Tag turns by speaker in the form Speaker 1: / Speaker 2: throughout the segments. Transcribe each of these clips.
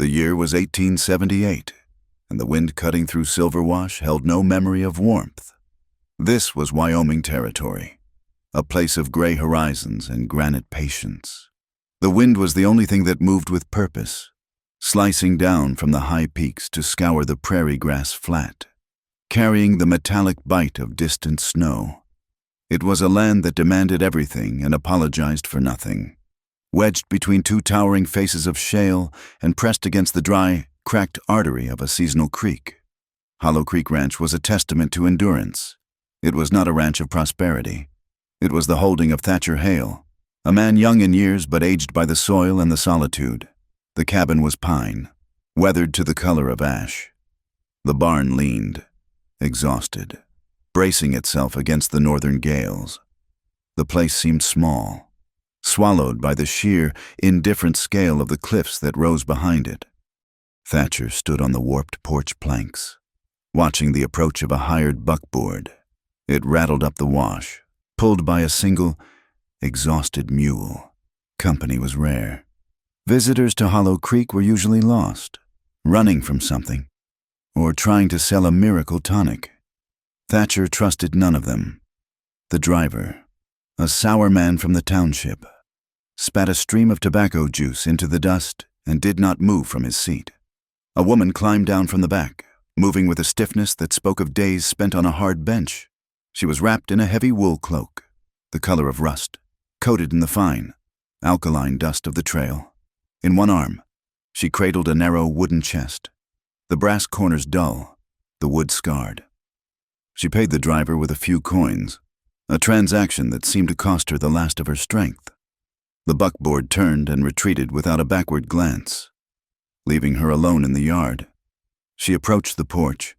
Speaker 1: The year was 1878, and the wind cutting through Silver Wash held no memory of warmth. This was Wyoming territory, a place of gray horizons and granite patience. The wind was the only thing that moved with purpose, slicing down from the high peaks to scour the prairie grass flat, carrying the metallic bite of distant snow. It was a land that demanded everything and apologized for nothing. Wedged between two towering faces of shale and pressed against the dry, cracked artery of a seasonal creek, Hollow Creek Ranch was a testament to endurance. It was not a ranch of prosperity. It was the holding of Thatcher Hale, a man young in years but aged by the soil and the solitude. The cabin was pine, weathered to the color of ash. The barn leaned, exhausted, bracing itself against the northern gales. The place seemed small, swallowed by the sheer, indifferent scale of the cliffs that rose behind it. Thatcher stood on the warped porch planks, watching the approach of a hired buckboard. It rattled up the wash, pulled by a single, exhausted mule. Company was rare. Visitors to Hollow Creek were usually lost, running from something, or trying to sell a miracle tonic. Thatcher trusted none of them. The driver, a sour man from the township, spat a stream of tobacco juice into the dust and did not move from his seat. A woman climbed down from the back, moving with a stiffness that spoke of days spent on a hard bench. She was wrapped in a heavy wool cloak, the color of rust, coated in the fine, alkaline dust of the trail. In one arm, she cradled a narrow wooden chest, the brass corners dull, the wood scarred. She paid the driver with a few coins, a transaction that seemed to cost her the last of her strength. The buckboard turned and retreated without a backward glance, leaving her alone in the yard. She approached the porch.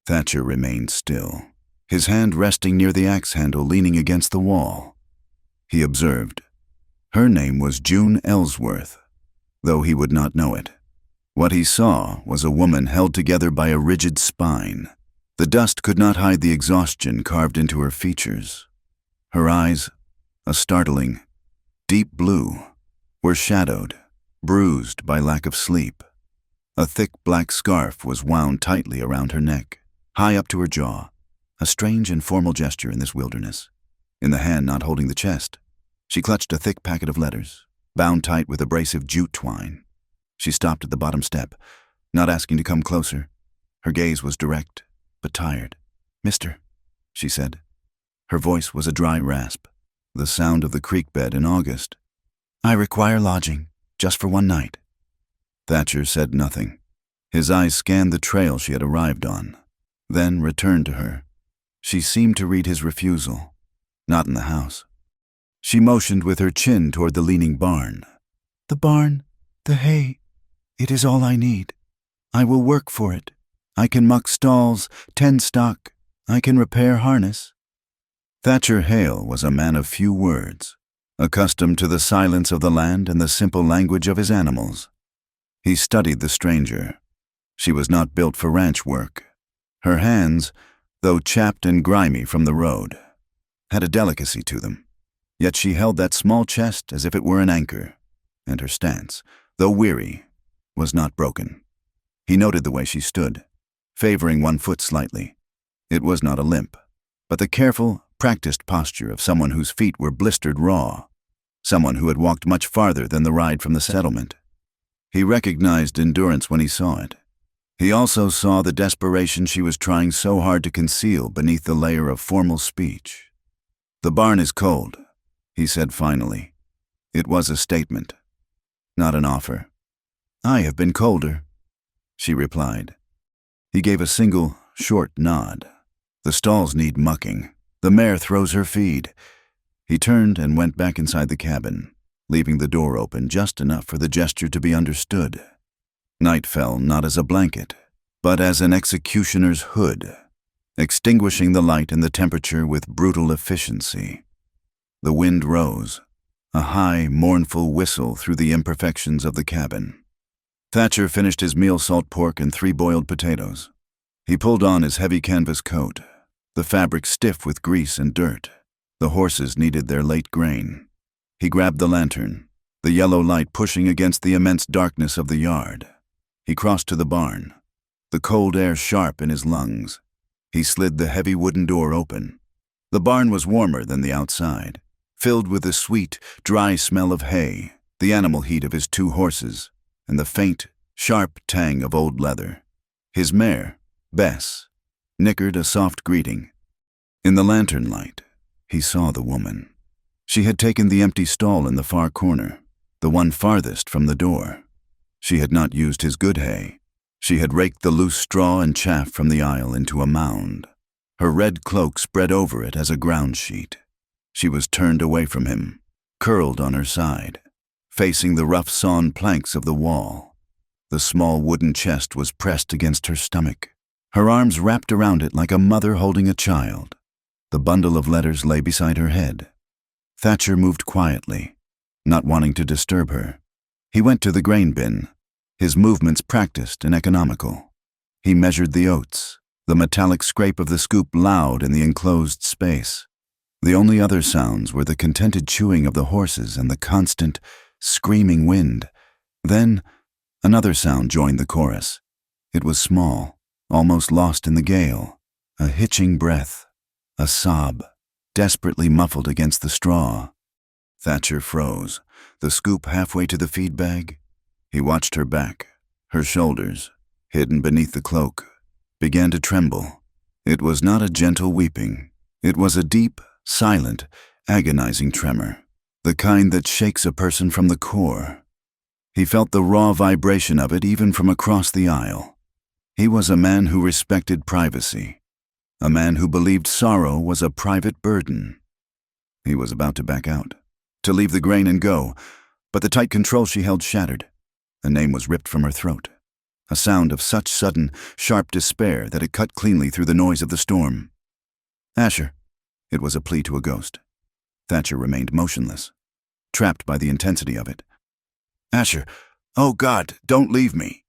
Speaker 1: Thatcher remained still, his hand resting near the axe handle leaning against the wall. He observed. Her name was June Ellsworth, though he would not know it. What he saw was a woman held together by a rigid spine. The dust could not hide the exhaustion carved into her features. Her eyes, a startling, deep blue, were shadowed, bruised by lack of sleep. A thick black scarf was wound tightly around her neck, high up to her jaw, a strange and formal gesture in this wilderness. In the hand not holding the chest, she clutched a thick packet of letters, bound tight with abrasive jute twine. She stopped at the bottom step, not asking to come closer. Her gaze was direct, but tired. "Mister," she said. Her voice was a dry rasp, the sound of the creek bed in August. "I require lodging, just for one night." Thatcher said nothing. His eyes scanned the trail she had arrived on, then returned to her. She seemed to read his refusal. Not in the house. She motioned with her chin toward the leaning barn. "The barn, the hay, it is all I need. I will work for it. I can muck stalls, tend stock. I can repair harness." Thatcher Hale was a man of few words, accustomed to the silence of the land and the simple language of his animals. He studied the stranger. She was not built for ranch work. Her hands, though chapped and grimy from the road, had a delicacy to them. Yet she held that small chest as if it were an anchor, and her stance, though weary, was not broken. He noted the way she stood, favoring one foot slightly. It was not a limp, but the careful, practiced posture of someone whose feet were blistered raw, someone who had walked much farther than the ride from the settlement. He recognized endurance when he saw it. He also saw the desperation she was trying so hard to conceal beneath the layer of formal speech. "The barn is cold," he said finally. It was a statement, not an offer. "I have been colder," she replied. He gave a single, short nod. "The stalls need mucking. The mare throws her feed." He turned and went back inside the cabin, leaving the door open just enough for the gesture to be understood. Night fell not as a blanket, but as an executioner's hood, extinguishing the light and the temperature with brutal efficiency. The wind rose, a high, mournful whistle through the imperfections of the cabin. Thatcher finished his meal salt pork and 3 boiled potatoes. He pulled on his heavy canvas coat, the fabric stiff with grease and dirt. The horses needed their late grain. He grabbed the lantern, the yellow light pushing against the immense darkness of the yard. He crossed to the barn, the cold air sharp in his lungs. He slid the heavy wooden door open. The barn was warmer than the outside, filled with the sweet, dry smell of hay, the animal heat of his 2 horses, and the faint, sharp tang of old leather. His mare, Bess, nickered a soft greeting. In the lantern light, he saw the woman. She had taken the empty stall in the far corner, the one farthest from the door. She had not used his good hay. She had raked the loose straw and chaff from the aisle into a mound. Her red cloak spread over it as a ground sheet. She was turned away from him, curled on her side, facing the rough sawn planks of the wall. The small wooden chest was pressed against her stomach. Her arms wrapped around it like a mother holding a child. The bundle of letters lay beside her head. Thatcher moved quietly, not wanting to disturb her. He went to the grain bin, his movements practiced and economical. He measured the oats, the metallic scrape of the scoop loud in the enclosed space. The only other sounds were the contented chewing of the horses and the constant, screaming wind. Then, another sound joined the chorus. It was small, almost lost in the gale, a hitching breath, a sob, desperately muffled against the straw. Thatcher froze, the scoop halfway to the feed bag. He watched her back. Her shoulders, hidden beneath the cloak, began to tremble. It was not a gentle weeping. It was a deep, silent, agonizing tremor, the kind that shakes a person from the core. He felt the raw vibration of it even from across the aisle. He was a man who respected privacy, a man who believed sorrow was a private burden. He was about to back out, to leave the grain and go, but the tight control she held shattered. A name was ripped from her throat, a sound of such sudden, sharp despair that it cut cleanly through the noise of the storm. Asher. It was a plea to a ghost. Thatcher remained motionless, trapped by the intensity of it. Asher, oh God, don't leave me.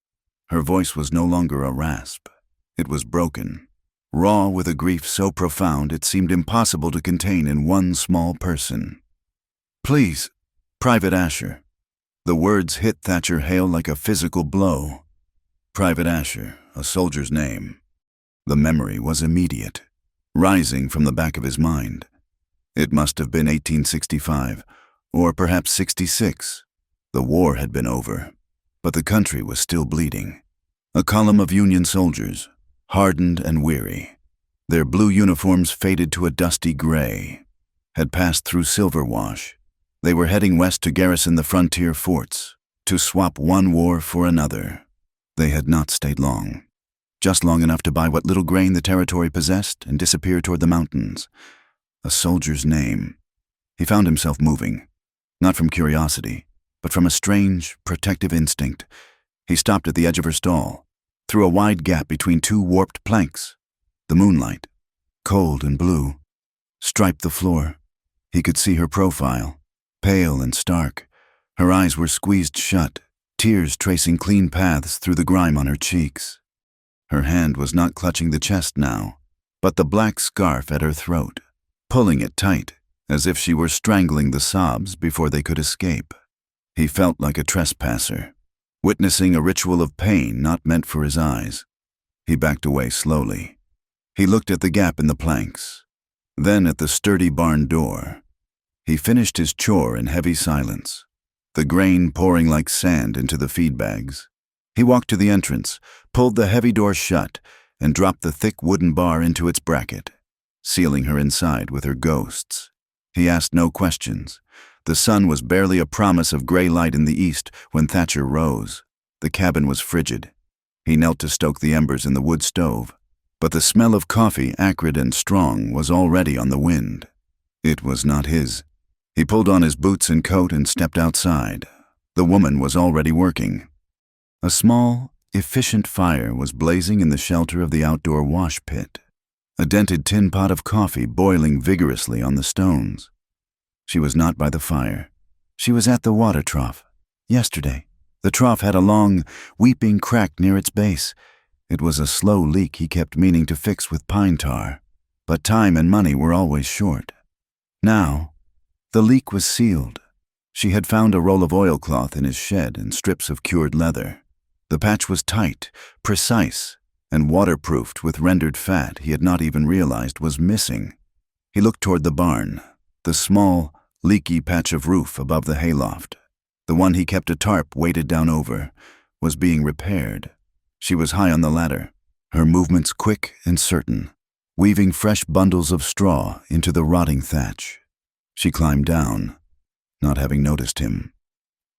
Speaker 1: Her voice was no longer a rasp. It was broken, raw with a grief so profound it seemed impossible to contain in one small person. Please, Private Asher. The words hit Thatcher Hale like a physical blow. Private Asher, a soldier's name. The memory was immediate, rising from the back of his mind. It must have been 1865, or perhaps 66. The war had been over, but the country was still bleeding. A column of Union soldiers, hardened and weary, their blue uniforms faded to a dusty gray, had passed through Silver Wash. They were heading west to garrison the frontier forts, to swap one war for another. They had not stayed long, just long enough to buy what little grain the territory possessed and disappear toward the mountains. A soldier's name. He found himself moving, not from curiosity, but from a strange, protective instinct. He stopped at the edge of her stall, through a wide gap between 2 warped planks. The moonlight, cold and blue, striped the floor. He could see her profile, pale and stark. Her eyes were squeezed shut, tears tracing clean paths through the grime on her cheeks. Her hand was not clutching the chest now, but the black scarf at her throat, pulling it tight, as if she were strangling the sobs before they could escape. He felt like a trespasser, witnessing a ritual of pain not meant for his eyes. He backed away slowly. He looked at the gap in the planks, then at the sturdy barn door. He finished his chore in heavy silence, the grain pouring like sand into the feed bags. He walked to the entrance, pulled the heavy door shut, and dropped the thick wooden bar into its bracket, sealing her inside with her ghosts. He asked no questions. The sun was barely a promise of gray light in the east when Thatcher rose. The cabin was frigid. He knelt to stoke the embers in the wood stove, but the smell of coffee, acrid and strong, was already on the wind. It was not his. He pulled on his boots and coat and stepped outside. The woman was already working. A small, efficient fire was blazing in the shelter of the outdoor wash pit, a dented tin pot of coffee boiling vigorously on the stones. She was not by the fire. She was at the water trough. Yesterday, the trough had a long, weeping crack near its base. It was a slow leak he kept meaning to fix with pine tar, but time and money were always short. Now, the leak was sealed. She had found a roll of oilcloth in his shed and strips of cured leather. The patch was tight, precise, and waterproofed with rendered fat he had not even realized was missing. He looked toward the barn, the small, leaky patch of roof above the hayloft. The one he kept a tarp weighted down over was being repaired. She was high on the ladder, her movements quick and certain, weaving fresh bundles of straw into the rotting thatch. She climbed down, not having noticed him.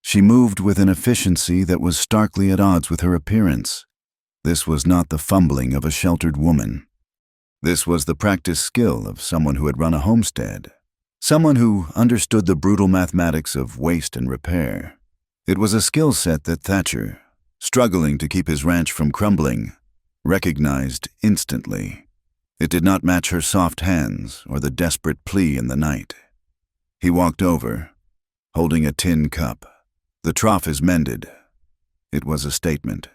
Speaker 1: She moved with an efficiency that was starkly at odds with her appearance. This was not the fumbling of a sheltered woman. This was the practiced skill of someone who had run a homestead, someone who understood the brutal mathematics of waste and repair. It was a skill set that Thatcher, struggling to keep his ranch from crumbling, recognized instantly. It did not match her soft hands or the desperate plea in the night. He walked over, holding a tin cup. "The trough is mended." It was a statement.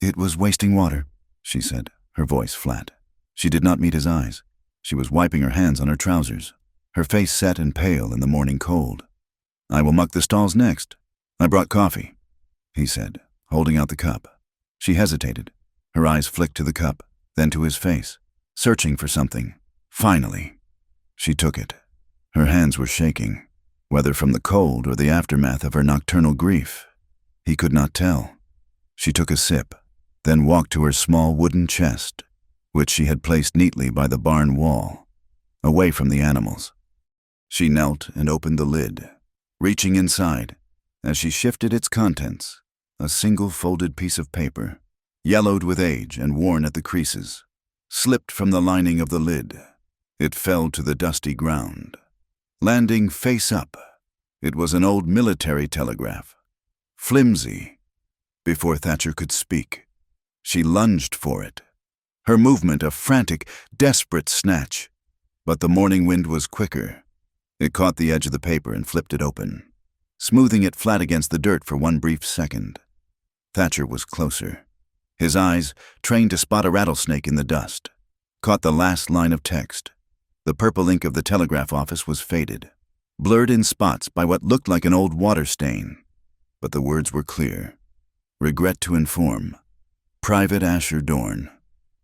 Speaker 1: "It was wasting water," she said, her voice flat. She did not meet his eyes. She was wiping her hands on her trousers, her face set and pale in the morning cold. "I will muck the stalls next. I brought coffee," he said, holding out the cup. She hesitated. Her eyes flicked to the cup, then to his face, searching for something. Finally, she took it. Her hands were shaking, whether from the cold or the aftermath of her nocturnal grief. He could not tell. She took a sip, then walked to her small wooden chest, which she had placed neatly by the barn wall, away from the animals. She knelt and opened the lid, reaching inside. As she shifted its contents, a single folded piece of paper, yellowed with age and worn at the creases, slipped from the lining of the lid. It fell to the dusty ground, landing face up. It was an old military telegraph, flimsy. Before Thatcher could speak, she lunged for it, her movement a frantic, desperate snatch. But the morning wind was quicker. It caught the edge of the paper and flipped it open, smoothing it flat against the dirt for one brief second. Thatcher was closer. His eyes, trained to spot a rattlesnake in the dust, caught the last line of text. The purple ink of the telegraph office was faded, blurred in spots by what looked like an old water stain. But the words were clear. "Regret to inform. Private Asher Dorn.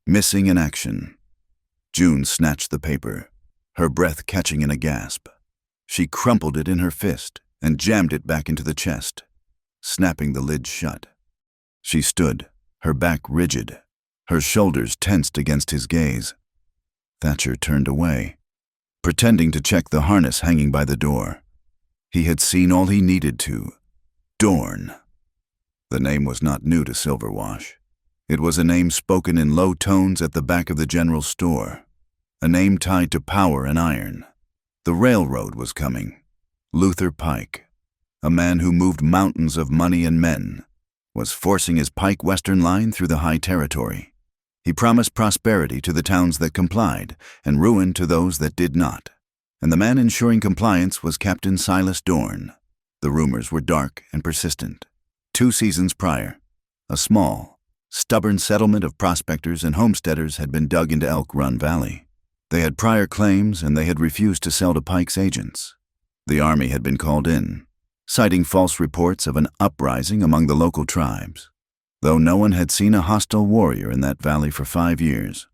Speaker 1: Missing in action." June snatched the paper, her breath catching in a gasp. She crumpled it in her fist and jammed it back into the chest, snapping the lid shut. She stood, her back rigid, her shoulders tensed against his gaze. Thatcher turned away, pretending to check the harness hanging by the door. He had seen all he needed to. Dorn. The name was not new to Silverwash. It was a name spoken in low tones at the back of the general store, a name tied to power and iron. The railroad was coming. Luther Pike, a man who moved mountains of money and men, was forcing his Pike Western line through the high territory. He promised prosperity to the towns that complied and ruin to those that did not. And the man ensuring compliance was Captain Silas Dorn. The rumors were dark and persistent. 2 seasons prior, a small, stubborn settlement of prospectors and homesteaders had been dug into Elk Run Valley. They had prior claims and they had refused to sell to Pike's agents. The army had been called in, citing false reports of an uprising among the local tribes, though no one had seen a hostile warrior in that valley for 5 years.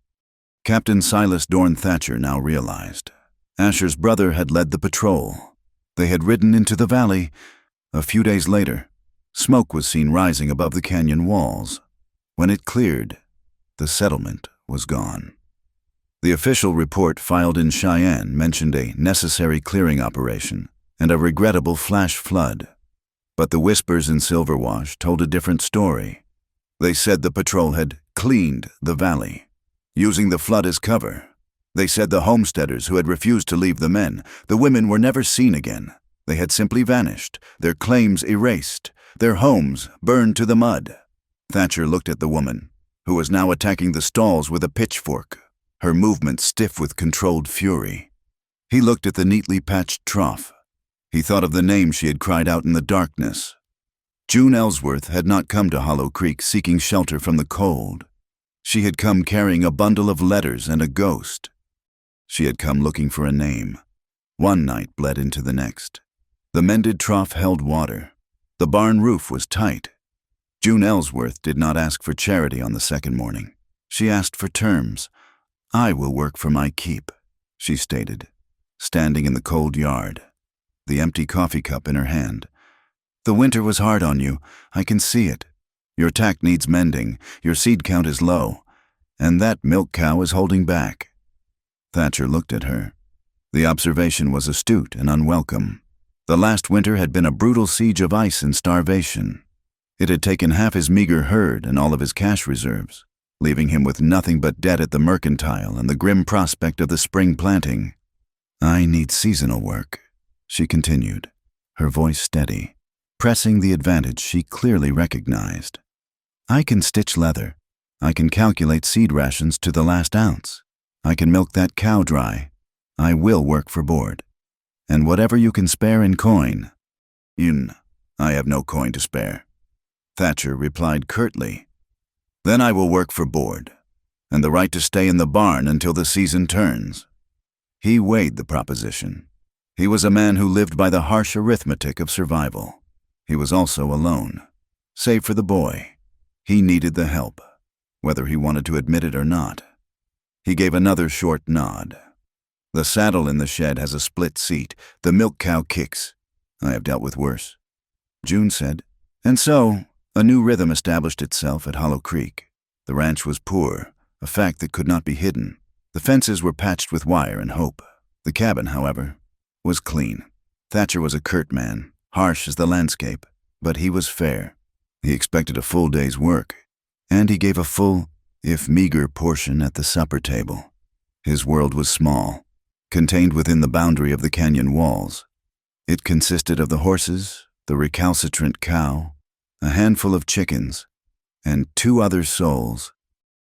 Speaker 1: Captain Silas Dorn Thatcher now realized. Asher's brother had led the patrol. They had ridden into the valley. A few days later, smoke was seen rising above the canyon walls. When it cleared, the settlement was gone. The official report filed in Cheyenne mentioned a necessary clearing operation and a regrettable flash flood. But the whispers in Silverwash told a different story. They said the patrol had cleaned the valley, using the flood as cover. They said the homesteaders who had refused to leave the men, the women were never seen again. They had simply vanished, their claims erased, their homes burned to the mud. Thatcher looked at the woman, who was now attacking the stalls with a pitchfork, her movement stiff with controlled fury. He looked at the neatly patched trough. He thought of the name she had cried out in the darkness. June Ellsworth had not come to Hollow Creek seeking shelter from the cold. She had come carrying a bundle of letters and a ghost. She had come looking for a name. One night bled into the next. The mended trough held water. The barn roof was tight. June Ellsworth did not ask for charity on the second morning. She asked for terms. "I will work for my keep," she stated, standing in the cold yard, the empty coffee cup in her hand. "The winter was hard on you. I can see it. Your tack needs mending, your seed count is low, and that milk cow is holding back." Thatcher looked at her. The observation was astute and unwelcome. The last winter had been a brutal siege of ice and starvation. It had taken half his meager herd and all of his cash reserves, leaving him with nothing but debt at the mercantile and the grim prospect of the spring planting. "I need seasonal work," she continued, her voice steady, pressing the advantage she clearly recognized. "I can stitch leather. I can calculate seed rations to the last ounce. I can milk that cow dry. I will work for board. And whatever you can spare in coin." "I have no coin to spare," Thatcher replied curtly. "Then I will work for board, and the right to stay in the barn until the season turns." He weighed the proposition. He was a man who lived by the harsh arithmetic of survival. He was also alone. Save for the boy, he needed the help, whether he wanted to admit it or not. He gave another short nod. "The saddle in the shed has a split seat. The milk cow kicks. I have dealt with worse," June said. And so, a new rhythm established itself at Hollow Creek. The ranch was poor, a fact that could not be hidden. The fences were patched with wire and hope. The cabin, however, was clean. Thatcher was a curt man, harsh as the landscape, but he was fair. He expected a full day's work, and he gave a full, if meager, portion at the supper table. His world was small, contained within the boundary of the canyon walls. It consisted of the horses, the recalcitrant cow, a handful of chickens, and two other souls.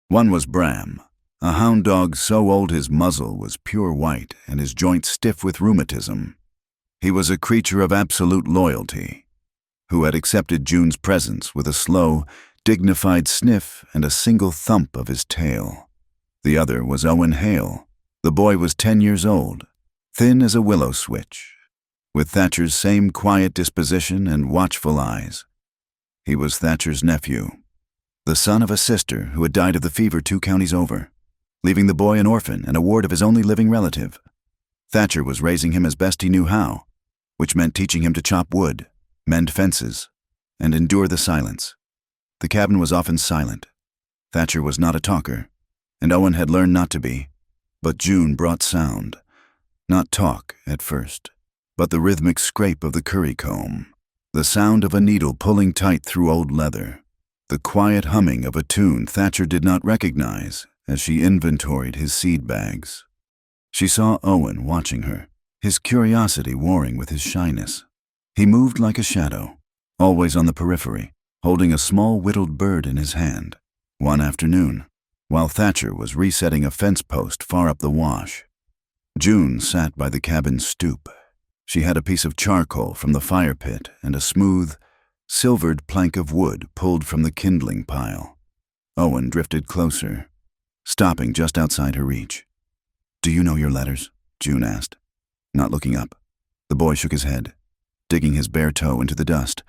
Speaker 1: One was Bram, a hound dog so old his muzzle was pure white and his joints stiff with rheumatism. He was a creature of absolute loyalty, who had accepted June's presence with a slow, dignified sniff and a single thump of his tail. The other was Owen Hale. The boy was 10 years old, thin as a willow switch, with Thatcher's same quiet disposition and watchful eyes. He was Thatcher's nephew, the son of a sister who had died of the fever 2 counties over, leaving the boy an orphan and a ward of his only living relative. Thatcher was raising him as best he knew how, which meant teaching him to chop wood, mend fences, and endure the silence. The cabin was often silent. Thatcher was not a talker, and Owen had learned not to be. But June brought sound, not talk at first, but the rhythmic scrape of the curry comb, the sound of a needle pulling tight through old leather, the quiet humming of a tune Thatcher did not recognize as she inventoried his seed bags. She saw Owen watching her, his curiosity warring with his shyness. He moved like a shadow, always on the periphery, holding a small whittled bird in his hand. One afternoon, while Thatcher was resetting a fence post far up the wash, June sat by the cabin's stoop. She had a piece of charcoal from the fire pit and a smooth, silvered plank of wood pulled from the kindling pile. Owen drifted closer, stopping just outside her reach. "Do you know your letters?" June asked, not looking up. The boy shook his head, digging his bare toe into the dust.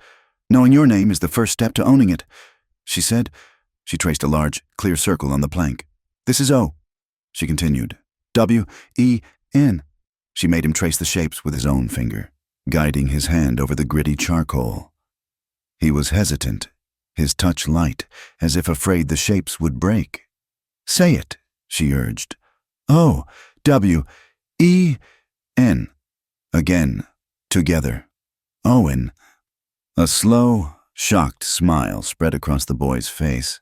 Speaker 1: "Knowing your name is the first step to owning it," she said. She traced a large, clear circle on the plank. "This is O," she continued. "W-E-N." She made him trace the shapes with his own finger, guiding his hand over the gritty charcoal. He was hesitant, his touch light, as if afraid the shapes would break. "Say it," she urged. O-W-E-N. Again, together. Owen. A slow, shocked smile spread across the boy's face.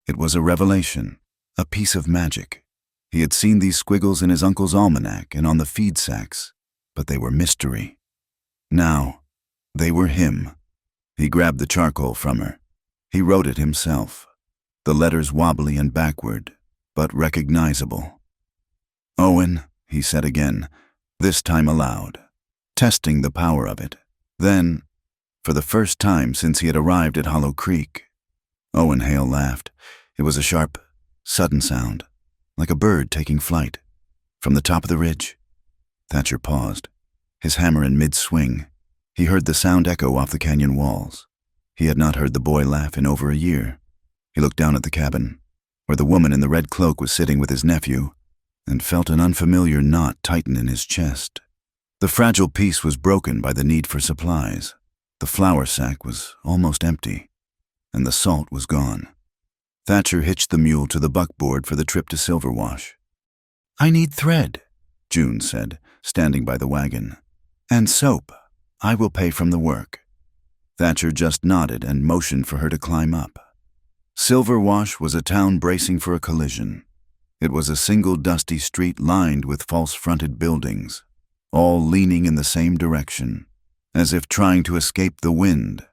Speaker 1: It was a revelation, a piece of magic. He had seen these squiggles in his uncle's almanac and on the feed sacks, but they were mystery. Now, they were him. He grabbed the charcoal from her. He wrote it himself, the letters wobbly and backward, but recognizable. "Owen," he said again, this time aloud, testing the power of it. Then, for the first time since he had arrived at Hollow Creek, Owen Hale laughed. It was a sharp, sudden sound, like a bird taking flight. From the top of the ridge. Thatcher paused, his hammer in mid-swing. He heard the sound echo off the canyon walls. He had not heard the boy laugh in over a year. He looked down at the cabin, where the woman in the red cloak was sitting with his nephew, and felt an unfamiliar knot tighten in his chest. The fragile peace was broken by the need for supplies. The flour sack was almost empty, and the salt was gone. Thatcher hitched the mule to the buckboard for the trip to Silverwash. "I need thread," June said, standing by the wagon. "And soap. I will pay from the work." Thatcher just nodded and motioned for her to climb up. Silverwash was a town bracing for a collision. It was a single dusty street lined with false-fronted buildings, all leaning in the same direction, as if trying to escape the wind.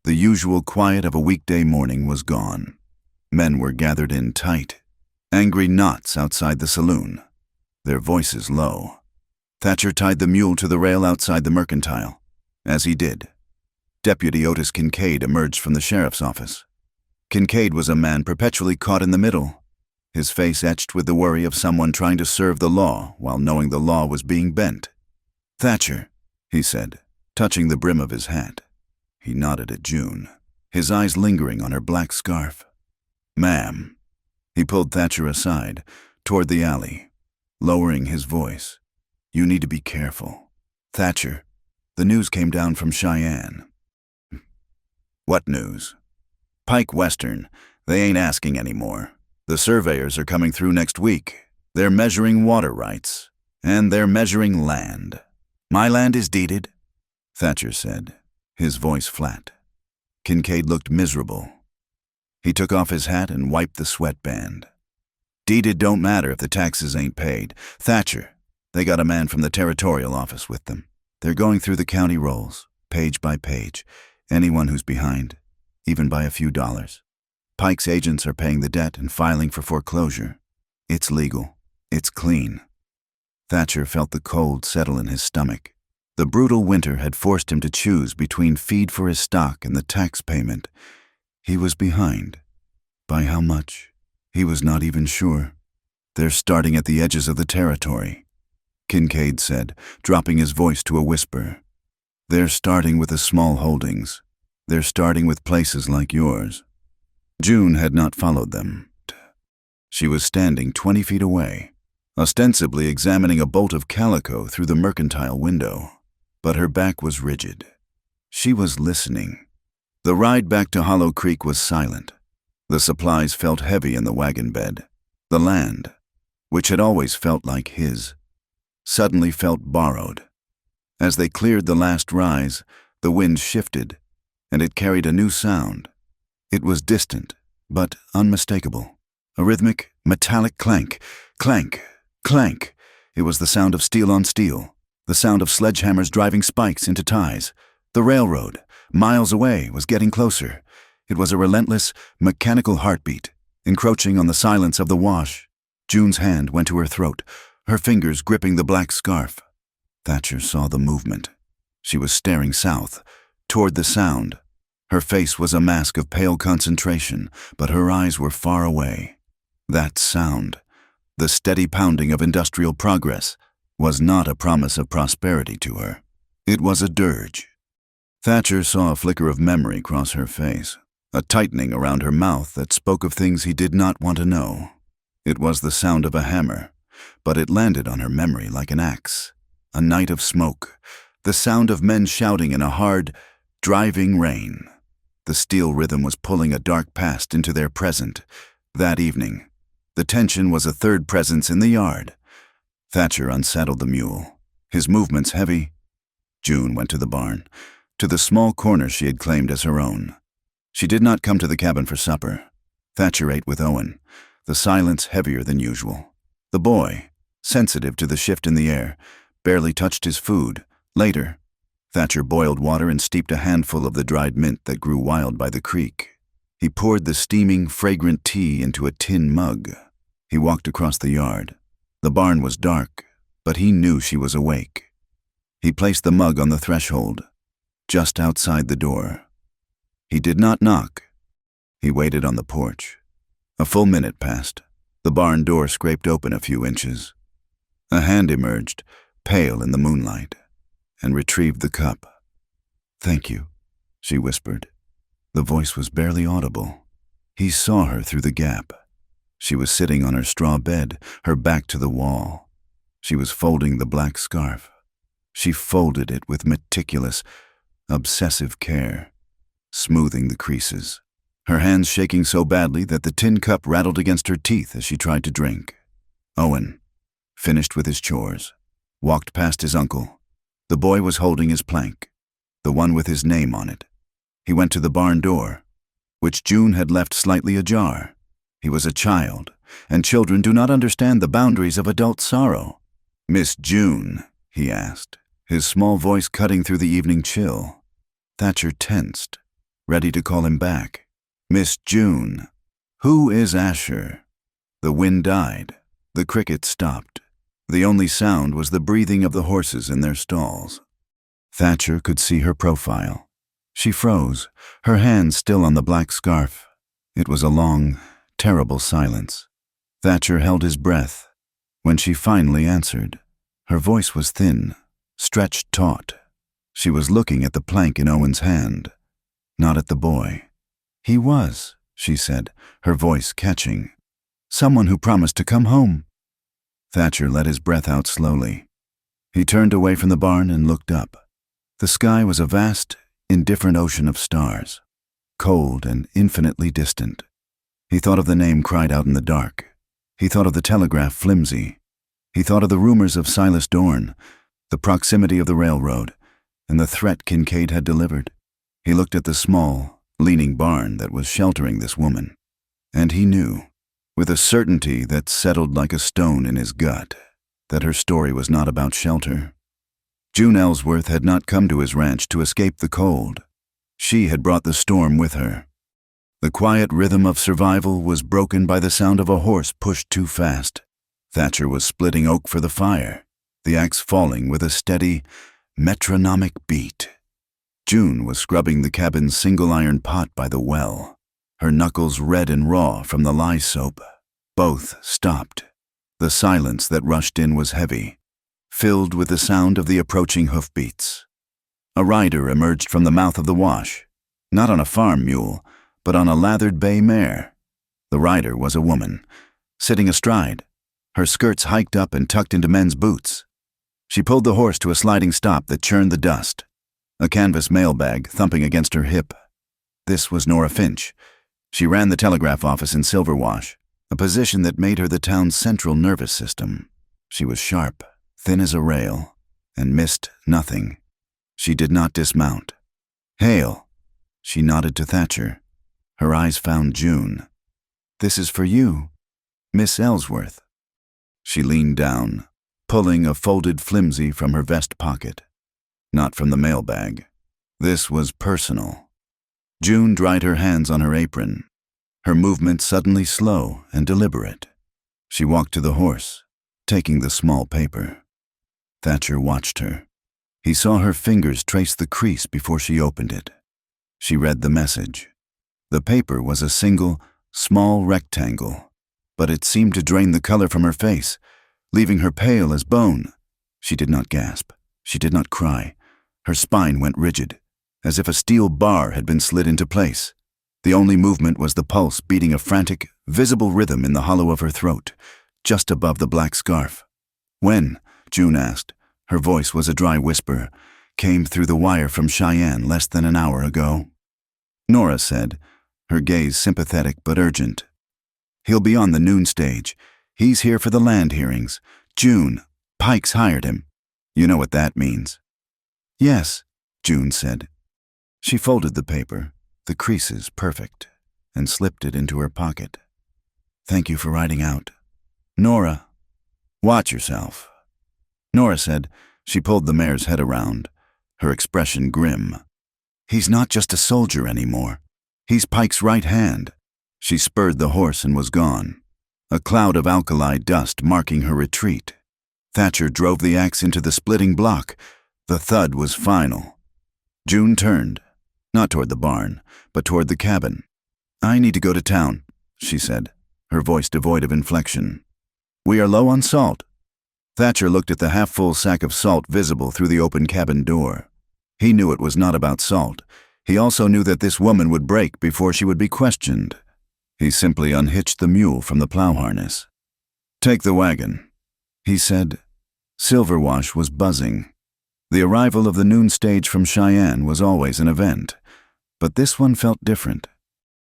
Speaker 1: The usual quiet of a weekday morning was gone. Men were gathered in tight, angry knots outside the saloon, their voices low. Thatcher tied the mule to the rail outside the mercantile. As he did, Deputy Otis Kincaid emerged from the sheriff's office. Kincaid was a man perpetually caught in the middle, his face etched with the worry of someone trying to serve the law while knowing the law was being bent. "Thatcher," he said, touching the brim of his hat. He nodded at June, his eyes lingering on her black scarf. "Ma'am." He pulled Thatcher aside, toward the alley, lowering his voice. "You need to be careful. Thatcher, the news came down from Cheyenne." "What news?" "Pike Western. They ain't asking anymore. The surveyors are coming through next week. They're measuring water rights, and they're measuring land." "My land is deeded," Thatcher said, his voice flat. Kincaid looked miserable. He took off his hat and wiped the sweatband. "Deeded don't matter if the taxes ain't paid. Thatcher, they got a man from the territorial office with them. They're going through the county rolls, page by page. Anyone who's behind, even by a few dollars. Pike's agents are paying the debt and filing for foreclosure. It's legal. It's clean." Thatcher felt the cold settle in his stomach. The brutal winter had forced him to choose between feed for his stock and the tax payment. He was behind. By how much? He was not even sure. "They're starting at the edges of the territory," Kincaid said, dropping his voice to a whisper. "They're starting with the small holdings. They're starting with places like yours." June had not followed them. She was standing 20 feet away, ostensibly examining a bolt of calico through the mercantile window, but her back was rigid. She was listening. The ride back to Hollow Creek was silent. The supplies felt heavy in the wagon bed. The land, which had always felt like his, suddenly felt borrowed. As they cleared the last rise, the wind shifted, and it carried a new sound. It was distant, but unmistakable. A rhythmic, metallic clank, clank, clank. It was the sound of steel on steel, the sound of sledgehammers driving spikes into ties. The railroad, miles away, was getting closer. It was a relentless, mechanical heartbeat, encroaching on the silence of the wash. June's hand went to her throat, her fingers gripping the black scarf. Thatcher saw the movement. She was staring south, toward the sound. Her face was a mask of pale concentration, but her eyes were far away. That sound, the steady pounding of industrial progress, was not a promise of prosperity to her. It was a dirge. Thatcher saw a flicker of memory cross her face, a tightening around her mouth that spoke of things he did not want to know. It was the sound of a hammer, but it landed on her memory like an axe. A night of smoke, the sound of men shouting in a hard, driving rain. The steel rhythm was pulling a dark past into their present. That evening, the tension was a third presence in the yard. Thatcher unsaddled the mule, his movements heavy. June went to the barn, to the small corner she had claimed as her own. She did not come to the cabin for supper. Thatcher ate with Owen, the silence heavier than usual. The boy, sensitive to the shift in the air, barely touched his food. Later, Thatcher boiled water and steeped a handful of the dried mint that grew wild by the creek. He poured the steaming, fragrant tea into a tin mug. He walked across the yard. The barn was dark, but he knew she was awake. He placed the mug on the threshold, just outside the door. He did not knock. He waited on the porch. A full minute passed. The barn door scraped open a few inches. A hand emerged, pale in the moonlight, and retrieved the cup. "Thank you," she whispered. The voice was barely audible. He saw her through the gap. She was sitting on her straw bed, her back to the wall. She was folding the black scarf. She folded it with meticulous, obsessive care, smoothing the creases, her hands shaking so badly that the tin cup rattled against her teeth as she tried to drink. Owen, finished with his chores, walked past his uncle. The boy was holding his plank, the one with his name on it. He went to the barn door, which June had left slightly ajar. He was a child, and children do not understand the boundaries of adult sorrow. "Miss June," he asked, his small voice cutting through the evening chill. Thatcher tensed, ready to call him back. "Miss June, who is Asher?" The wind died. The crickets stopped. The only sound was the breathing of the horses in their stalls. Thatcher could see her profile. She froze, her hands still on the black scarf. It was a long, terrible silence. Thatcher held his breath. When she finally answered, her voice was thin, stretched taut. She was looking at the plank in Owen's hand, not at the boy. "He was," she said, her voice catching. "Someone who promised to come home." Thatcher let his breath out slowly. He turned away from the barn and looked up. The sky was a vast, indifferent ocean of stars, cold and infinitely distant. He thought of the name cried out in the dark. He thought of the telegraph flimsy. He thought of the rumors of Silas Dorn, the proximity of the railroad, and the threat Kincaid had delivered. He looked at the small, leaning barn that was sheltering this woman, and he knew, with a certainty that settled like a stone in his gut, that her story was not about shelter. June Ellsworth had not come to his ranch to escape the cold. She had brought the storm with her. The quiet rhythm of survival was broken by the sound of a horse pushed too fast. Thatcher was splitting oak for the fire, the axe falling with a steady, metronomic beat. June was scrubbing the cabin's single-iron pot by the well, her knuckles red and raw from the lye soap. Both stopped. The silence that rushed in was heavy, filled with the sound of the approaching hoofbeats. A rider emerged from the mouth of the wash, not on a farm mule, but on a lathered bay mare. The rider was a woman, sitting astride, her skirts hiked up and tucked into men's boots. She pulled the horse to a sliding stop that churned the dust, a canvas mailbag thumping against her hip. This was Nora Finch. She ran the telegraph office in Silver Wash, a position that made her the town's central nervous system. She was sharp, thin as a rail, and missed nothing. She did not dismount. "Hail," she nodded to Thatcher. Her eyes found June. "This is for you, Miss Ellsworth." She leaned down, pulling a folded flimsy from her vest pocket. Not from the mailbag. This was personal. June dried her hands on her apron, her movement suddenly slow and deliberate. She walked to the horse, taking the small paper. Thatcher watched her. He saw her fingers trace the crease before she opened it. She read the message. The paper was a single, small rectangle, but it seemed to drain the color from her face, leaving her pale as bone. She did not gasp. She did not cry. Her spine went rigid, as if a steel bar had been slid into place. The only movement was the pulse beating a frantic, visible rhythm in the hollow of her throat, just above the black scarf. "When?" June asked. Her voice was a dry whisper, came through the wire from Cheyenne less than an hour ago. Nora said, her gaze sympathetic but urgent. "He'll be on the noon stage. He's here for the land hearings. June, Pike's hired him. You know what that means." "Yes," June said. She folded the paper, the creases perfect, and slipped it into her pocket. "Thank you for riding out." "Nora." "Watch yourself." Nora said. She pulled the mare's head around, her expression grim. "He's not just a soldier anymore. He's Pike's right hand." She spurred the horse and was gone, a cloud of alkali dust marking her retreat. Thatcher drove the axe into the splitting block. The thud was final. June turned, not toward the barn, but toward the cabin. "I need to go to town," she said, her voice devoid of inflection. "We are low on salt." Thatcher looked at the half-full sack of salt visible through the open cabin door. He knew it was not about salt. He also knew that this woman would break before she would be questioned. He simply unhitched the mule from the plow harness. "Take the wagon," he said. Silverwash was buzzing. The arrival of the noon stage from Cheyenne was always an event, but this one felt different.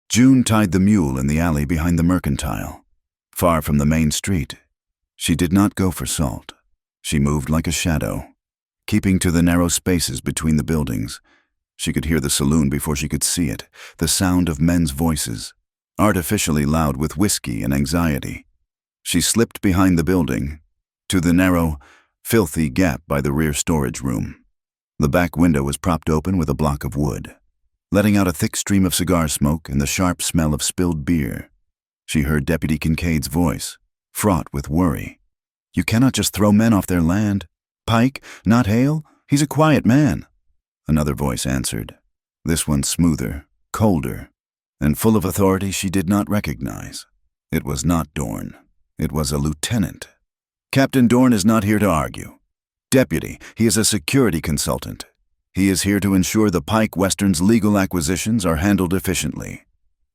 Speaker 1: June tied the mule in the alley behind the mercantile, far from the main street. She did not go for salt. She moved like a shadow, keeping to the narrow spaces between the buildings. She could hear the saloon before she could see it, the sound of men's voices, artificially loud with whiskey and anxiety. She slipped behind the building, to the narrow, filthy gap by the rear storage room. The back window was propped open with a block of wood, letting out a thick stream of cigar smoke and the sharp smell of spilled beer. She heard Deputy Kincaid's voice, fraught with worry. "You cannot just throw men off their land. Pike, not Hale? He's a quiet man." Another voice answered, this one smoother, colder, and full of authority she did not recognize. It was not Dorn. It was a lieutenant. "Captain Dorn is not here to argue. Deputy, he is a security consultant. He is here to ensure the Pike Western's legal acquisitions are handled efficiently.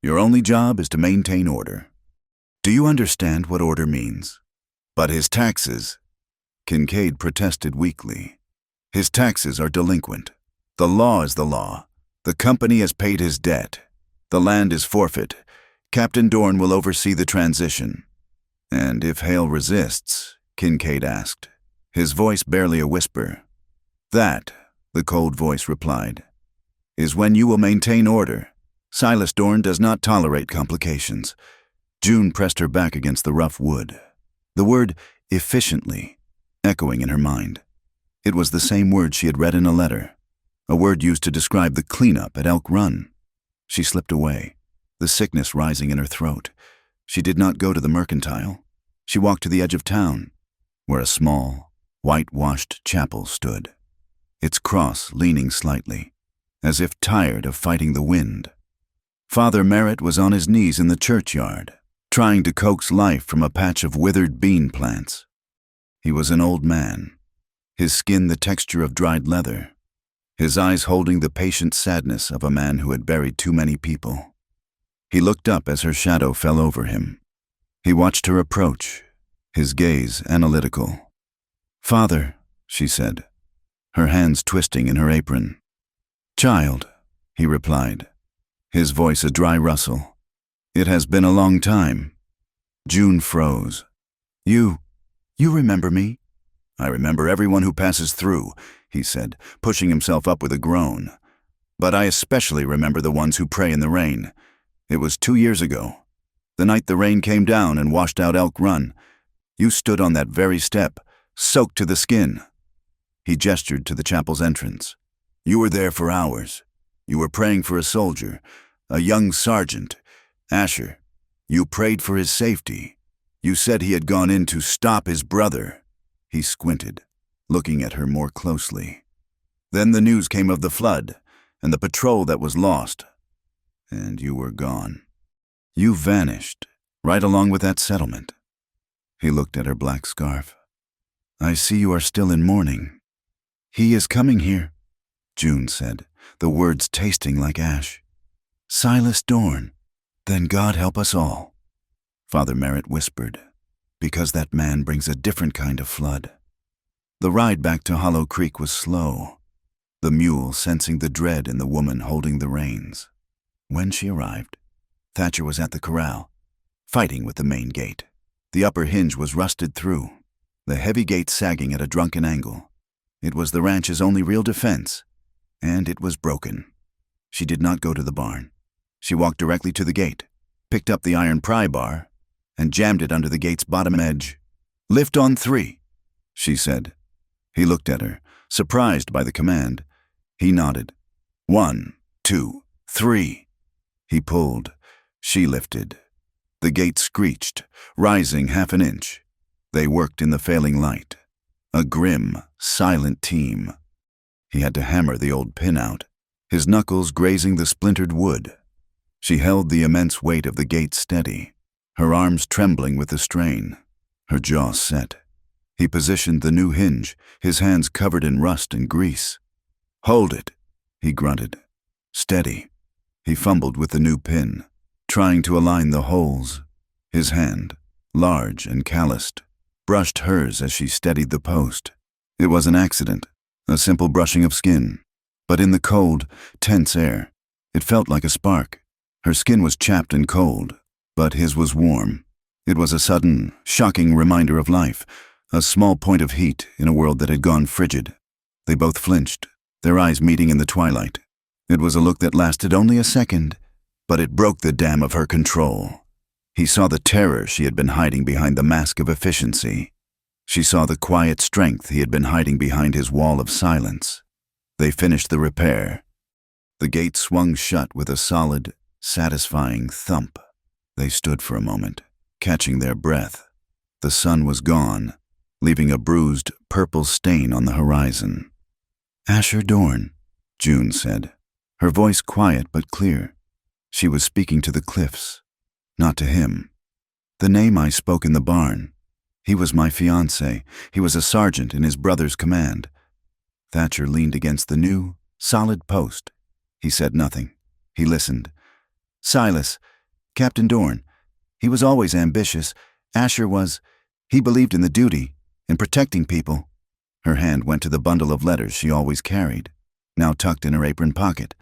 Speaker 1: Your only job is to maintain order. Do you understand what order means?" "But his taxes," Kincaid protested weakly. "His taxes are delinquent. The law is the law. The company has paid his debt. The land is forfeit. Captain Dorn will oversee the transition." "And if Hale resists?" Kincaid asked, his voice barely a whisper. "That," the cold voice replied, "is when you will maintain order. Silas Dorn does not tolerate complications." June pressed her back against the rough wood, the word efficiently echoing in her mind. It was the same word she had read in a letter, a word used to describe the cleanup at Elk Run. She slipped away, the sickness rising in her throat. She did not go to the mercantile. She walked to the edge of town, where a small, whitewashed chapel stood, its cross leaning slightly, as if tired of fighting the wind. Father Merritt was on his knees in the churchyard, trying to coax life from a patch of withered bean plants. He was an old man, his skin the texture of dried leather, his eyes holding the patient sadness of a man who had buried too many people. He looked up as her shadow fell over him. He watched her approach, his gaze analytical. "Father," she said, her hands twisting in her apron. "Child," he replied, his voice a dry rustle. "It has been a long time." June froze. You remember me?" "I remember everyone who passes through," he said, pushing himself up with a groan. "But I especially remember the ones who pray in the rain. It was 2 years ago, the night the rain came down and washed out Elk Run. You stood on that very step, soaked to the skin." He gestured to the chapel's entrance. "You were there for hours. You were praying for a soldier, a young sergeant, Asher. You prayed for his safety. You said he had gone in to stop his brother." He squinted, looking at her more closely. "Then the news came of the flood and the patrol that was lost, and you were gone. You vanished, right along with that settlement." He looked at her black scarf. "I see you are still in mourning." "He is coming here," June said, the words tasting like ash. "Silas Dorn. Then God help us all," Father Merritt whispered, "because that man brings a different kind of flood." The ride back to Hollow Creek was slow, the mule sensing the dread in the woman holding the reins. When she arrived, Thatcher was at the corral, fighting with the main gate. The upper hinge was rusted through, the heavy gate sagging at a drunken angle. It was the ranch's only real defense, and it was broken. She did not go to the barn. She walked directly to the gate, picked up the iron pry bar, and jammed it under the gate's bottom edge. "Lift on 3, she said. He looked at her, surprised by the command. He nodded. 1, 2, 3. He pulled. She lifted. The gate screeched, rising half an inch. They worked in the failing light. A grim, silent team. He had to hammer the old pin out, his knuckles grazing the splintered wood. She held the immense weight of the gate steady, her arms trembling with the strain, her jaw set. He positioned the new hinge, his hands covered in rust and grease. "Hold it," he grunted. steady. He fumbled with the new pin, trying to align the holes. His hand, large and calloused, brushed hers as she steadied the post. It was an accident, a simple brushing of skin. But in the cold, tense air, it felt like a spark. Her skin was chapped and cold, but his was warm. It was a sudden, shocking reminder of life, a small point of heat in a world that had gone frigid. They both flinched, their eyes meeting in the twilight. It was a look that lasted only a second, but it broke the dam of her control. He saw the terror she had been hiding behind the mask of efficiency. She saw the quiet strength he had been hiding behind his wall of silence. They finished the repair. The gate swung shut with a solid, satisfying thump. They stood for a moment, catching their breath. The sun was gone, leaving a bruised, purple stain on the horizon. "Asher Dorn," June said, her voice quiet but clear. She was speaking to the cliffs, not to him. "The name I spoke in the barn. He was my fiancé. He was a sergeant in his brother's command." Thatcher leaned against the new, solid post. He said nothing. He listened. "Silas, Captain Dorn. He was always ambitious. Asher was. He believed in the duty, in protecting people." Her hand went to the bundle of letters she always carried, now tucked in her apron pocket.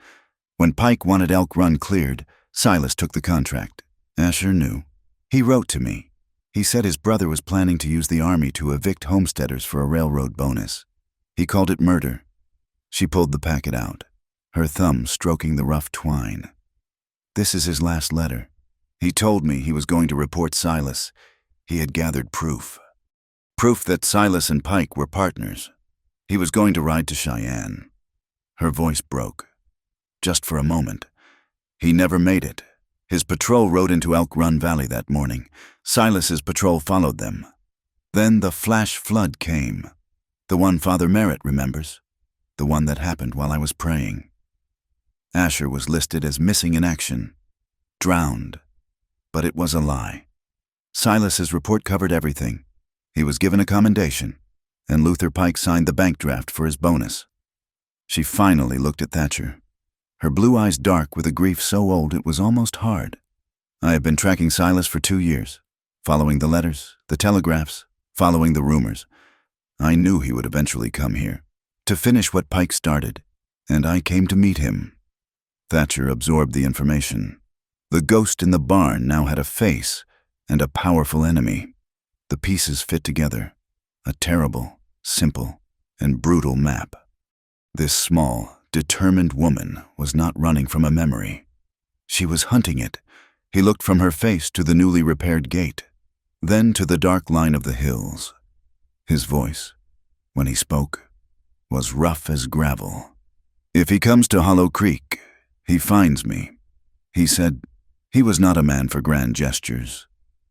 Speaker 1: When Pike wanted Elk Run cleared, Silas took the contract. Asher knew. "He wrote to me. He said his brother was planning to use the army to evict homesteaders for a railroad bonus. He called it murder." She pulled the packet out, her thumb stroking the rough twine. "This is his last letter. He told me he was going to report Silas. He had gathered proof. Proof that Silas and Pike were partners. He was going to ride to Cheyenne." Her voice broke. Just for a moment. He never made it. His patrol rode into Elk Run Valley that morning. Silas's patrol followed them. Then the flash flood came. The one Father Merritt remembers. The one that happened while I was praying. Asher was listed as missing in action. Drowned. But it was a lie. Silas's report covered everything. He was given a commendation, and Luther Pike signed the bank draft for his bonus. She finally looked at Thatcher, her blue eyes dark with a grief so old it was almost hard. "I have been tracking Silas for 2 years, following the letters, the telegraphs, following the rumors. I knew he would eventually come here, to finish what Pike started, and I came to meet him." Thatcher absorbed the information. The ghost in the barn now had a face and a powerful enemy. The pieces fit together, a terrible, simple, and brutal map. This small, determined woman was not running from a memory. She was hunting it. He looked from her face to the newly repaired gate, then to the dark line of the hills. His voice, when he spoke, was rough as gravel. "If he comes to Hollow Creek, he finds me," he said. He was not a man for grand gestures.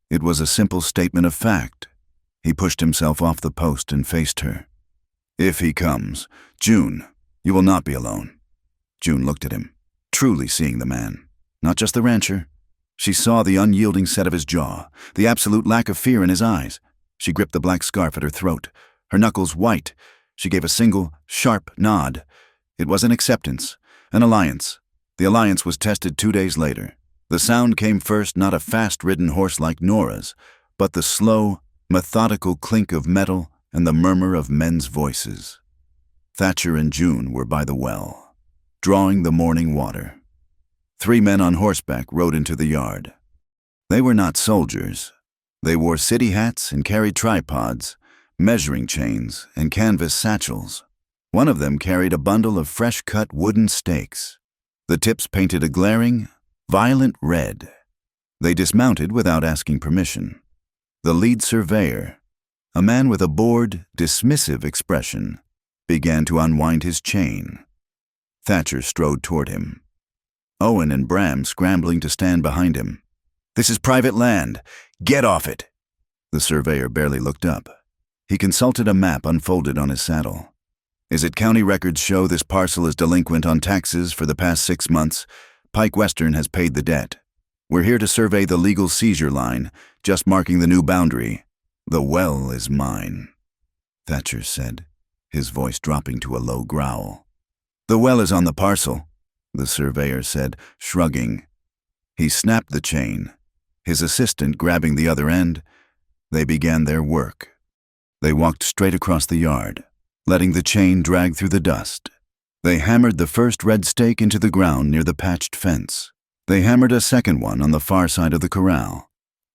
Speaker 1: It was a simple statement of fact. He pushed himself off the post and faced her. "If he comes, June, you will not be alone." June looked at him, truly seeing the man, not just the rancher. She saw the unyielding set of his jaw, the absolute lack of fear in his eyes. She gripped the black scarf at her throat, her knuckles white. She gave a single, sharp nod. It was an acceptance, an alliance. The alliance was tested 2 days later. The sound came first, not a fast-ridden horse like Nora's, but the slow, methodical clink of metal and the murmur of men's voices. Thatcher and June were by the well, drawing the morning water. 3 men on horseback rode into the yard. They were not soldiers. They wore city hats and carried tripods, measuring chains, and canvas satchels. One of them carried a bundle of fresh-cut wooden stakes. The tips painted a glaring, violent red. They dismounted without asking permission. The lead surveyor, a man with a bored, dismissive expression, began to unwind his chain. Thatcher strode toward him. Owen and Bram scrambling to stand behind him. "This is private land. Get off it!" The surveyor barely looked up. He consulted a map unfolded on his saddle. "Is it county records show this parcel is delinquent on taxes for the past 6 months? Pike Western has paid the debt. We're here to survey the legal seizure line, just marking the new boundary. The well is mine," Thatcher said, his voice dropping to a low growl. "The well is on the parcel. the surveyor said, shrugging. He snapped the chain, his assistant grabbing the other end. They began their work. They walked straight across the yard, letting the chain drag through the dust. They hammered the first red stake into the ground near the patched fence. They hammered a second one on the far side of the corral.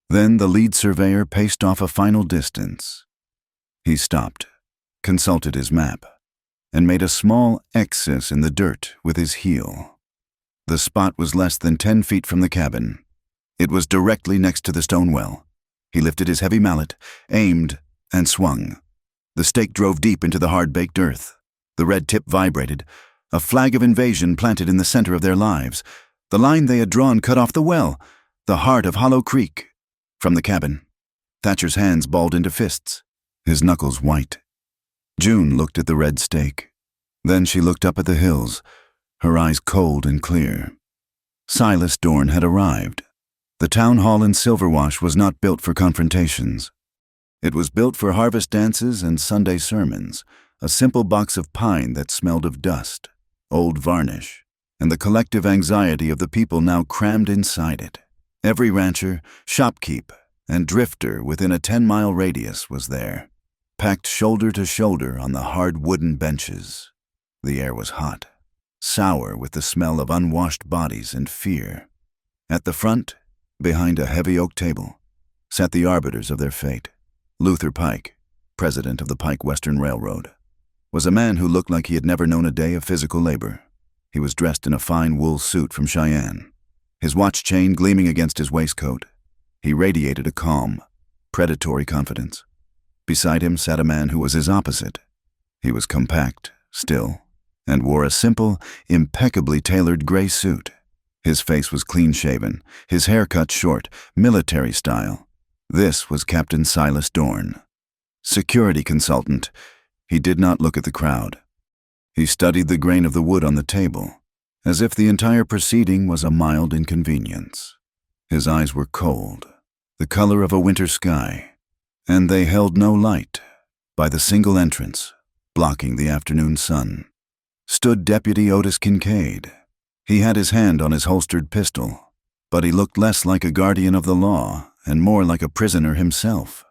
Speaker 1: Then the lead surveyor paced off a final distance. He stopped, consulted his map, and made a small X's in the dirt with his heel. The spot was less than 10 feet from the cabin. It was directly next to the stone well. He lifted his heavy mallet, aimed, and swung. The stake drove deep into the hard-baked earth. The red tip vibrated, a flag of invasion planted in the center of their lives. The line they had drawn cut off the well, the heart of Hollow Creek. From the cabin, Thatcher's hands balled into fists, his knuckles white. June looked at the red stake. Then she looked up at the hills, her eyes cold and clear. Silas Dorn had arrived. The town hall in Silverwash was not built for confrontations. It was built for harvest dances and Sunday sermons, a simple box of pine that smelled of dust, old varnish, and the collective anxiety of the people now crammed inside it. Every rancher, shopkeep, and drifter within a 10-mile radius was there, packed shoulder to shoulder on the hard wooden benches. The air was hot, sour with the smell of unwashed bodies and fear. At the front, behind a heavy oak table, sat the arbiters of their fate. Luther Pike, president of the Pike Western Railroad, was a man who looked like he had never known a day of physical labor. He was dressed in a fine wool suit from Cheyenne, his watch chain gleaming against his waistcoat. He radiated a calm, predatory confidence. Beside him sat a man who was his opposite. He was compact, still, and wore a simple, impeccably tailored gray suit. His face was clean-shaven, his hair cut short, military style. This was Captain Silas Dorn. Security consultant, he did not look at the crowd. He studied the grain of the wood on the table, as if the entire proceeding was a mild inconvenience. His eyes were cold, the color of a winter sky, and they held no light. By the single entrance, blocking the afternoon sun, stood Deputy Otis Kincaid. He had his hand on his holstered pistol, but he looked less like a guardian of the law and more like a prisoner himself.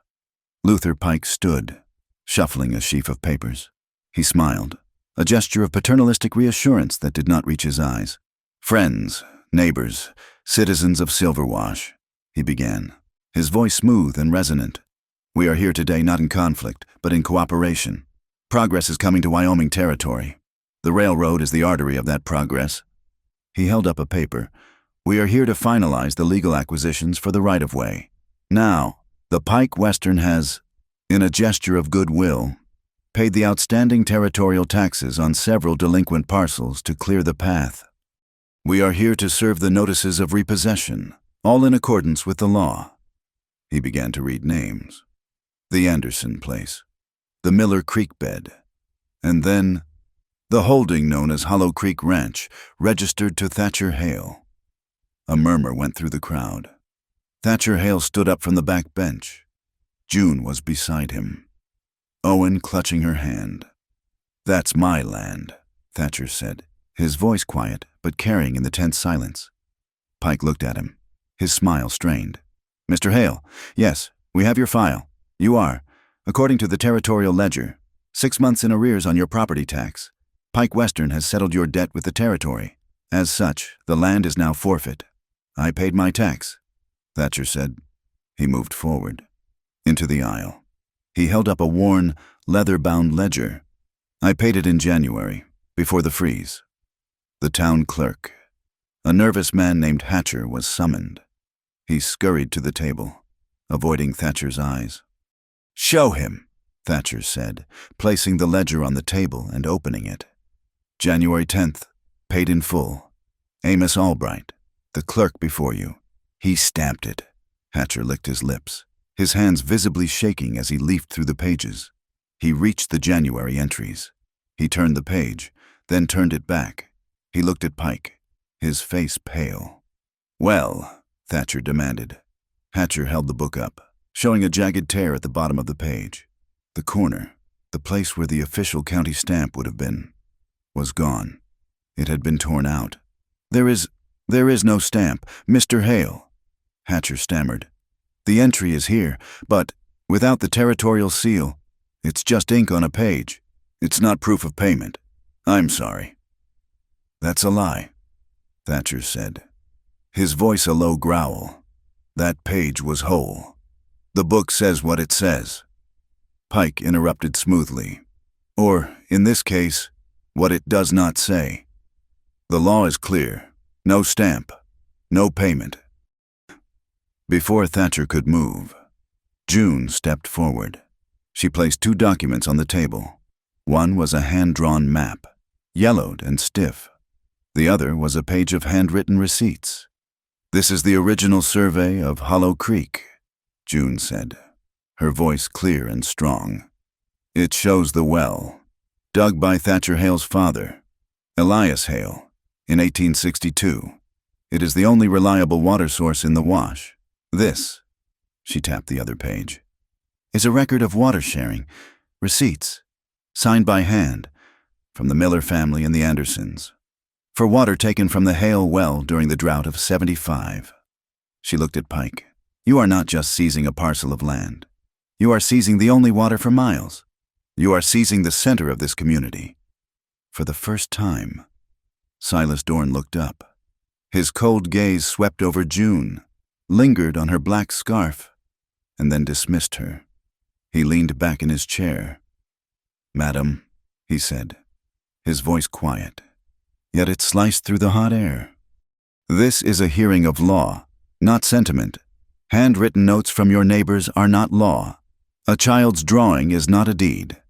Speaker 1: Luther Pike stood, shuffling a sheaf of papers. He smiled, a gesture of paternalistic reassurance that did not reach his eyes. "Friends, neighbors, citizens of Silverwash," he began, his voice smooth and resonant. "We are here today not in conflict, but in cooperation. Progress is coming to Wyoming territory. The railroad is the artery of that progress." He held up a paper. "We are here to finalize the legal acquisitions for the right-of-way. Now, the Pike Western has, in a gesture of goodwill, paid the outstanding territorial taxes on several delinquent parcels to clear the path. We are here to serve the notices of repossession, all in accordance with the law." He began to read names. The Anderson place, the Miller Creek bed, and then the holding known as Hollow Creek Ranch, registered to Thatcher Hale. A murmur went through the crowd. Thatcher Hale stood up from the back bench. June was beside him, Owen clutching her hand. "That's my land," Thatcher said, his voice quiet but carrying in the tense silence. Pike looked at him, his smile strained. "Mr. Hale, yes, we have your file. You are, according to the territorial ledger, 6 months in arrears on your property tax. Pike Western has settled your debt with the territory. As such, the land is now forfeit. I paid my tax," Thatcher said. He moved forward, into the aisle. He held up a worn, leather-bound ledger. "I paid it in January, before the freeze." The town clerk, a nervous man named Hatcher, was summoned. He scurried to the table, avoiding Thatcher's eyes. "Show him," Thatcher said, placing the ledger on the table and opening it. "January 10th, paid in full. Amos Albright, the clerk before you." He stamped it. Hatcher licked his lips, his hands visibly shaking as he leafed through the pages. He reached the January entries. He turned the page, then turned it back. He looked at Pike, his face pale. "Well," Thatcher demanded. Hatcher held the book up, showing a jagged tear at the bottom of the page. The corner, the place where the official county stamp would have been, was gone. It had been torn out, There is no stamp, Mr. Hale," Hatcher stammered. "The entry is here, but without the territorial seal, it's just ink on a page. It's not proof of payment. I'm sorry." "That's a lie," Thatcher said, his voice a low growl. "That page was whole. The book says what it says." Pike interrupted smoothly. "Or, in this case, what it does not say. The law is clear. No stamp. No payment." Before Thatcher could move, June stepped forward. She placed 2 documents on the table. One was a hand-drawn map, yellowed and stiff. The other was a page of handwritten receipts. "This is the original survey of Hollow Creek," June said, her voice clear and strong. "It shows the well, dug by Thatcher Hale's father, Elias Hale, in 1862. It is the only reliable water source in the Wash. This," she tapped the other page, "is a record of water sharing, receipts, signed by hand, from the Miller family and the Andersons, for water taken from the Hale well during the drought of 75. She looked at Pike. "You are not just seizing a parcel of land. You are seizing the only water for miles. You are seizing the center of this community." For the first time, Silas Dorn looked up. His cold gaze swept over June, lingered on her black scarf, and then dismissed her. He leaned back in his chair. "Madam," he said, his voice quiet, yet it sliced through the hot air. "This is a hearing of law, not sentiment. Handwritten notes from your neighbors are not law. A child's drawing is not a deed."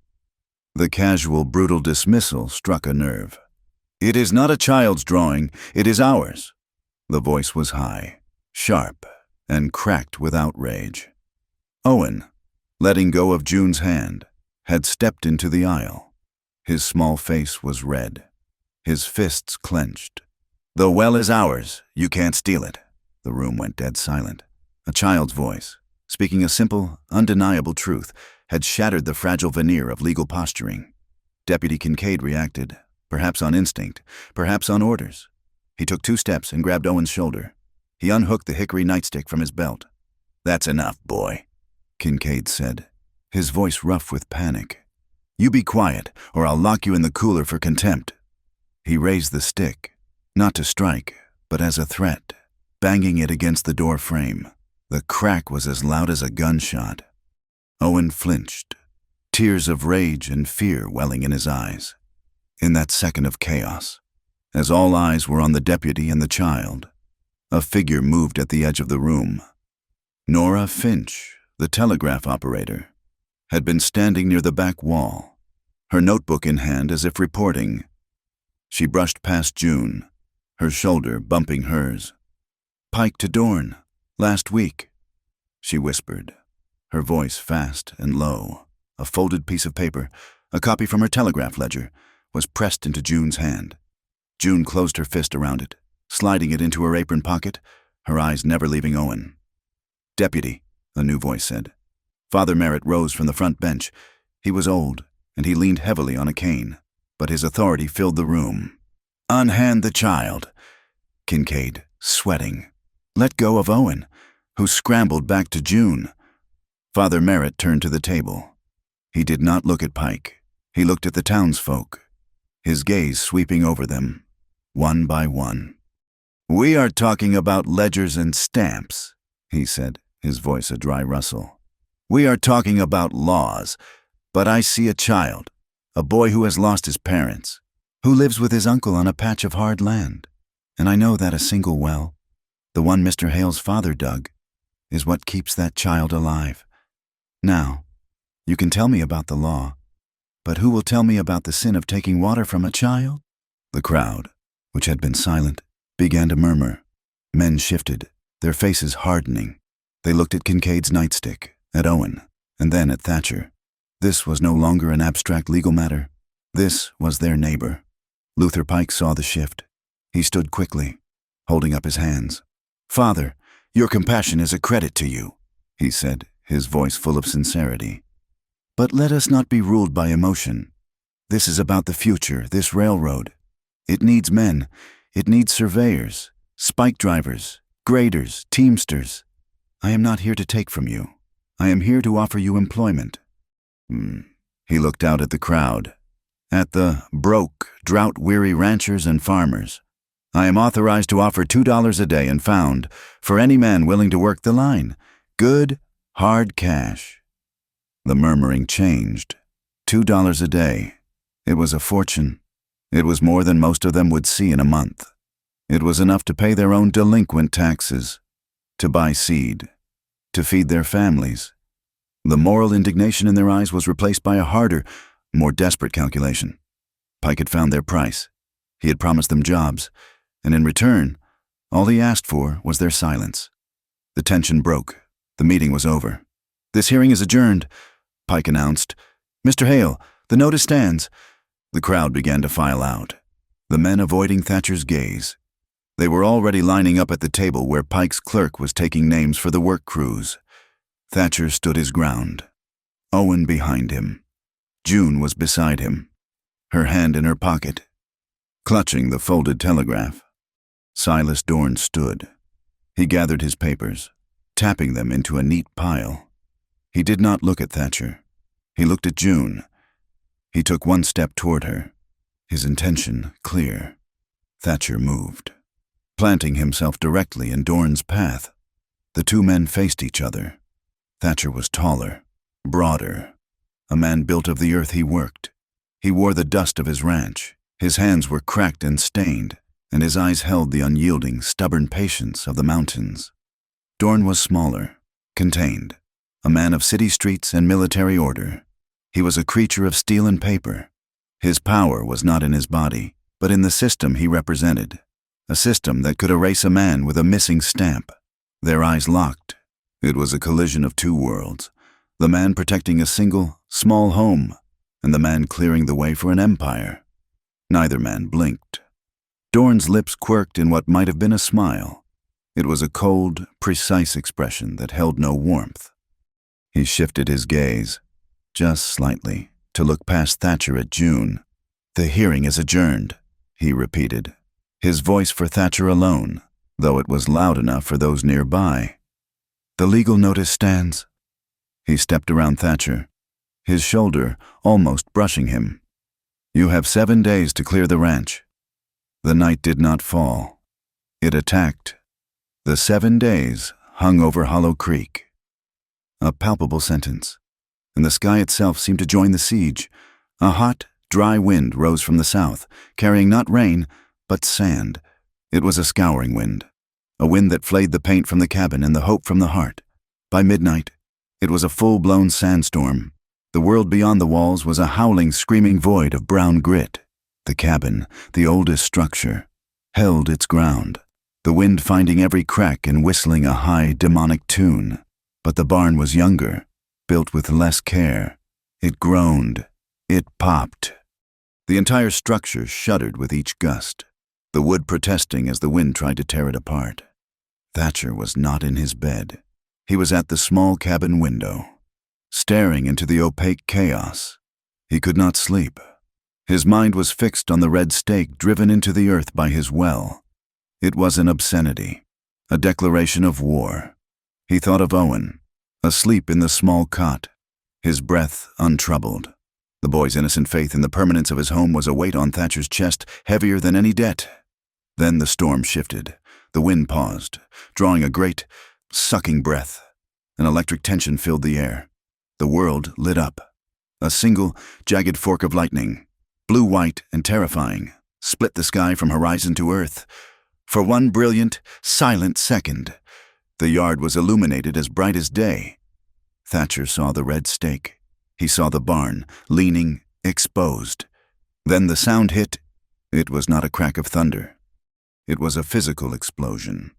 Speaker 1: The casual, brutal dismissal struck a nerve. "It is not a child's drawing, it is ours." The voice was high, sharp, and cracked with outrage. Owen, letting go of June's hand, had stepped into the aisle. His small face was red, his fists clenched. "The well is ours. You can't steal it." The room went dead silent. A child's voice, speaking a simple, undeniable truth, had shattered the fragile veneer of legal posturing. Deputy Kincaid reacted, perhaps on instinct, perhaps on orders. He took 2 steps and grabbed Owen's shoulder. He unhooked the hickory nightstick from his belt. "That's enough, boy," Kincaid said, his voice rough with panic. "You be quiet, or I'll lock you in the cooler for contempt." He raised the stick, not to strike, but as a threat, banging it against the door frame. The crack was as loud as a gunshot. Owen flinched, tears of rage and fear welling in his eyes. In that second of chaos, as all eyes were on the deputy and the child, a figure moved at the edge of the room. Nora Finch, the telegraph operator, had been standing near the back wall, her notebook in hand as if reporting. She brushed past June, her shoulder bumping hers. "Pike to Dorn, last week," she whispered, her voice fast and low. A folded piece of paper, a copy from her telegraph ledger, was pressed into June's hand. June closed her fist around it, sliding it into her apron pocket, her eyes never leaving Owen. "Deputy," a new voice said. Father Merritt rose from the front bench. He was old, and he leaned heavily on a cane, but his authority filled the room. "Unhand the child." Kincaid, sweating, let go of Owen, who scrambled back to June. Father Merritt turned to the table. He did not look at Pike. He looked at the townsfolk, his gaze sweeping over them, one by one. "We are talking about ledgers and stamps," he said, his voice a dry rustle. "We are talking about laws, but I see a child, a boy who has lost his parents, who lives with his uncle on a patch of hard land, and I know that a single well, the one Mr. Hale's father dug, is what keeps that child alive. Now, you can tell me about the law, but who will tell me about the sin of taking water from a child?" The crowd, which had been silent, began to murmur. Men shifted, their faces hardening. They looked at Kincaid's nightstick, at Owen, and then at Thatcher. This was no longer an abstract legal matter. This was their neighbor. Luther Pike saw the shift. He stood quickly, holding up his hands. "Father, your compassion is a credit to you," he said, his voice full of sincerity. "But let us not be ruled by emotion. This is about the future, this railroad. It needs men. It needs surveyors, spike drivers, graders, teamsters. I am not here to take from you. I am here to offer you employment." He looked out at the crowd, at the broke, drought-weary ranchers and farmers. "I am authorized to offer $2 a day and found for any man willing to work the line. Good, hard cash." The murmuring changed. $2 a day. It was a fortune. It was more than most of them would see in a month. It was enough to pay their own delinquent taxes, to buy seed, to feed their families. The moral indignation in their eyes was replaced by a harder, more desperate calculation. Pike had found their price. He had promised them jobs, and in return, all he asked for was their silence. The tension broke. The meeting was over. "This hearing is adjourned," Pike announced. "Mr. Hale, the notice stands." The crowd began to file out, the men avoiding Thatcher's gaze. They were already lining up at the table where Pike's clerk was taking names for the work crews. Thatcher stood his ground, Owen behind him. June was beside him, her hand in her pocket, clutching the folded telegraph. Silas Dorn stood. He gathered his papers, tapping them into a neat pile. He did not look at Thatcher. He looked at June. He took one step toward her, his intention clear. Thatcher moved, planting himself directly in Dorn's path. The two men faced each other. Thatcher was taller, broader, a man built of the earth he worked. He wore the dust of his ranch. His hands were cracked and stained, and his eyes held the unyielding, stubborn patience of the mountains. Dorn was smaller, contained, a man of city streets and military order. He was a creature of steel and paper. His power was not in his body, but in the system he represented, a system that could erase a man with a missing stamp. Their eyes locked. It was a collision of two worlds, the man protecting a single, small home, and the man clearing the way for an empire. Neither man blinked. Dorn's lips quirked in what might have been a smile. It was a cold, precise expression that held no warmth. He shifted his gaze, just slightly, to look past Thatcher at June. "The hearing is adjourned," he repeated, his voice for Thatcher alone, though it was loud enough for those nearby. "The legal notice stands." He stepped around Thatcher, his shoulder almost brushing him. "You have 7 days to clear the ranch." The night did not fall. It attacked. The 7 days hung over Hollow Creek. A palpable sentence, and the sky itself seemed to join the siege. A hot, dry wind rose from the south, carrying not rain, but sand. It was a scouring wind, a wind that flayed the paint from the cabin and the hope from the heart. By midnight, it was a full-blown sandstorm. The world beyond the walls was a howling, screaming void of brown grit. The cabin, the oldest structure, held its ground, the wind finding every crack and whistling a high, demonic tune. But the barn was younger, built with less care. It groaned. It popped. The entire structure shuddered with each gust, the wood protesting as the wind tried to tear it apart. Thatcher was not in his bed. He was at the small cabin window, staring into the opaque chaos. He could not sleep. His mind was fixed on the red stake driven into the earth by his well. It was an obscenity, a declaration of war. He thought of Owen, asleep in the small cot, his breath untroubled. The boy's innocent faith in the permanence of his home was a weight on Thatcher's chest, heavier than any debt. Then the storm shifted. The wind paused, drawing a great, sucking breath. An electric tension filled the air. The world lit up. A single, jagged fork of lightning, blue-white and terrifying, split the sky from horizon to earth. For one brilliant, silent second, the yard was illuminated as bright as day. Thatcher saw the red stake. He saw the barn, leaning, exposed. Then the sound hit. It was not a crack of thunder. It was a physical explosion.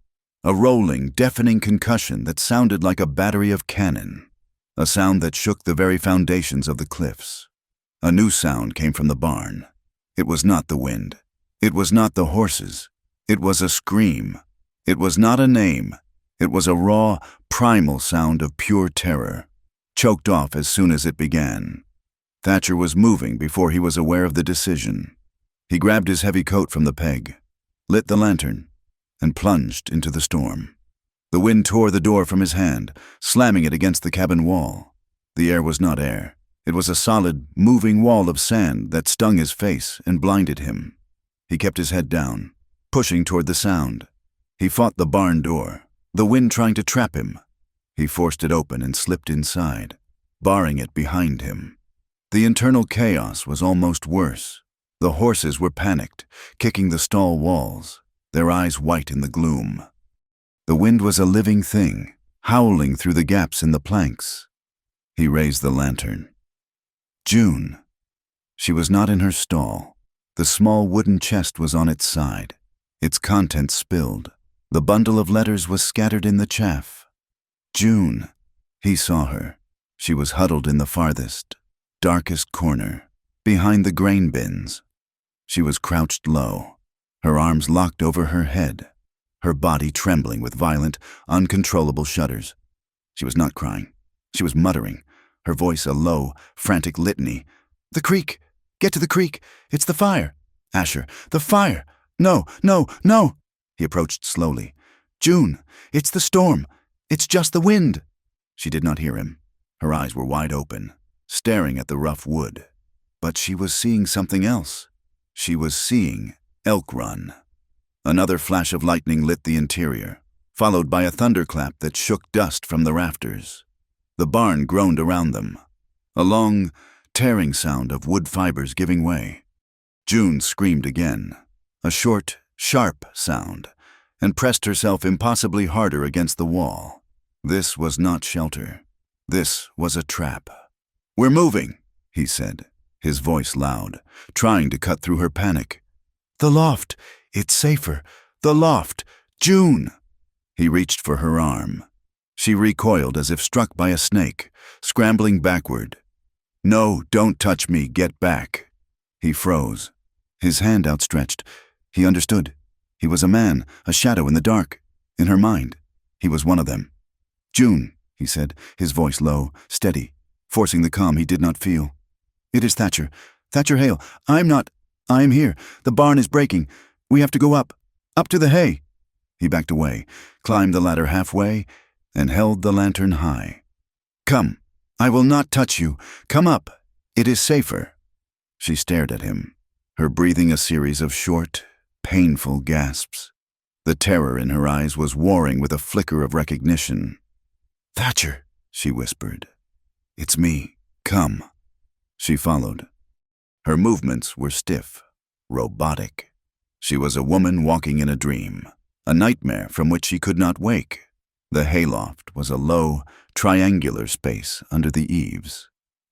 Speaker 1: A rolling, deafening concussion that sounded like a battery of cannon. A sound that shook the very foundations of the cliffs. A new sound came from the barn. It was not the wind. It was not the horses. It was a scream. It was not a name. It was a raw, primal sound of pure terror, choked off as soon as it began. Thatcher was moving before he was aware of the decision. He grabbed his heavy coat from the peg, lit the lantern, and plunged into the storm. The wind tore the door from his hand, slamming it against the cabin wall. The air was not air. It was a solid, moving wall of sand that stung his face and blinded him. He kept his head down, pushing toward the sound. He fought the barn door, the wind trying to trap him. He forced it open and slipped inside, barring it behind him. The internal chaos was almost worse. The horses were panicked, kicking the stall walls, their eyes white in the gloom. The wind was a living thing, howling through the gaps in the planks. He raised the lantern. June. She was not in her stall. The small wooden chest was on its side, its contents spilled. The bundle of letters was scattered in the chaff. June. He saw her. She was huddled in the farthest, darkest corner, behind the grain bins. She was crouched low, her arms locked over her head, her body trembling with violent, uncontrollable shudders. She was not crying. She was muttering, her voice a low, frantic litany. "The creek! Get to the creek! It's the fire! Asher, the fire! No, no, no!" He approached slowly. "June, it's the storm! It's just the wind!" She did not hear him. Her eyes were wide open, staring at the rough wood. But she was seeing something else. She was seeing Elk Run. Another flash of lightning lit the interior, followed by a thunderclap that shook dust from the rafters. The barn groaned around them, a long, tearing sound of wood fibers giving way. June screamed again, a short, sharp sound, and pressed herself impossibly harder against the wall. This was not shelter. This was a trap. "We're moving," he said, his voice loud, trying to cut through her panic. "The loft! It's safer! The loft! June!" He reached for her arm. She recoiled as if struck by a snake, scrambling backward. "No, don't touch me, get back." He froze, his hand outstretched. He understood. He was a man, a shadow in the dark. In her mind, he was one of them. "June," he said, his voice low, steady, forcing the calm he did not feel. "It is Thatcher. Thatcher Hale. I am here. The barn is breaking. We have to go up to the hay." He backed away, climbed the ladder halfway, and held the lantern high. "Come. I will not touch you. Come up. It is safer." She stared at him, her breathing a series of short, painful gasps. The terror in her eyes was warring with a flicker of recognition. "Thatcher," she whispered. "It's me. Come." She followed. Her movements were stiff, robotic. She was a woman walking in a dream, a nightmare from which she could not wake. The hayloft was a low, triangular space under the eaves.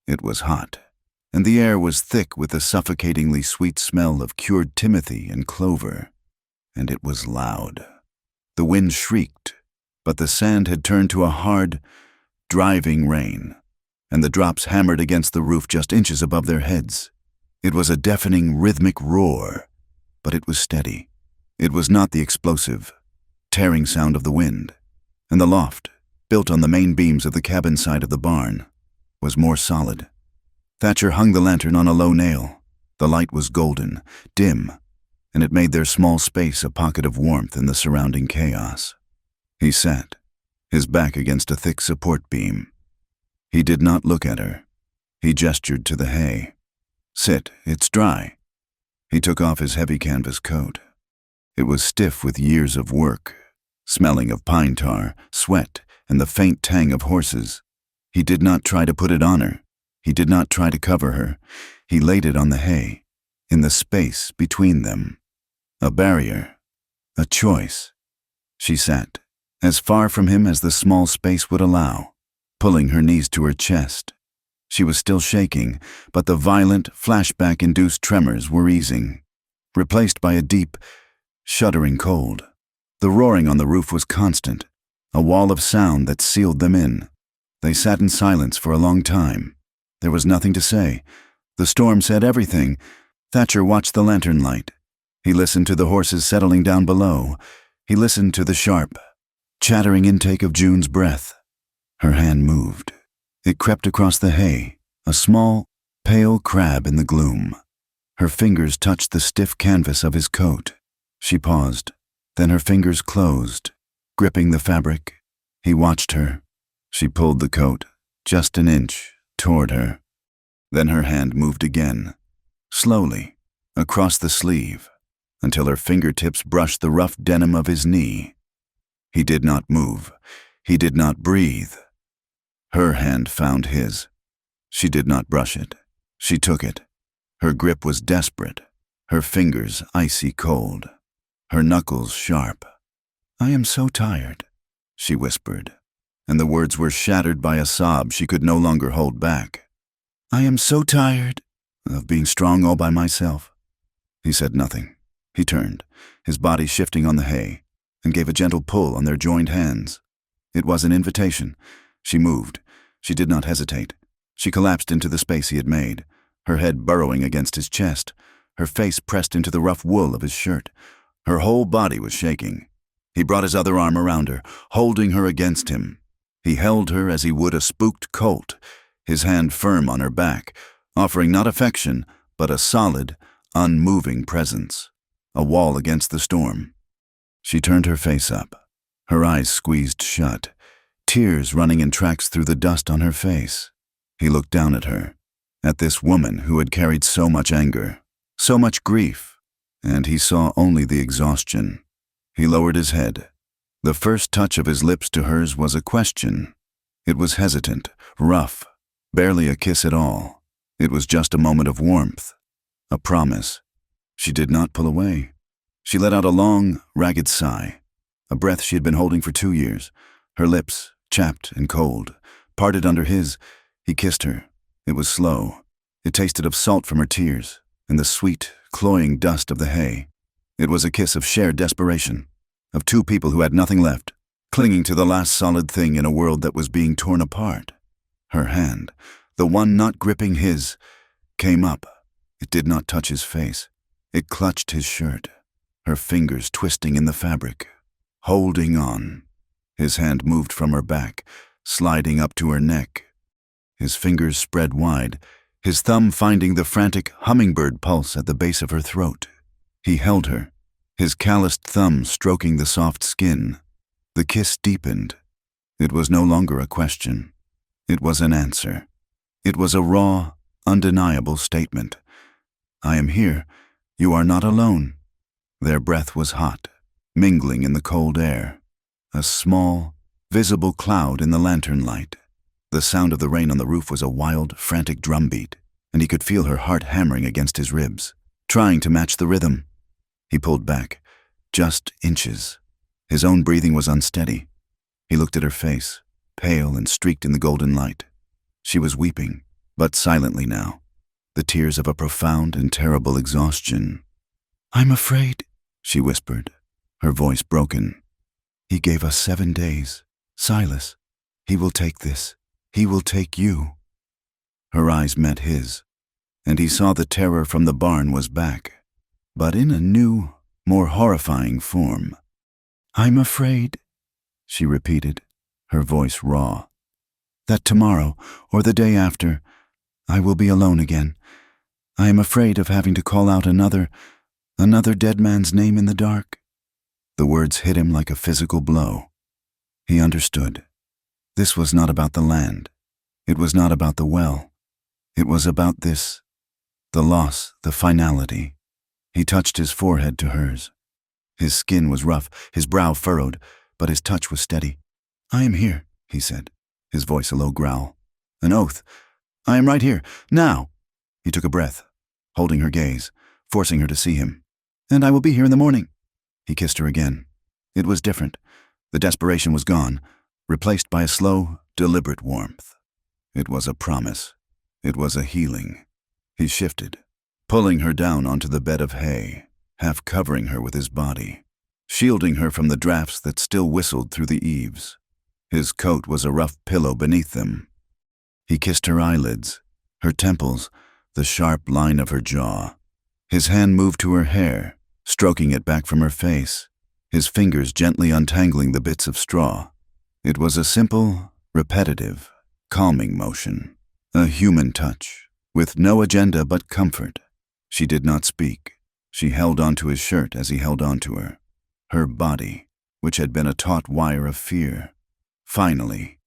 Speaker 1: It was hot, and the air was thick with the suffocatingly sweet smell of cured timothy and clover. And it was loud. The wind shrieked, but the sand had turned to a hard, driving rain, and the drops hammered against the roof just inches above their heads. It was a deafening, rhythmic roar, but it was steady. It was not the explosive, tearing sound of the wind. And the loft, built on the main beams of the cabin side of the barn, was more solid. Thatcher hung the lantern on a low nail. The light was golden, dim, and it made their small space a pocket of warmth in the surrounding chaos. He sat, his back against a thick support beam. He did not look at her. He gestured to the hay. "Sit, it's dry." He took off his heavy canvas coat. It was stiff with years of work, smelling of pine tar, sweat, and the faint tang of horses. He did not try to put it on her. He did not try to cover her. He laid it on the hay, in the space between them. A barrier, a choice. She sat, as far from him as the small space would allow, pulling her knees to her chest. She was still shaking, but the violent, flashback-induced tremors were easing, replaced by a deep, shuddering cold. The roaring on the roof was constant, a wall of sound that sealed them in. They sat in silence for a long time. There was nothing to say. The storm said everything. Thatcher watched the lantern light. He listened to the horses settling down below. He listened to the sharp, chattering intake of June's breath. Her hand moved. It crept across the hay, a small, pale crab in the gloom. Her fingers touched the stiff canvas of his coat. She paused, then her fingers closed, gripping the fabric. He watched her. She pulled the coat, just an inch, toward her. Then her hand moved again, slowly, across the sleeve, until her fingertips brushed the rough denim of his knee. He did not move. He did not breathe. Her hand found his. She did not brush it. She took it. Her grip was desperate, her fingers icy cold, her knuckles sharp. "I am so tired," she whispered, and the words were shattered by a sob she could no longer hold back. "I am so tired of being strong all by myself." He said nothing. He turned, his body shifting on the hay, and gave a gentle pull on their joined hands. It was an invitation. She moved. She did not hesitate. She collapsed into the space he had made, her head burrowing against his chest, her face pressed into the rough wool of his shirt. Her whole body was shaking. He brought his other arm around her, holding her against him. He held her as he would a spooked colt, his hand firm on her back, offering not affection, but a solid, unmoving presence, a wall against the storm. She turned her face up, her eyes squeezed shut, tears running in tracks through the dust on her face. He looked down at her, at this woman who had carried so much anger, so much grief, and he saw only the exhaustion. He lowered his head. The first touch of his lips to hers was a question. It was hesitant, rough, barely a kiss at all. It was just a moment of warmth, a promise. She did not pull away. She let out a long, ragged sigh, a breath she had been holding for 2 years. Her lips, chapped and cold, parted under his. He kissed her. It was slow. It tasted of salt from her tears and the sweet, cloying dust of the hay. It was a kiss of shared desperation, of two people who had nothing left, clinging to the last solid thing in a world that was being torn apart. Her hand, the one not gripping his, came up. It did not touch his face. It clutched his shirt, her fingers twisting in the fabric, holding on. His hand moved from her back, sliding up to her neck. His fingers spread wide, his thumb finding the frantic hummingbird pulse at the base of her throat. He held her, his calloused thumb stroking the soft skin. The kiss deepened. It was no longer a question. It was an answer. It was a raw, undeniable statement. "I am here. You are not alone." Their breath was hot, mingling in the cold air. A small, visible cloud in the lantern light. The sound of the rain on the roof was a wild, frantic drumbeat, and he could feel her heart hammering against his ribs, trying to match the rhythm. He pulled back, just inches. His own breathing was unsteady. He looked at her face, pale and streaked in the golden light. She was weeping, but silently now, the tears of a profound and terrible exhaustion. "I'm afraid," she whispered, her voice broken. "He gave us 7 days. Silas, he will take this. He will take you." Her eyes met his, and he saw the terror from the barn was back, but in a new, more horrifying form. "I'm afraid," she repeated, her voice raw, "that tomorrow, or the day after, I will be alone again. I am afraid of having to call out another dead man's name in the dark." The words hit him like a physical blow. He understood. This was not about the land. It was not about the well. It was about this, the loss, the finality. He touched his forehead to hers. His skin was rough, his brow furrowed, but his touch was steady. "I am here," he said, his voice a low growl. An oath. "I am right here, now." He took a breath, holding her gaze, forcing her to see him. "And I will be here in the morning." He kissed her again. It was different. The desperation was gone, replaced by a slow, deliberate warmth. It was a promise. It was a healing. He shifted, pulling her down onto the bed of hay, half covering her with his body, shielding her from the drafts that still whistled through the eaves. His coat was a rough pillow beneath them. He kissed her eyelids, her temples, the sharp line of her jaw. His hand moved to her hair, stroking it back from her face, his fingers gently untangling the bits of straw. It was a simple, repetitive, calming motion, a human touch, with no agenda but comfort. She did not speak. She held onto his shirt as he held onto her. Her body, which had been a taut wire of fear, finally,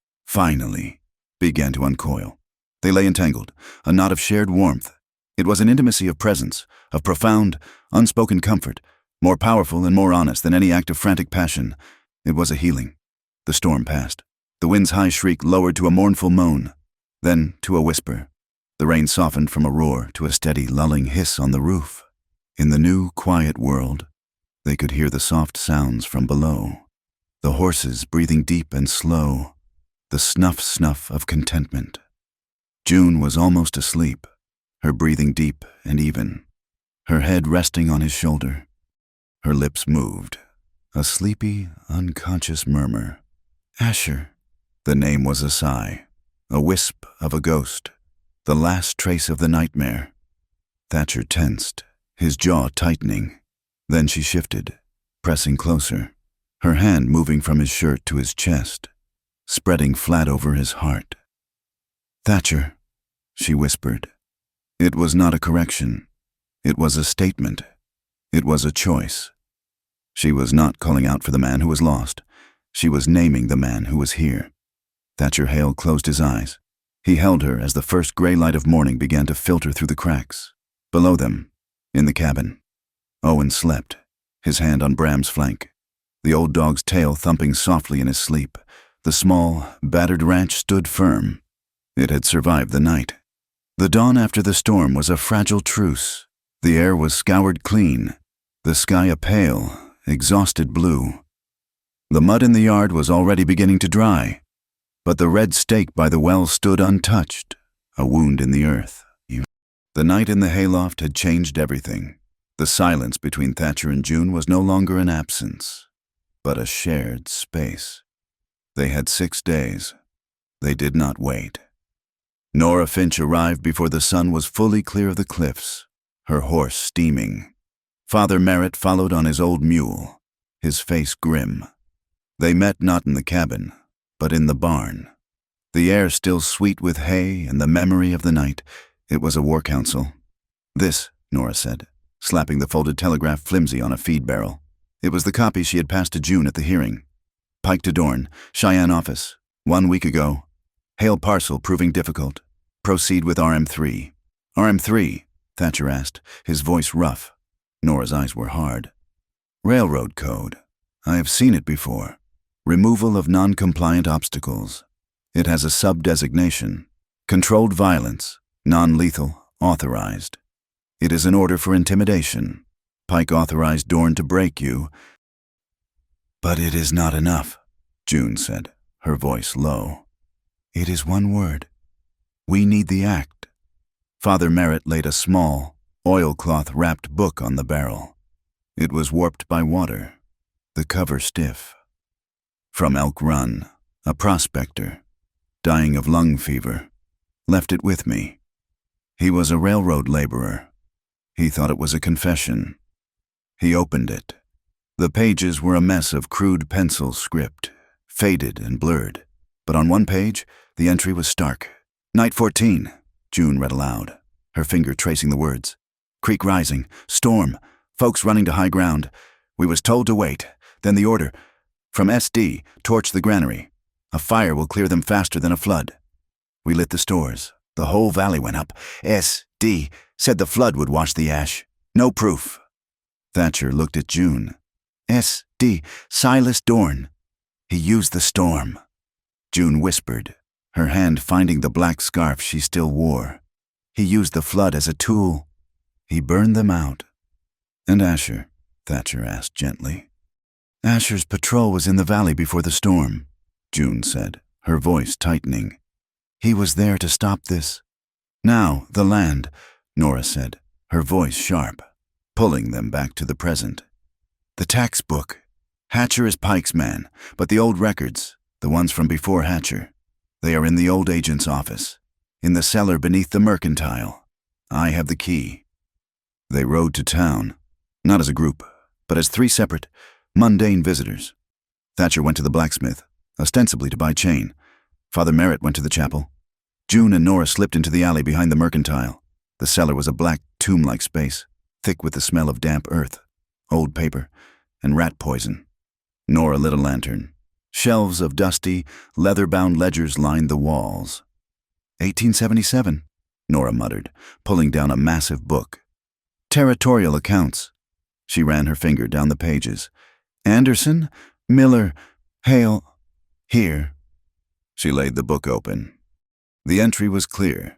Speaker 1: began to uncoil. They lay entangled, a knot of shared warmth. It was an intimacy of presence, of profound, unspoken comfort, more powerful and more honest than any act of frantic passion. It was a healing. The storm passed. The wind's high shriek lowered to a mournful moan, then to a whisper. The rain softened from a roar to a steady, lulling hiss on the roof. In the new, quiet world, they could hear the soft sounds from below. The horses breathing deep and slow, the snuff of contentment. June was almost asleep, her breathing deep and even, her head resting on his shoulder. Her lips moved, a sleepy, unconscious murmur. Asher. The name was a sigh, a wisp of a ghost, the last trace of the nightmare. Thatcher tensed, his jaw tightening. Then she shifted, pressing closer, her hand moving from his shirt to his chest, spreading flat over his heart. "Thatcher," she whispered. It was not a correction. It was a statement. It was a choice. She was not calling out for the man who was lost. She was naming the man who was here. Thatcher Hale closed his eyes. He held her as the first gray light of morning began to filter through the cracks. Below them, in the cabin, Owen slept, his hand on Bram's flank, the old dog's tail thumping softly in his sleep. The small, battered ranch stood firm. It had survived the night. The dawn after the storm was a fragile truce. The air was scoured clean, the sky a pale, exhausted blue. The mud in the yard was already beginning to dry, but the red stake by the well stood untouched, a wound in the earth. The night in the hayloft had changed everything. The silence between Thatcher and June was no longer an absence, but a shared space. They had 6 days. They did not wait. Nora Finch arrived before the sun was fully clear of the cliffs, her horse steaming. Father Merritt followed on his old mule, his face grim. They met not in the cabin, but in the barn. The air still sweet with hay and the memory of the night. It was a war council. "This," Nora said, slapping the folded telegraph flimsy on a feed barrel. It was the copy she had passed to June at the hearing. "Pike to Dorn, Cheyenne office, 1 week ago. Hale parcel proving difficult. Proceed with RM3. RM3, Thatcher asked, his voice rough. Nora's eyes were hard. "Railroad code. I have seen it before. Removal of non-compliant obstacles. It has a sub-designation. Controlled violence, non-lethal, authorized. It is an order for intimidation. Pike authorized Dorn to break you." "But it is not enough," June said, her voice low. "It is one word. We need the act." Father Merritt laid a small, oilcloth-wrapped book on the barrel. It was warped by water, the cover stiff. "From Elk Run, a prospector, dying of lung fever, left it with me. He was a railroad laborer. He thought it was a confession. He opened it. The pages were a mess of crude pencil script, faded and blurred. But on one page, the entry was stark. "Night 14, June read aloud, her finger tracing the words. "Creek rising, storm, folks running to high ground. We was told to wait, then the order. From SD, torch the granary. A fire will clear them faster than a flood. We lit the stores. The whole valley went up. SD said the flood would wash the ash. No proof." Thatcher looked at June. "SD, Silas Dorn. He used the storm." June whispered, her hand finding the black scarf she still wore. "He used the flood as a tool. He burned them out." "And Asher?" Thatcher asked gently. "Asher's patrol was in the valley before the storm," June said, her voice tightening. "He was there to stop this. Now, the land," Nora said, her voice sharp, pulling them back to the present. "The tax book. Hatcher is Pike's man, but the old records, the ones from before Hatcher, they are in the old agent's office, in the cellar beneath the mercantile. I have the key." They rode to town, not as a group, but as 3 separate, mundane visitors. Thatcher went to the blacksmith, ostensibly to buy chain. Father Merritt went to the chapel. June and Nora slipped into the alley behind the mercantile. The cellar was a black, tomb-like space. thick with the smell of damp earth, old paper, and rat poison. Nora lit a lantern. Shelves of dusty, leather-bound ledgers lined the walls. 1877, Nora muttered, pulling down a massive book. Territorial accounts. She ran her finger down the pages. Anderson, Miller, Hale, here. She laid the book open. The entry was clear.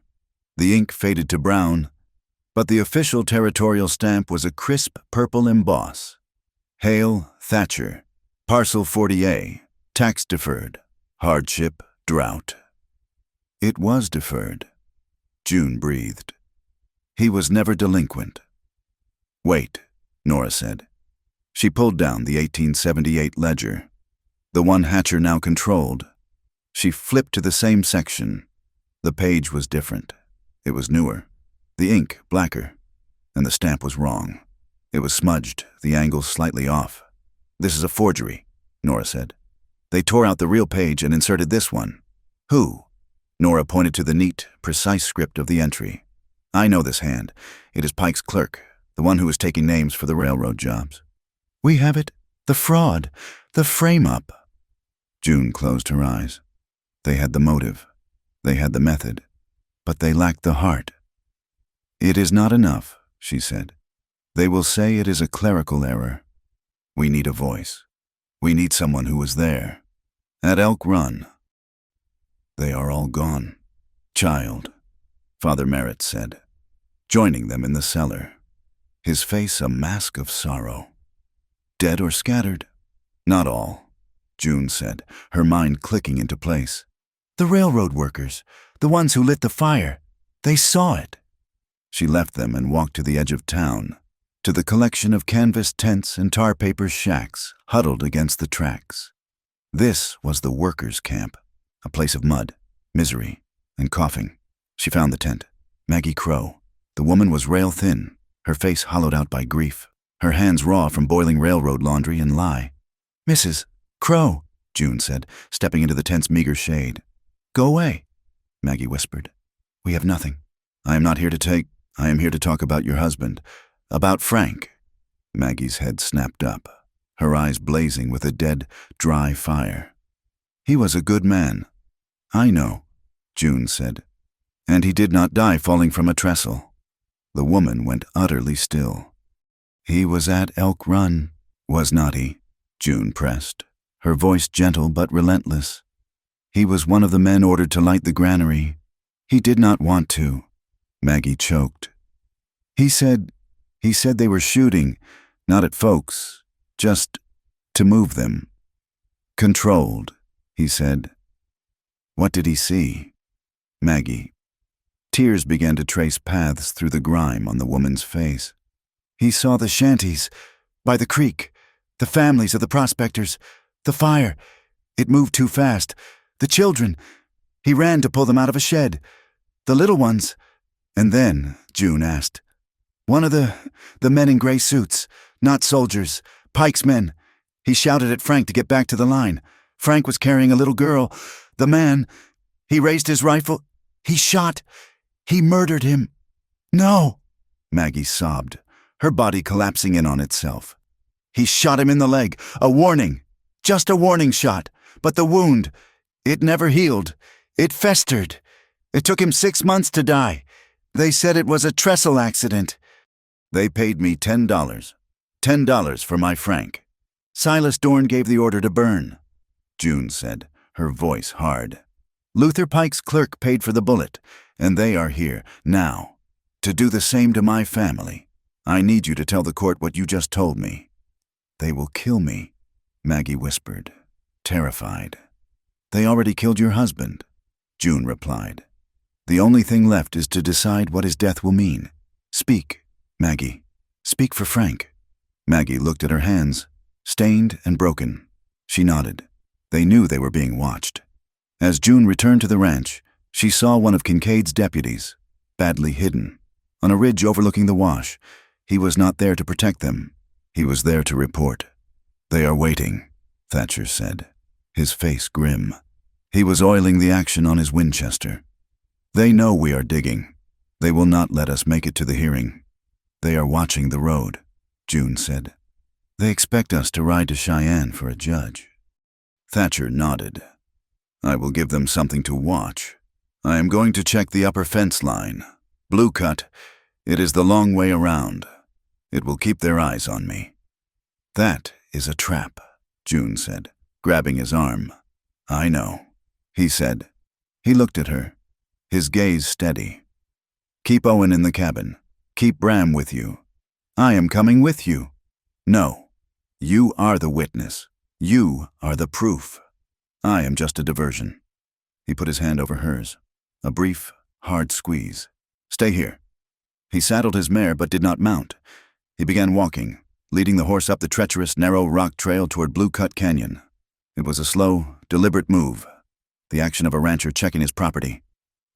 Speaker 1: The ink faded to brown, but the official territorial stamp was a crisp purple emboss. Hale, Thatcher, Parcel 40A, tax deferred, hardship, drought. It was deferred. June breathed. He was never delinquent. Wait, Nora said. She pulled down the 1878 ledger, the one Hatcher now controlled. She flipped to the same section. The page was different. It was newer, the ink blacker, and the stamp was wrong. It was smudged, the angle slightly off. This is a forgery, Nora said. They tore out the real page and inserted this one. Who? Nora pointed to the neat, precise script of the entry. I know this hand. It is Pike's clerk, the one who was taking names for the railroad jobs. We have it. The fraud. The frame-up. June closed her eyes. They had the motive. They had the method. But they lacked the heart. It is not enough, she said. They will say it is a clerical error. We need a voice. We need someone who was there. At Elk Run. They are all gone. Child, Father Merritt said, joining them in the cellar, his face a mask of sorrow. Dead or scattered? Not all, June said, her mind clicking into place. The railroad workers, the ones who lit the fire, they saw it. She left them and walked to the edge of town, to the collection of canvas tents and tar paper shacks huddled against the tracks. This was the workers' camp, a place of mud, misery, and coughing. She found the tent. Maggie Crow. The woman was rail-thin, her face hollowed out by grief, her hands raw from boiling railroad laundry and lye. Mrs. Crow, June said, stepping into the tent's meager shade. Go away, Maggie whispered. We have nothing. I am not here to take. I am here to talk about your husband. About Frank. Maggie's head snapped up, her eyes blazing with a dead, dry fire. He was a good man. I know, June said. And he did not die falling from a trestle. The woman went utterly still. He was at Elk Run, was not he? June pressed, her voice gentle but relentless. He was one of the men ordered to light the granary. He did not want to. Maggie choked. He said they were shooting, not at folks, just to move them. Controlled, he said. What did he see? Maggie. Tears began to trace paths through the grime on the woman's face. He saw the shanties, by the creek, the families of the prospectors, the fire. It moved too fast. The children. He ran to pull them out of a shed. The little ones. And then, June asked, one of the men in gray suits, not soldiers, Pike's men. He shouted at Frank to get back to the line. Frank was carrying a little girl. The man, he raised his rifle. He shot. He murdered him. No, Maggie sobbed, her body collapsing in on itself. He shot him in the leg. A warning. Just a warning shot. But the wound, it never healed. It festered. It took him 6 months to die. They said it was a trestle accident. They paid me $10. $10 for my Frank. Silas Dorn gave the order to burn, June said, her voice hard. Luther Pike's clerk paid for the bullet, and they are here, now, to do the same to my family. I need you to tell the court what you just told me. They will kill me, Maggie whispered, terrified. They already killed your husband, June replied. The only thing left is to decide what his death will mean. Speak, Maggie. Speak for Frank. Maggie looked at her hands, stained and broken. She nodded. They knew they were being watched. As June returned to the ranch, she saw one of Kincaid's deputies, badly hidden, on a ridge overlooking the wash. He was not there to protect them. He was there to report. They are waiting, Thatcher said, his face grim. He was oiling the action on his Winchester. They know we are digging. They will not let us make it to the hearing. They are watching the road, June said. They expect us to ride to Cheyenne for a judge. Thatcher nodded. I will give them something to watch. I am going to check the upper fence line. Blue cut. It is the long way around. It will keep their eyes on me. That is a trap, June said, grabbing his arm. I know, he said. He looked at her, his gaze steady. Keep Owen in the cabin. Keep Bram with you. I am coming with you. No, you are the witness. You are the proof. I am just a diversion. He put his hand over hers. A brief, hard squeeze. Stay here. He saddled his mare but did not mount. He began walking, leading the horse up the treacherous, narrow rock trail toward Blue Cut Canyon. It was a slow, deliberate move, the action of a rancher checking his property.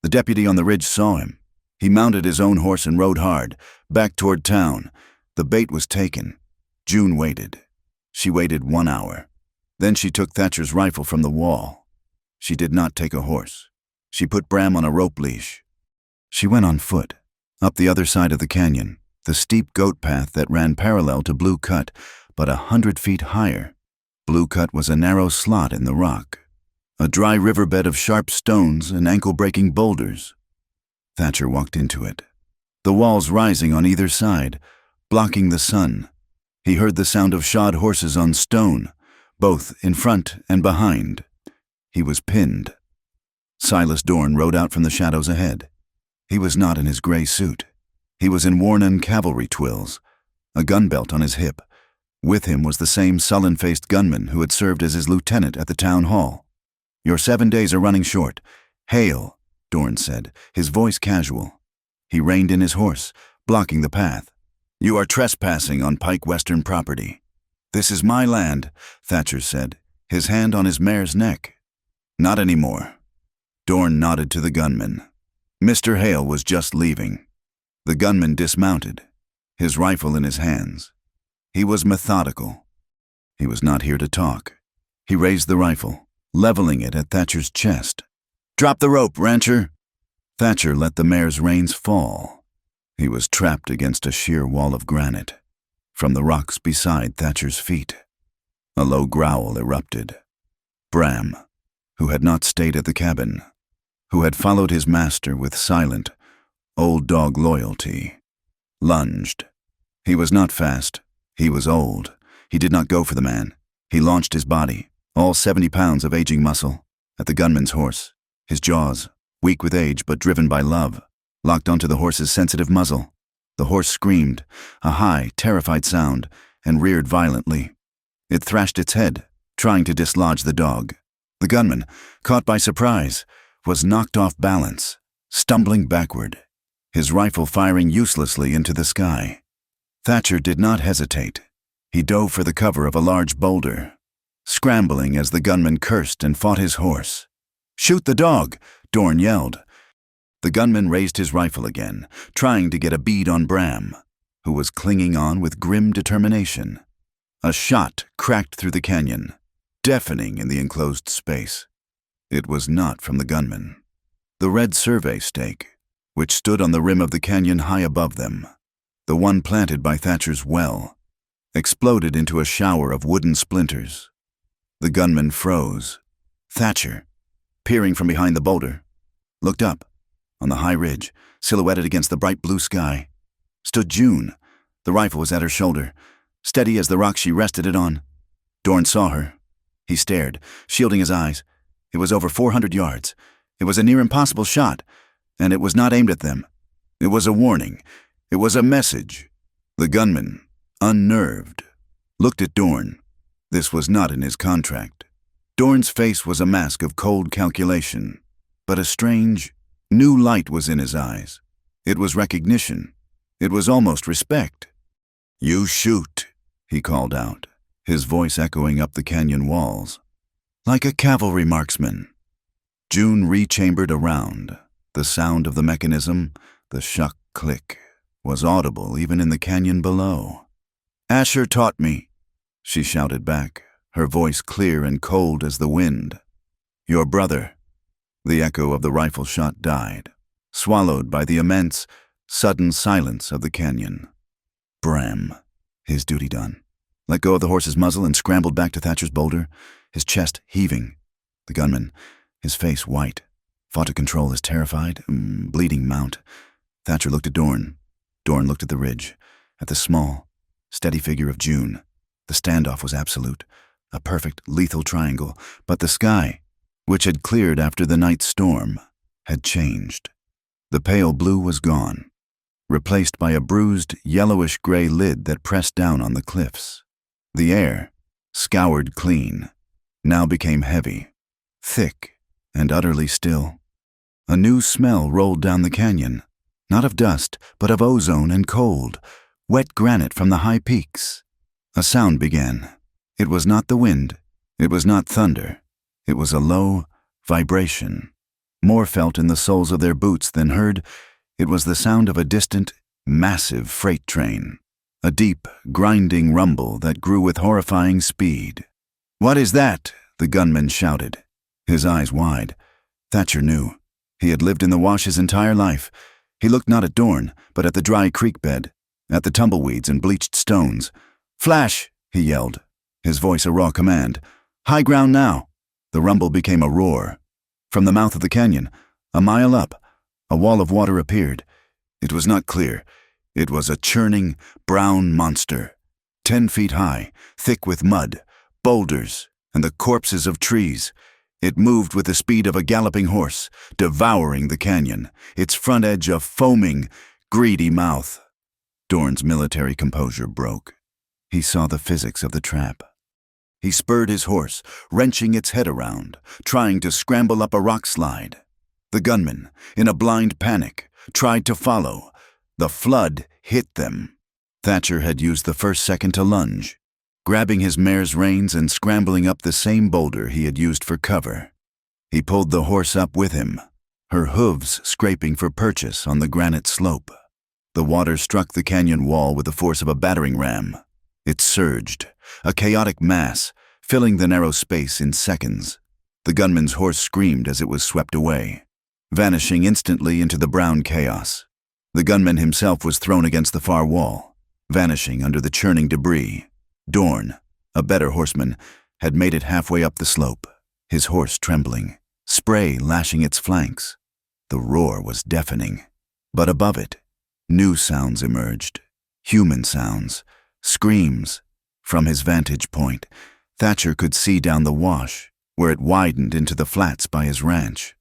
Speaker 1: The deputy on the ridge saw him. He mounted his own horse and rode hard, back toward town. The bait was taken. June waited. She waited 1 hour. Then she took Thatcher's rifle from the wall. She did not take a horse. She put Bram on a rope leash. She went on foot, up the other side of the canyon, the steep goat path that ran parallel to Blue Cut, but 100 feet higher. Blue Cut was a narrow slot in the rock, a dry riverbed of sharp stones and ankle-breaking boulders. Thatcher walked into it, the walls rising on either side, blocking the sun. He heard the sound of shod horses on stone, both in front and behind. He was pinned. Silas Dorn rode out from the shadows ahead. He was not in his gray suit. He was in worn-in cavalry twills, a gun belt on his hip. With him was the same sullen-faced gunman who had served as his lieutenant at the town hall. Your 7 days are running short. Hail, Dorn said, his voice casual. He reined in his horse, blocking the path. You are trespassing on Pike Western property. This is my land, Thatcher said, his hand on his mare's neck. Not anymore. Dorn nodded to the gunman. Mr. Hale was just leaving. The gunman dismounted, his rifle in his hands. He was methodical. He was not here to talk. He raised the rifle, leveling it at Thatcher's chest. Drop the rope, rancher. Thatcher let the mare's reins fall. He was trapped against a sheer wall of granite, from the rocks beside Thatcher's feet. A low growl erupted. Bram, who had not stayed at the cabin, who had followed his master with silent, old dog loyalty, lunged. He was not fast. He was old. He did not go for the man. He launched his body, all 70 pounds of aging muscle, at the gunman's horse. His jaws, weak with age but driven by love, locked onto the horse's sensitive muzzle. The horse screamed, a high, terrified sound, and reared violently. It thrashed its head, trying to dislodge the dog. The gunman, caught by surprise, was knocked off balance, stumbling backward, his rifle firing uselessly into the sky. Thatcher did not hesitate. He dove for the cover of a large boulder, scrambling as the gunman cursed and fought his horse. Shoot the dog, Dorn yelled. The gunman raised his rifle again, trying to get a bead on Bram, who was clinging on with grim determination. A shot cracked through the canyon, deafening in the enclosed space. It was not from the gunman. The red survey stake, which stood on the rim of the canyon high above them, the one planted by Thatcher's well, exploded into a shower of wooden splinters. The gunman froze. Thatcher, peering from behind the boulder, looked up. On the high ridge, silhouetted against the bright blue sky, stood June. The rifle was at her shoulder, steady as the rock she rested it on. Dorn saw her. He stared, shielding his eyes. It was over 400 yards. It was a near impossible shot, and it was not aimed at them. It was a warning. It was a message. The gunman, unnerved, looked at Dorn. This was not in his contract. Dorn's face was a mask of cold calculation, but a strange, new light was in his eyes. It was recognition. It was almost respect. You shoot, he called out, his voice echoing up the canyon walls. Like a cavalry marksman. June rechambered around. The sound of the mechanism, the shuck click, was audible even in the canyon below. Asher taught me, she shouted back, her voice clear and cold as the wind. Your brother. The echo of the rifle shot died, swallowed by the immense, sudden silence of the canyon. Bram. His duty done. Let go of the horse's muzzle and scrambled back to Thatcher's boulder, his chest heaving. The gunman, his face white, fought to control his terrified, bleeding mount. Thatcher looked at Dorn. Dorn looked at the ridge, at the small, steady figure of June. The standoff was absolute, a perfect, lethal triangle, but the sky, which had cleared after the night's storm, had changed. The pale blue was gone, replaced by a bruised, yellowish-gray lid that pressed down on the cliffs. The air, scoured clean, now became heavy, thick, and utterly still. A new smell rolled down the canyon, not of dust, but of ozone and cold, wet granite from the high peaks. A sound began. It was not the wind. It was not thunder. It was a low vibration. More felt in the soles of their boots than heard. It was the sound of a distant, massive freight train. A deep, grinding rumble that grew with horrifying speed. "What is that?" the gunman shouted, his eyes wide. Thatcher knew. He had lived in the wash his entire life. He looked not at Dorn, but at the dry creek bed, at the tumbleweeds and bleached stones. "Flash!" he yelled, his voice a raw command. "High ground now!" The rumble became a roar. From the mouth of the canyon, a mile up, a wall of water appeared. It was not clear. It was a churning, brown monster, 10 feet high, thick with mud, boulders, and the corpses of trees. It moved with the speed of a galloping horse, devouring the canyon, its front edge a foaming, greedy mouth. Dorn's military composure broke. He saw the physics of the trap. He spurred his horse, wrenching its head around, trying to scramble up a rock slide. The gunman, in a blind panic, tried to follow. The flood hit them. Thatcher had used the first second to lunge, grabbing his mare's reins and scrambling up the same boulder he had used for cover. He pulled the horse up with him, her hooves scraping for purchase on the granite slope. The water struck the canyon wall with the force of a battering ram. It surged, a chaotic mass, filling the narrow space in seconds. The gunman's horse screamed as it was swept away, vanishing instantly into the brown chaos. The gunman himself was thrown against the far wall, vanishing under the churning debris. Dorn, a better horseman, had made it halfway up the slope, his horse trembling, spray lashing its flanks. The roar was deafening, but above it, new sounds emerged, human sounds, screams. From his vantage point, Thatcher could see down the wash, where it widened into the flats by his ranch.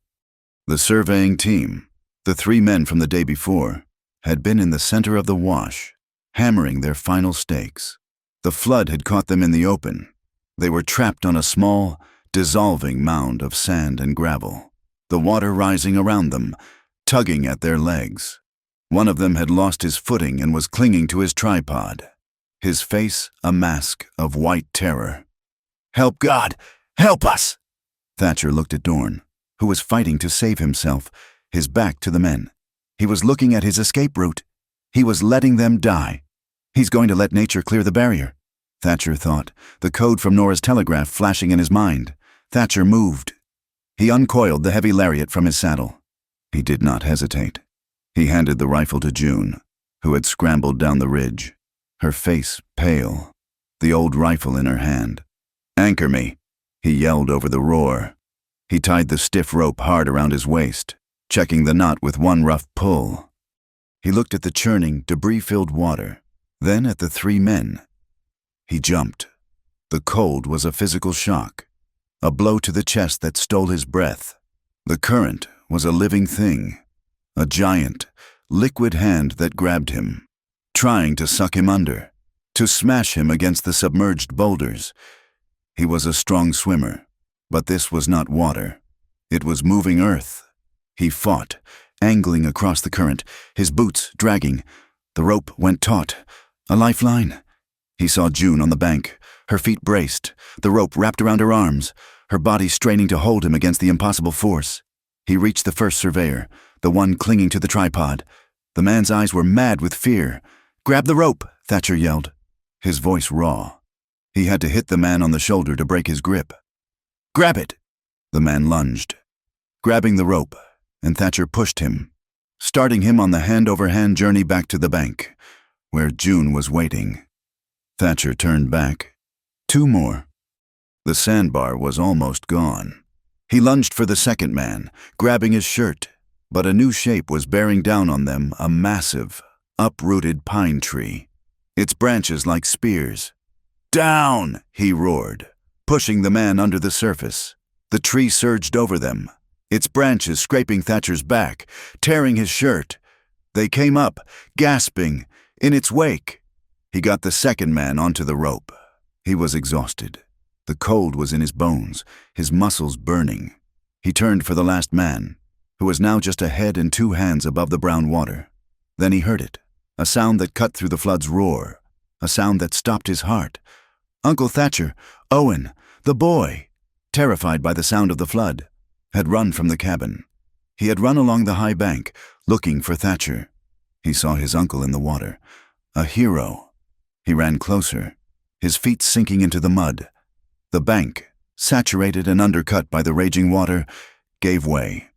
Speaker 1: The surveying team, the 3 men from the day before, had been in the center of the wash, hammering their final stakes. The flood had caught them in the open. They were trapped on a small, dissolving mound of sand and gravel, the water rising around them, tugging at their legs. One of them had lost his footing and was clinging to his tripod, his face a mask of white terror. "Help, God! Help us!" Thatcher looked at Dorn, who was fighting to save himself, his back to the men. He was looking at his escape route. He was letting them die. He's going to let nature clear the barrier, Thatcher thought, the code from Nora's telegraph flashing in his mind. Thatcher moved. He uncoiled the heavy lariat from his saddle. He did not hesitate. He handed the rifle to June, who had scrambled down the ridge, her face pale, the old rifle in her hand. "Anchor me," he yelled over the roar. He tied the stiff rope hard around his waist, checking the knot with one rough pull. He looked at the churning, debris-filled water, then at the 3 men. He jumped. The cold was a physical shock, a blow to the chest that stole his breath. The current was a living thing, a giant, liquid hand that grabbed him, trying to suck him under, to smash him against the submerged boulders. He was a strong swimmer, but this was not water. It was moving earth. He fought, angling across the current, his boots dragging. The rope went taut. A lifeline. He saw June on the bank, her feet braced, the rope wrapped around her arms, her body straining to hold him against the impossible force. He reached the first surveyor, the one clinging to the tripod. The man's eyes were mad with fear. "Grab the rope," Thatcher yelled, his voice raw. He had to hit the man on the shoulder to break his grip. "Grab it!" The man lunged, grabbing the rope, and Thatcher pushed him, starting him on the hand-over-hand journey back to the bank. where June was waiting. Thatcher turned back. 2 more. The sandbar was almost gone. He lunged for the second man, grabbing his shirt, but a new shape was bearing down on them, a massive, uprooted pine tree, its branches like spears. "Down!" he roared, pushing the man under the surface. The tree surged over them, its branches scraping Thatcher's back, tearing his shirt. They came up, gasping, in its wake. He got the second man onto the rope. He was exhausted. The cold was in his bones, his muscles burning. He turned for the last man, who was now just a head and 2 hands above the brown water. Then he heard it, a sound that cut through the flood's roar, a sound that stopped his heart. Uncle Thatcher, Owen, the boy, terrified by the sound of the flood, had run from the cabin. He had run along the high bank, looking for Thatcher. He saw his uncle in the water, a hero. He ran closer, his feet sinking into the mud. The bank, saturated and undercut by the raging water, gave way.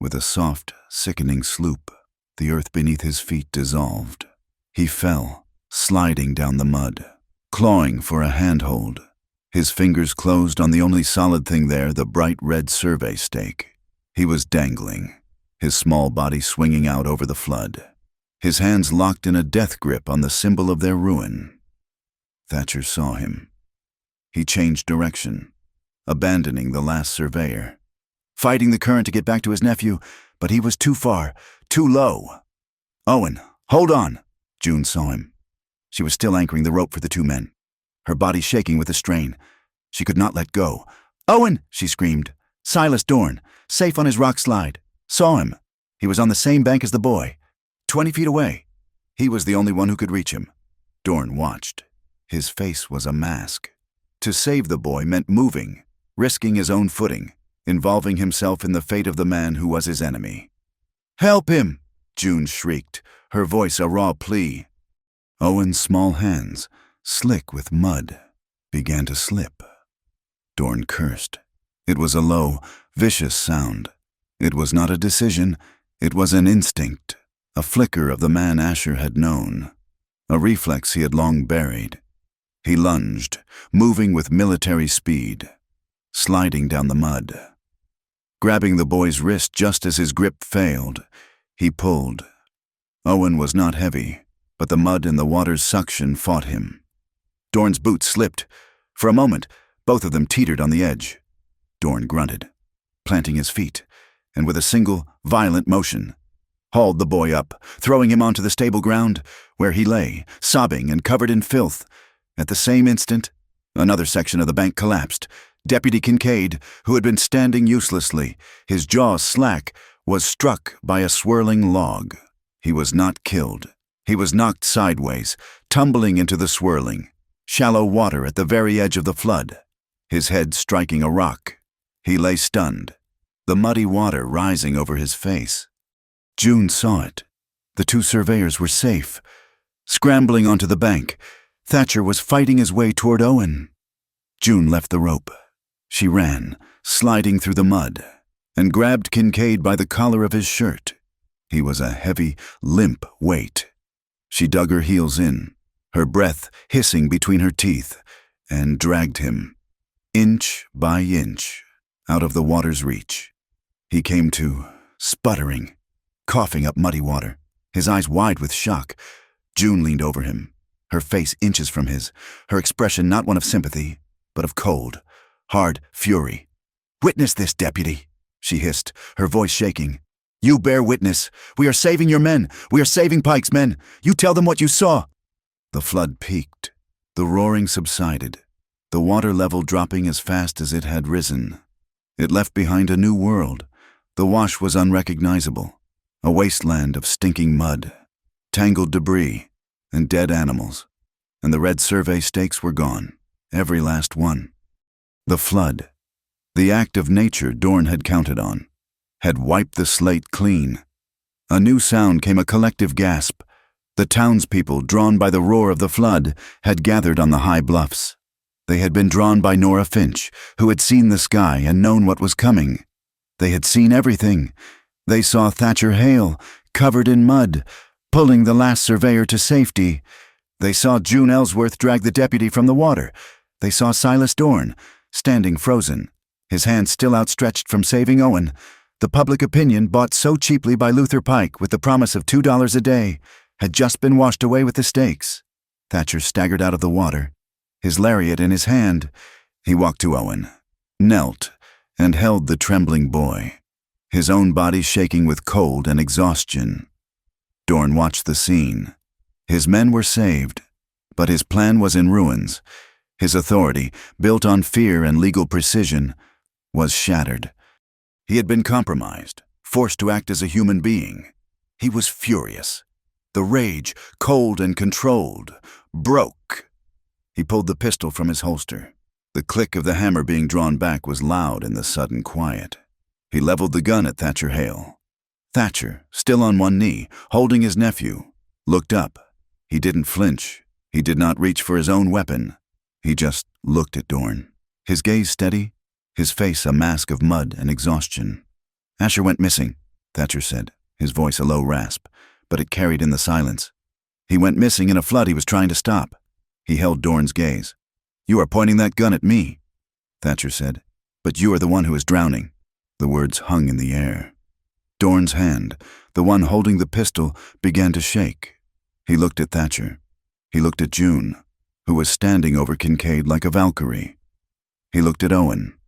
Speaker 1: With a soft, sickening sloop, the earth beneath his feet dissolved. He fell, sliding down the mud, clawing for a handhold. His fingers closed on the only solid thing there, the bright red survey stake. He was dangling, his small body swinging out over the flood, his hands locked in a death grip on the symbol of their ruin. Thatcher saw him. He changed direction, abandoning the last surveyor, fighting the current to get back to his nephew, but he was too far, too low. "Owen, hold on!" June saw him. She was still anchoring the rope for the 2 men, her body shaking with the strain. She could not let go. "Owen!" she screamed. "Silas Dorn, safe on his rock slide. Saw him. He was on the same bank as the boy, 20 feet away." He was the only one who could reach him. Dorn watched. His face was a mask. To save the boy meant moving, risking his own footing, involving himself in the fate of the man who was his enemy. "Help him!" June shrieked, her voice a raw plea. Owen's small hands, slick with mud, began to slip. Dorn cursed. It was a low, vicious sound. It was not a decision, it was an instinct, a flicker of the man Asher had known, a reflex he had long buried. He lunged, moving with military speed, sliding down the mud. Grabbing the boy's wrist just as his grip failed, he pulled. Owen was not heavy, but the mud and the water's suction fought him. Dorn's boots slipped. For a moment, both of them teetered on the edge. Dorn grunted, planting his feet, and with a single, violent motion, hauled the boy up, throwing him onto the stable ground, where he lay, sobbing and covered in filth. At the same instant, another section of the bank collapsed. Deputy Kincaid, who had been standing uselessly, his jaws slack, was struck by a swirling log. He was not killed. He was knocked sideways, tumbling into the swirling, shallow water at the very edge of the flood, his head striking a rock. He lay stunned, the muddy water rising over his face. June saw it. The 2 surveyors were safe. Scrambling onto the bank, Thatcher was fighting his way toward Owen. June left the rope. She ran, sliding through the mud, and grabbed Kincaid by the collar of his shirt. He was a heavy, limp weight. She dug her heels in, her breath hissing between her teeth, and dragged him, inch by inch, out of the water's reach. He came to, sputtering, coughing up muddy water, his eyes wide with shock. June leaned over him, her face inches from his, her expression not one of sympathy, but of cold, hard fury. "Witness this, deputy," she hissed, her voice shaking. "You bear witness. We are saving your men. We are saving Pike's men. You tell them what you saw." The flood peaked. The roaring subsided, the water level dropping as fast as it had risen. It left behind a new world. The wash was unrecognizable, a wasteland of stinking mud, tangled debris, and dead animals. And the red survey stakes were gone, every last one. The flood, the act of nature Dorn had counted on, had wiped the slate clean. A new sound came, a collective gasp. The townspeople, drawn by the roar of the flood, had gathered on the high bluffs. They had been drawn by Nora Finch, who had seen the sky and known what was coming. They had seen everything. They saw Thatcher Hale, covered in mud, pulling the last surveyor to safety. They saw June Ellsworth drag the deputy from the water. They saw Silas Dorn, standing frozen, his hand still outstretched from saving Owen. The public opinion, bought so cheaply by Luther Pike with the promise of $2 a day, had just been washed away with the stakes. Thatcher staggered out of the water, his lariat in his hand. He walked to Owen, knelt, and held the trembling boy, his own body shaking with cold and exhaustion. Dorn watched the scene. His men were saved, but his plan was in ruins. His authority, built on fear and legal precision, was shattered. He had been compromised, forced to act as a human being. He was furious. The rage, cold and controlled, broke. He pulled the pistol from his holster. The click of the hammer being drawn back was loud in the sudden quiet. He leveled the gun at Thatcher Hale. Thatcher, still on one knee, holding his nephew, looked up. He didn't flinch. He did not reach for his own weapon. He just looked at Dorn, his gaze steady, his face a mask of mud and exhaustion. "Asher went missing," Thatcher said, his voice a low rasp, but it carried in the silence. "He went missing in a flood he was trying to stop." He held Dorn's gaze. "You are pointing that gun at me," Thatcher said, "but you are the one who is drowning." The words hung in the air. Dorn's hand, the one holding the pistol, began to shake. He looked at Thatcher. He looked at June, who was standing over Kincaid like a Valkyrie. He looked at Owen,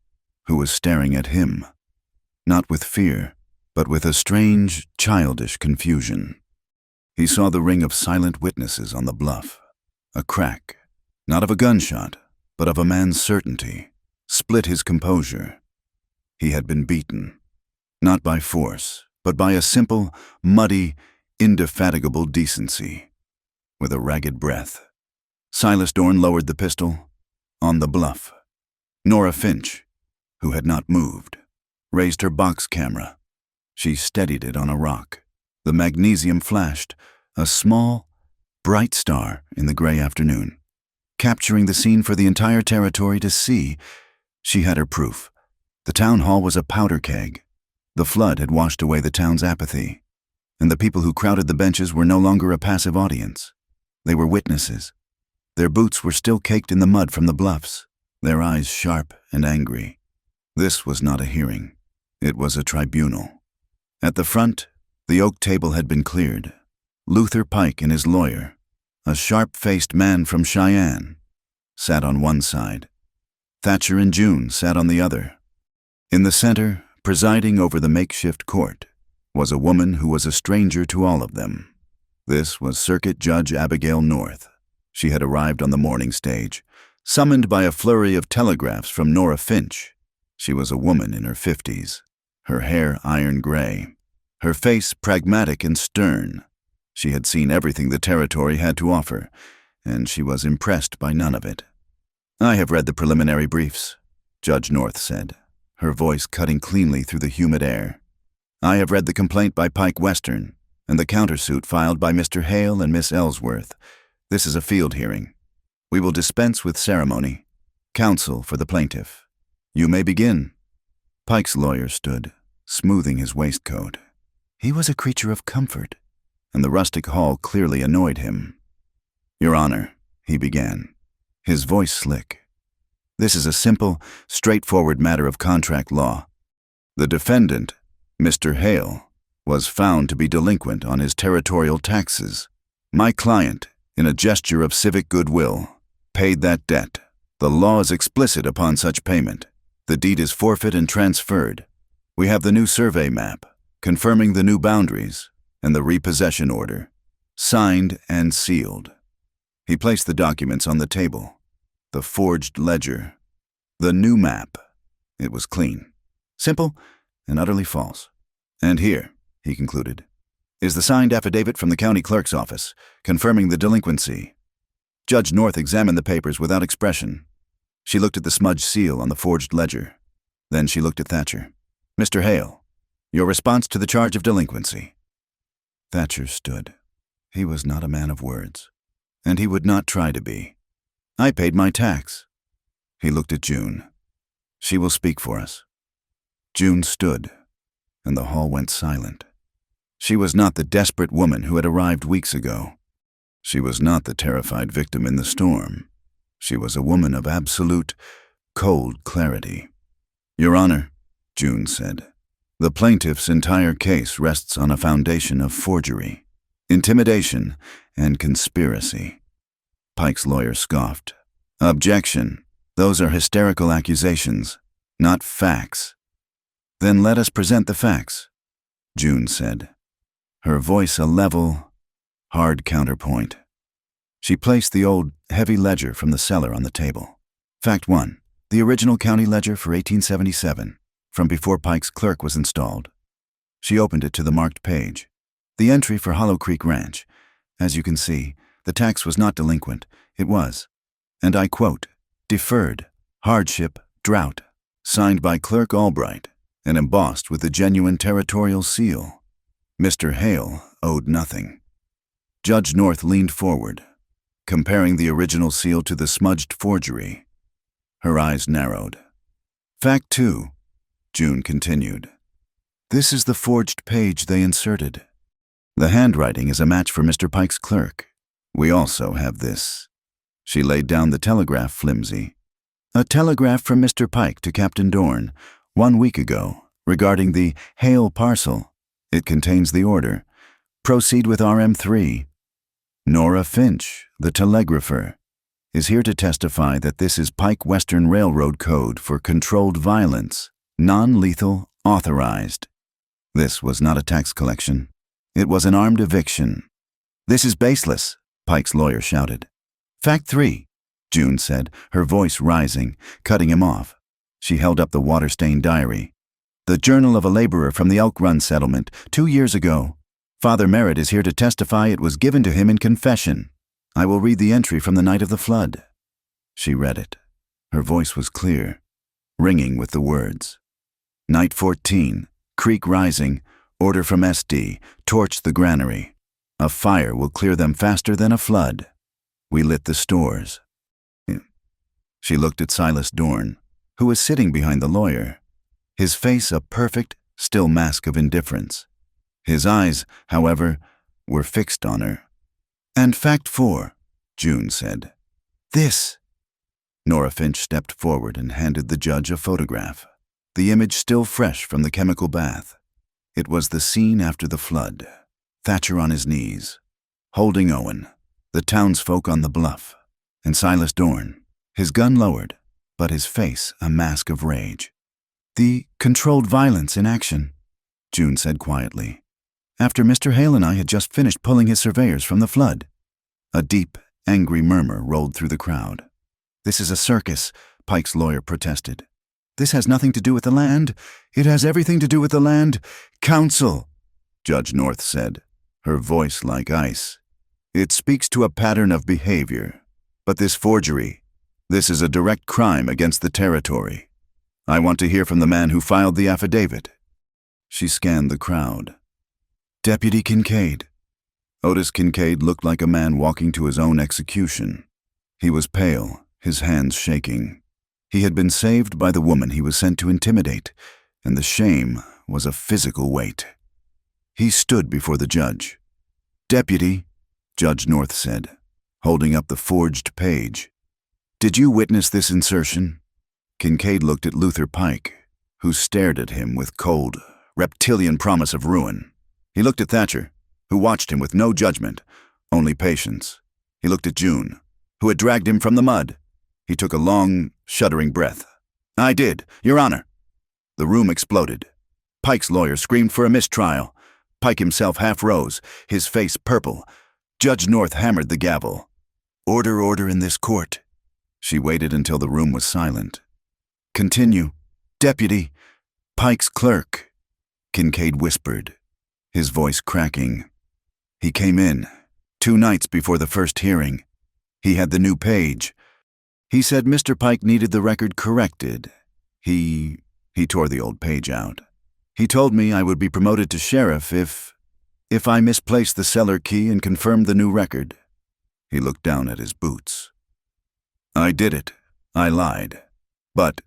Speaker 1: who was staring at him, not with fear, but with a strange, childish confusion. He saw the ring of silent witnesses on the bluff. A crack, not of a gunshot, but of a man's certainty, split his composure. He had been beaten, not by force, but by a simple, muddy, indefatigable decency. With a ragged breath, Silas Dorn lowered the pistol. On the bluff, Nora Finch, who had not moved, raised her box camera. She steadied it on a rock. The magnesium flashed, a small, bright star in the gray afternoon, capturing the scene for the entire territory to see. She had her proof. The town hall was a powder keg. The flood had washed away the town's apathy, and the people who crowded the benches were no longer a passive audience. They were witnesses. Their boots were still caked in the mud from the bluffs, their eyes sharp and angry. This was not a hearing. It was a tribunal. At the front, the oak table had been cleared. Luther Pike and his lawyer, a sharp-faced man from Cheyenne, sat on one side. Thatcher and June sat on the other. In the center, presiding over the makeshift court, was a woman who was a stranger to all of them. This was Circuit Judge Abigail North. She had arrived on the morning stage, summoned by a flurry of telegraphs from Nora Finch. She was a woman in her 50s, her hair iron gray, her face pragmatic and stern. She had seen everything the territory had to offer, and she was impressed by none of it. "I have read the preliminary briefs," Judge North said, her voice cutting cleanly through the humid air. "I have read the complaint by Pike Western and the countersuit filed by Mr. Hale and Miss Ellsworth. This is a field hearing. We will dispense with ceremony. Counsel for the plaintiff. You may begin." Pike's lawyer stood, smoothing his waistcoat. He was a creature of comfort, and the rustic hall clearly annoyed him. "Your Honor," he began, his voice slick. "This is a simple, straightforward matter of contract law. The defendant, Mr. Hale, was found to be delinquent on his territorial taxes. My client, in a gesture of civic goodwill, paid that debt. The law is explicit upon such payment. The deed is forfeit and transferred. We have the new survey map, confirming the new boundaries, and the repossession order, signed and sealed." He placed the documents on the table. The forged ledger. The new map. It was clean, simple, and utterly false. "And here," he concluded, "is the signed affidavit from the county clerk's office, confirming the delinquency." Judge North examined the papers without expression. She looked at the smudged seal on the forged ledger. Then she looked at Thatcher. "Mr. Hale, your response to the charge of delinquency." Thatcher stood. He was not a man of words, and he would not try to be. "I paid my tax." He looked at June. "She will speak for us." June stood, and the hall went silent. She She was not the desperate woman who had arrived weeks ago. She was not the terrified victim in the storm. She was a woman of absolute, cold clarity. "Your Honor," June said, "the plaintiff's entire case rests on a foundation of forgery, intimidation, and conspiracy." Pike's lawyer scoffed. "Objection. Those are hysterical accusations, not facts." "Then let us present the facts," June said, her voice a level, hard counterpoint. She placed the old, heavy ledger from the cellar on the table. Fact 1. The original county ledger for 1877, from before Pike's clerk was installed. She opened it to the marked page. The entry for Hollow Creek Ranch. As you can see, the tax was not delinquent. It was, and I quote, "deferred, hardship, drought," signed by Clerk Albright and embossed with the genuine territorial seal. Mr. Hale owed nothing. Judge North leaned forward, comparing the original seal to the smudged forgery. Her eyes narrowed. Fact 2, June continued. This is the forged page they inserted. The handwriting is a match for Mr. Pike's clerk. We also have this. She laid down the telegraph flimsy. A telegraph from Mr. Pike to Captain Dorn 1 week ago regarding the Hale parcel. It contains the order. Proceed with RM3. Nora Finch, the telegrapher, is here to testify that this is Pike Western Railroad Code for controlled violence, non-lethal, authorized. This was not a tax collection. It was an armed eviction. This is baseless, Pike's lawyer shouted. Fact 3, June said, her voice rising, cutting him off. She held up the water-stained diary. The journal of a laborer from the Elk Run settlement 2 years ago. Father Merritt is here to testify it was given to him in confession. I will read the entry from the night of the flood. She read it. Her voice was clear, ringing with the words. Night 14, creek rising, order from SD, torch the granary. A fire will clear them faster than a flood. We lit the stores. She looked at Silas Dorn, who was sitting behind the lawyer, his face a perfect, still mask of indifference. His eyes, however, were fixed on her. And fact 4, June said. This. Nora Finch stepped forward and handed the judge a photograph, the image still fresh from the chemical bath. It was the scene after the flood. Thatcher on his knees, holding Owen, the townsfolk on the bluff, and Silas Dorn, his gun lowered, but his face a mask of rage. The controlled violence in action, June said quietly, after Mr. Hale and I had just finished pulling his surveyors from the flood. A deep, angry murmur rolled through the crowd. This is a circus, Pike's lawyer protested. This has nothing to do with the land. It has everything to do with the land. Counsel, Judge North said, her voice like ice. It speaks to a pattern of behavior. But this forgery, this is a direct crime against the territory. I want to hear from the man who filed the affidavit. She scanned the crowd. Deputy Kincaid. Otis Kincaid looked like a man walking to his own execution. He was pale, his hands shaking. He had been saved by the woman he was sent to intimidate, and the shame was a physical weight. He stood before the judge. Deputy, Judge North said, holding up the forged page. Did you witness this insertion? Kincaid looked at Luther Pike, who stared at him with cold, reptilian promise of ruin. He looked at Thatcher, who watched him with no judgment, only patience. He looked at June, who had dragged him from the mud. He took a long, shuddering breath. I did, Your Honor. The room exploded. Pike's lawyer screamed for a mistrial. Pike himself half rose, his face purple. Judge North hammered the gavel. Order in this court. She waited until the room was silent. Continue. Deputy. Pike's clerk. Kincaid whispered, his voice cracking. He came in 2 nights before the first hearing. He had the new page. He said Mr. Pike needed the record corrected. He tore the old page out. He told me I would be promoted to sheriff if I misplaced the cellar key and confirmed the new record. He looked down at his boots. I did it. I lied. But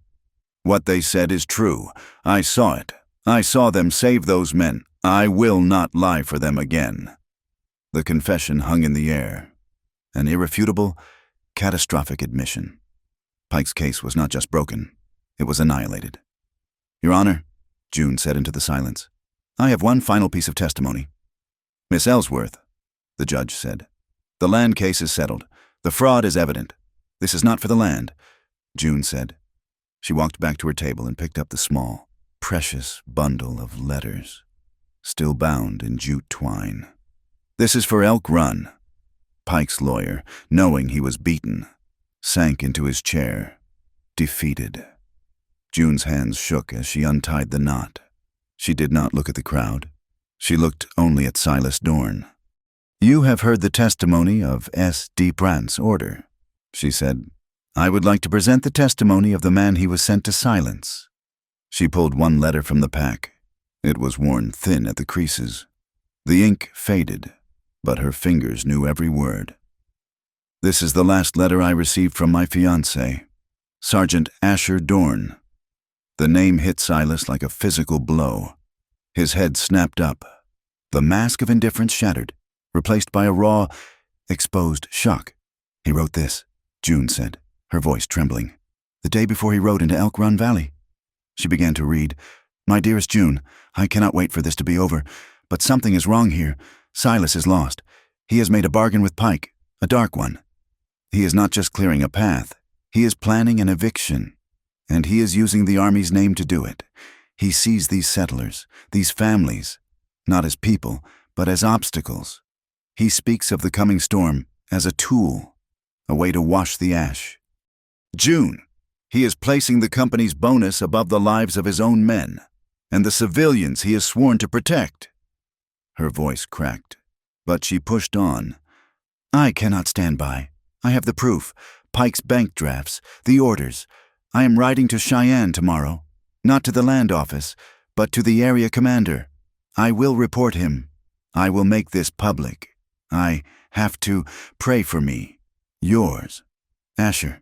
Speaker 1: what they said is true. I saw it. I saw them save those men. I will not lie for them again. The confession hung in the air. An irrefutable, catastrophic admission. Pike's case was not just broken, it was annihilated. Your Honor, June said into the silence, I have one final piece of testimony. Miss Ellsworth, the judge said, the land case is settled. The fraud is evident. This is not for the land, June said. She walked back to her table and picked up the small, precious bundle of letters, still bound in jute twine. This is for Elk Run. Pike's lawyer, knowing he was beaten, sank into his chair, defeated. June's hands shook as she untied the knot. She did not look at the crowd. She looked only at Silas Dorn. You have heard the testimony of S. D. Brandt's order, she said. I would like to present the testimony of the man he was sent to silence. She pulled one letter from the pack. It was worn thin at the creases. The ink faded, but her fingers knew every word. This is the last letter I received from my fiancé, Sergeant Asher Dorn. The name hit Silas like a physical blow. His head snapped up. The mask of indifference shattered, replaced by a raw, exposed shock. He wrote this, June said, her voice trembling. The day before he rode into Elk Run Valley. She began to read, My dearest June, I cannot wait for this to be over, but something is wrong here. Silas is lost. He has made a bargain with Pike, a dark one. He is not just clearing a path. He is planning an eviction, and he is using the Army's name to do it. He sees these settlers, these families, not as people, but as obstacles. He speaks of the coming storm as a tool, a way to wash the ash. June, he is placing the company's bonus above the lives of his own men and the civilians he has sworn to protect. Her voice cracked, but she pushed on. I cannot stand by. I have the proof, Pike's bank drafts, the orders. I am riding to Cheyenne tomorrow, not to the land office, but to the area commander. I will report him. I will make this public. I have to pray for me. Yours, Asher.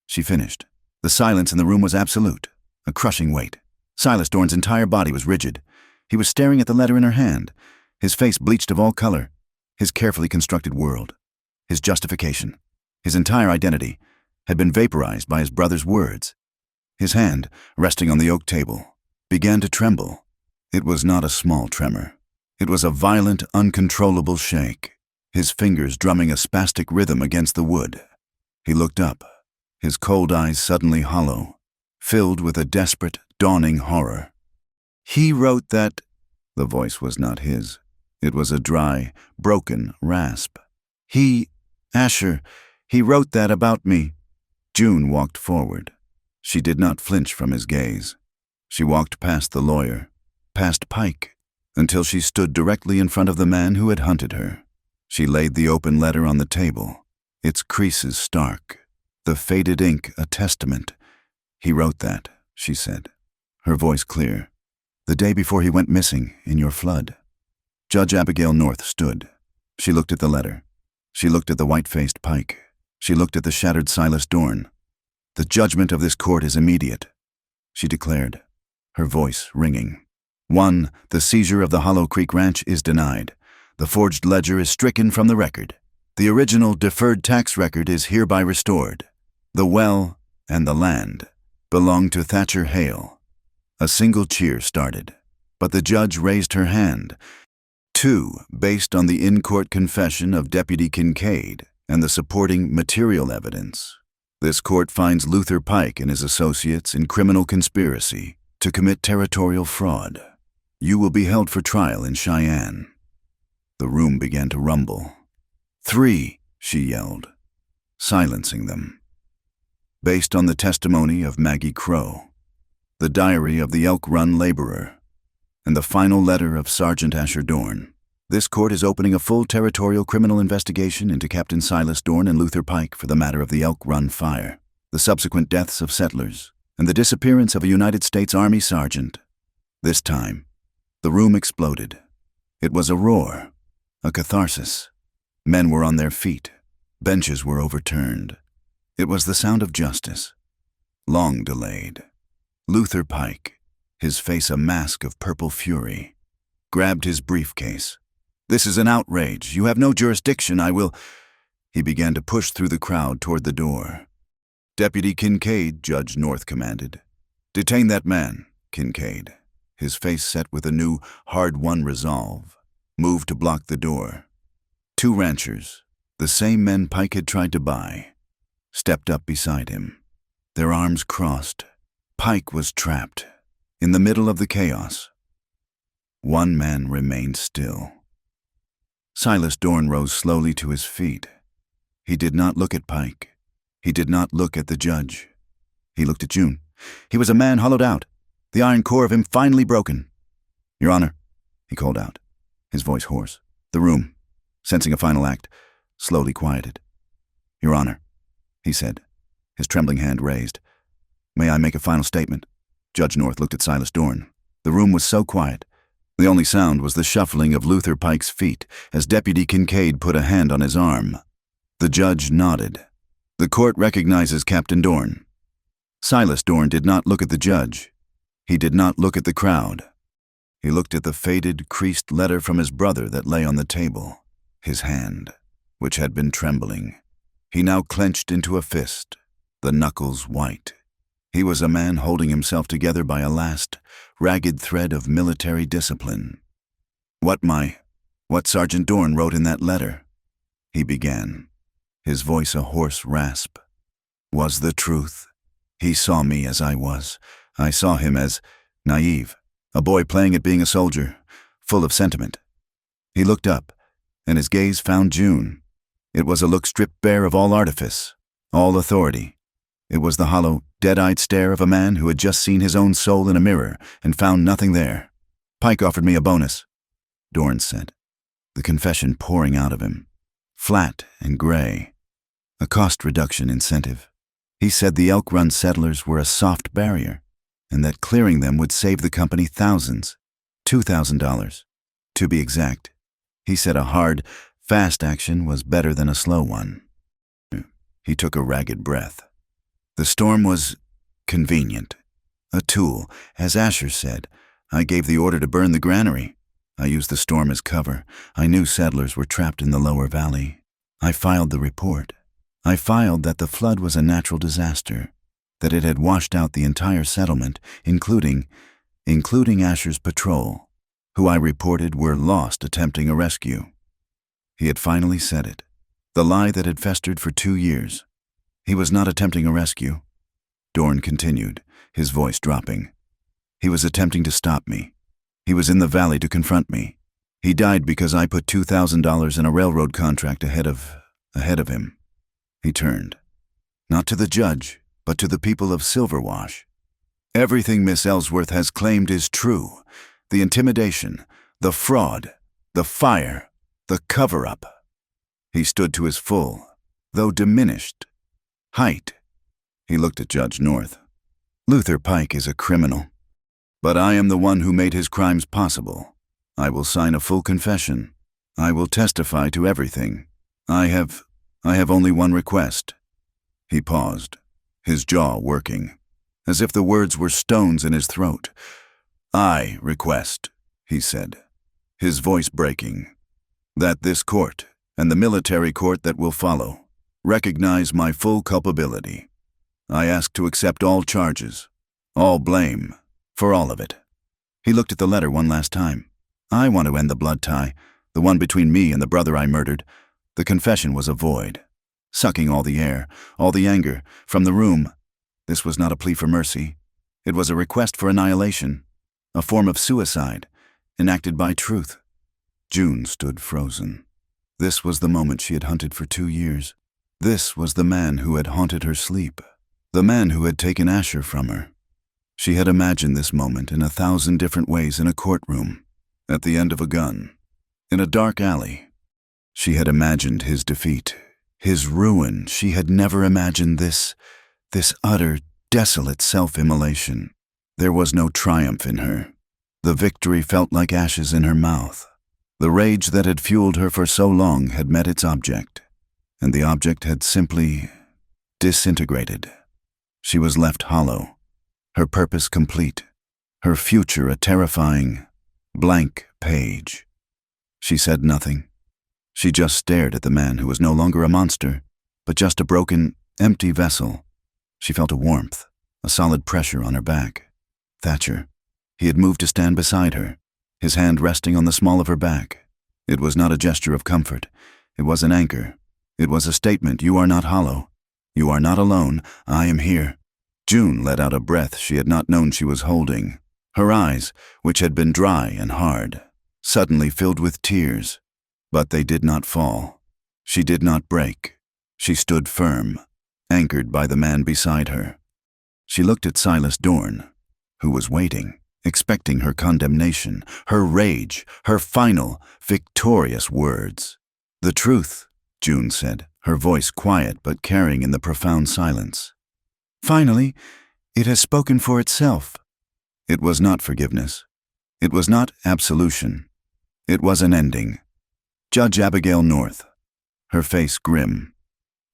Speaker 1: She finished. The silence in the room was absolute, a crushing weight. Silas Dorn's entire body was rigid. He was staring at the letter in her hand, his face bleached of all color, his carefully constructed world, his justification, his entire identity, had been vaporized by his brother's words. His hand, resting on the oak table, began to tremble. It was not a small tremor. It was a violent, uncontrollable shake, his fingers drumming a spastic rhythm against the wood. He looked up, his cold eyes suddenly hollow, filled with a desperate, dawning horror. He wrote that... The voice was not his. It was a dry, broken rasp. Asher, he wrote that about me. June walked forward. She did not flinch from his gaze. She walked past the lawyer, past Pike, until she stood directly in front of the man who had hunted her. She laid the open letter on the table, its creases stark, the faded ink a testament. He wrote that, she said, her voice clear. The day before he went missing, in your flood. Judge Abigail North stood. She looked at the letter. She looked at the white-faced Pike. She looked at the shattered Silas Dorn. The judgment of this court is immediate, she declared, her voice ringing. 1. The seizure of the Hollow Creek Ranch is denied. The forged ledger is stricken from the record. The original deferred tax record is hereby restored. The well and the land belong to Thatcher Hale. A single cheer started, but the judge raised her hand. 2. Based on the in-court confession of Deputy Kincaid and the supporting material evidence, this court finds Luther Pike and his associates in criminal conspiracy to commit territorial fraud. You will be held for trial in Cheyenne. The room began to rumble. 3, she yelled, silencing them. Based on the testimony of Maggie Crow, the diary of the Elk Run laborer, and the final letter of Sergeant Asher Dorn, this court is opening a full territorial criminal investigation into Captain Silas Dorn and Luther Pike for the matter of the Elk Run fire, the subsequent deaths of settlers, and the disappearance of a United States Army sergeant. This time, the room exploded. It was a roar, a catharsis. Men were on their feet. Benches were overturned. It was the sound of justice, long delayed. Luther Pike, his face a mask of purple fury, grabbed his briefcase. "This is an outrage. You have no jurisdiction. I will—" He began to push through the crowd toward the door. "Deputy Kincaid," Judge North commanded. "Detain that man, Kincaid." His face set with a new, hard-won resolve, moved to block the door. Two ranchers, the same men Pike had tried to buy, stepped up beside him. Their arms crossed. Pike was trapped, in the middle of the chaos. One man remained still. Silas Dorn rose slowly to his feet. He did not look at Pike. He did not look at the judge. He looked at June. He was a man hollowed out, the iron core of him finally broken. "Your Honor," he called out, his voice hoarse. The room, sensing a final act, slowly quieted. "Your Honor," he said, his trembling hand raised. "May I make a final statement?" Judge North looked at Silas Dorn. The room was so quiet. The only sound was the shuffling of Luther Pike's feet as Deputy Kincaid put a hand on his arm. The judge nodded. "The court recognizes Captain Dorn." Silas Dorn did not look at the judge. He did not look at the crowd. He looked at the faded, creased letter from his brother that lay on the table. His hand, which had been trembling, he now clenched into a fist, the knuckles white. He was a man holding himself together by a last, ragged thread of military discipline. What Sergeant Dorn wrote in that letter," he began, his voice a hoarse rasp, "was the truth. He saw me as I was. I saw him as naive, a boy playing at being a soldier, full of sentiment." He looked up, and his gaze found June. It was a look stripped bare of all artifice, all authority. It was the hollow, dead-eyed stare of a man who had just seen his own soul in a mirror and found nothing there. "Pike offered me a bonus," Dorn said, the confession pouring out of him, flat and gray. "A cost reduction incentive. He said the Elk Run settlers were a soft barrier, and that clearing them would save the company thousands, $2,000. To be exact, he said a hard, fast action was better than a slow one." He took a ragged breath. "The storm was convenient. A tool. As Asher said, I gave the order to burn the granary. I used the storm as cover. I knew settlers were trapped in the lower valley. I filed the report. I filed that the flood was a natural disaster, that it had washed out the entire settlement, including Asher's patrol, who I reported were lost attempting a rescue." He had finally said it, the lie that had festered for 2 years. He was not attempting a rescue. Dorn continued, his voice dropping. "He was attempting to stop me. He was in the valley to confront me. He died because I put $2,000 in a railroad contract ahead of him." He turned, not to the judge, but to the people of Silverwash. "Everything Miss Ellsworth has claimed is true. The intimidation, the fraud, the fire, the cover-up." He stood to his full, though diminished, height. He looked at Judge North. "Luther Pike is a criminal, but I am the one who made his crimes possible. I will sign a full confession. I will testify to everything. I have only one request." He paused, his jaw working, as if the words were stones in his throat. "I request," he said, his voice breaking, "that this court, and the military court that will follow, recognize my full culpability. I ask to accept all charges, all blame, for all of it." He looked at the letter one last time. "I want to end the blood tie, the one between me and the brother I murdered." The confession was a void, sucking all the air, all the anger, from the room. This was not a plea for mercy. It was a request for annihilation, a form of suicide, enacted by truth. June stood frozen. This was the moment she had hunted for 2 years. This was the man who had haunted her sleep, the man who had taken Asher from her. She had imagined this moment in 1,000 different ways in a courtroom, at the end of a gun, in a dark alley. She had imagined his defeat, his ruin. She had never imagined this utter, desolate self-immolation. There was no triumph in her. The victory felt like ashes in her mouth. The rage that had fueled her for so long had met its object, and the object had simply disintegrated. She was left hollow, her purpose complete, her future a terrifying Blank page. She said nothing. She just stared at the man who was no longer a monster, but just a broken, empty vessel. She felt a warmth, a solid pressure on her back. Thatcher. He had moved to stand beside her, his hand resting on the small of her back. It was not a gesture of comfort. It was an anchor. It was a statement: you are not hollow. You are not alone. I am here. June let out a breath she had not known she was holding. Her eyes, which had been dry and hard, suddenly filled with tears. But they did not fall. She did not break. She stood firm, anchored by the man beside her. She looked at Silas Dorn, who was waiting, expecting her condemnation, her rage, her final, victorious words. "The truth," June said, her voice quiet but carrying in the profound silence. "Finally, it has spoken for itself." It was not forgiveness. It was not absolution. It was an ending. Judge Abigail North, her face grim,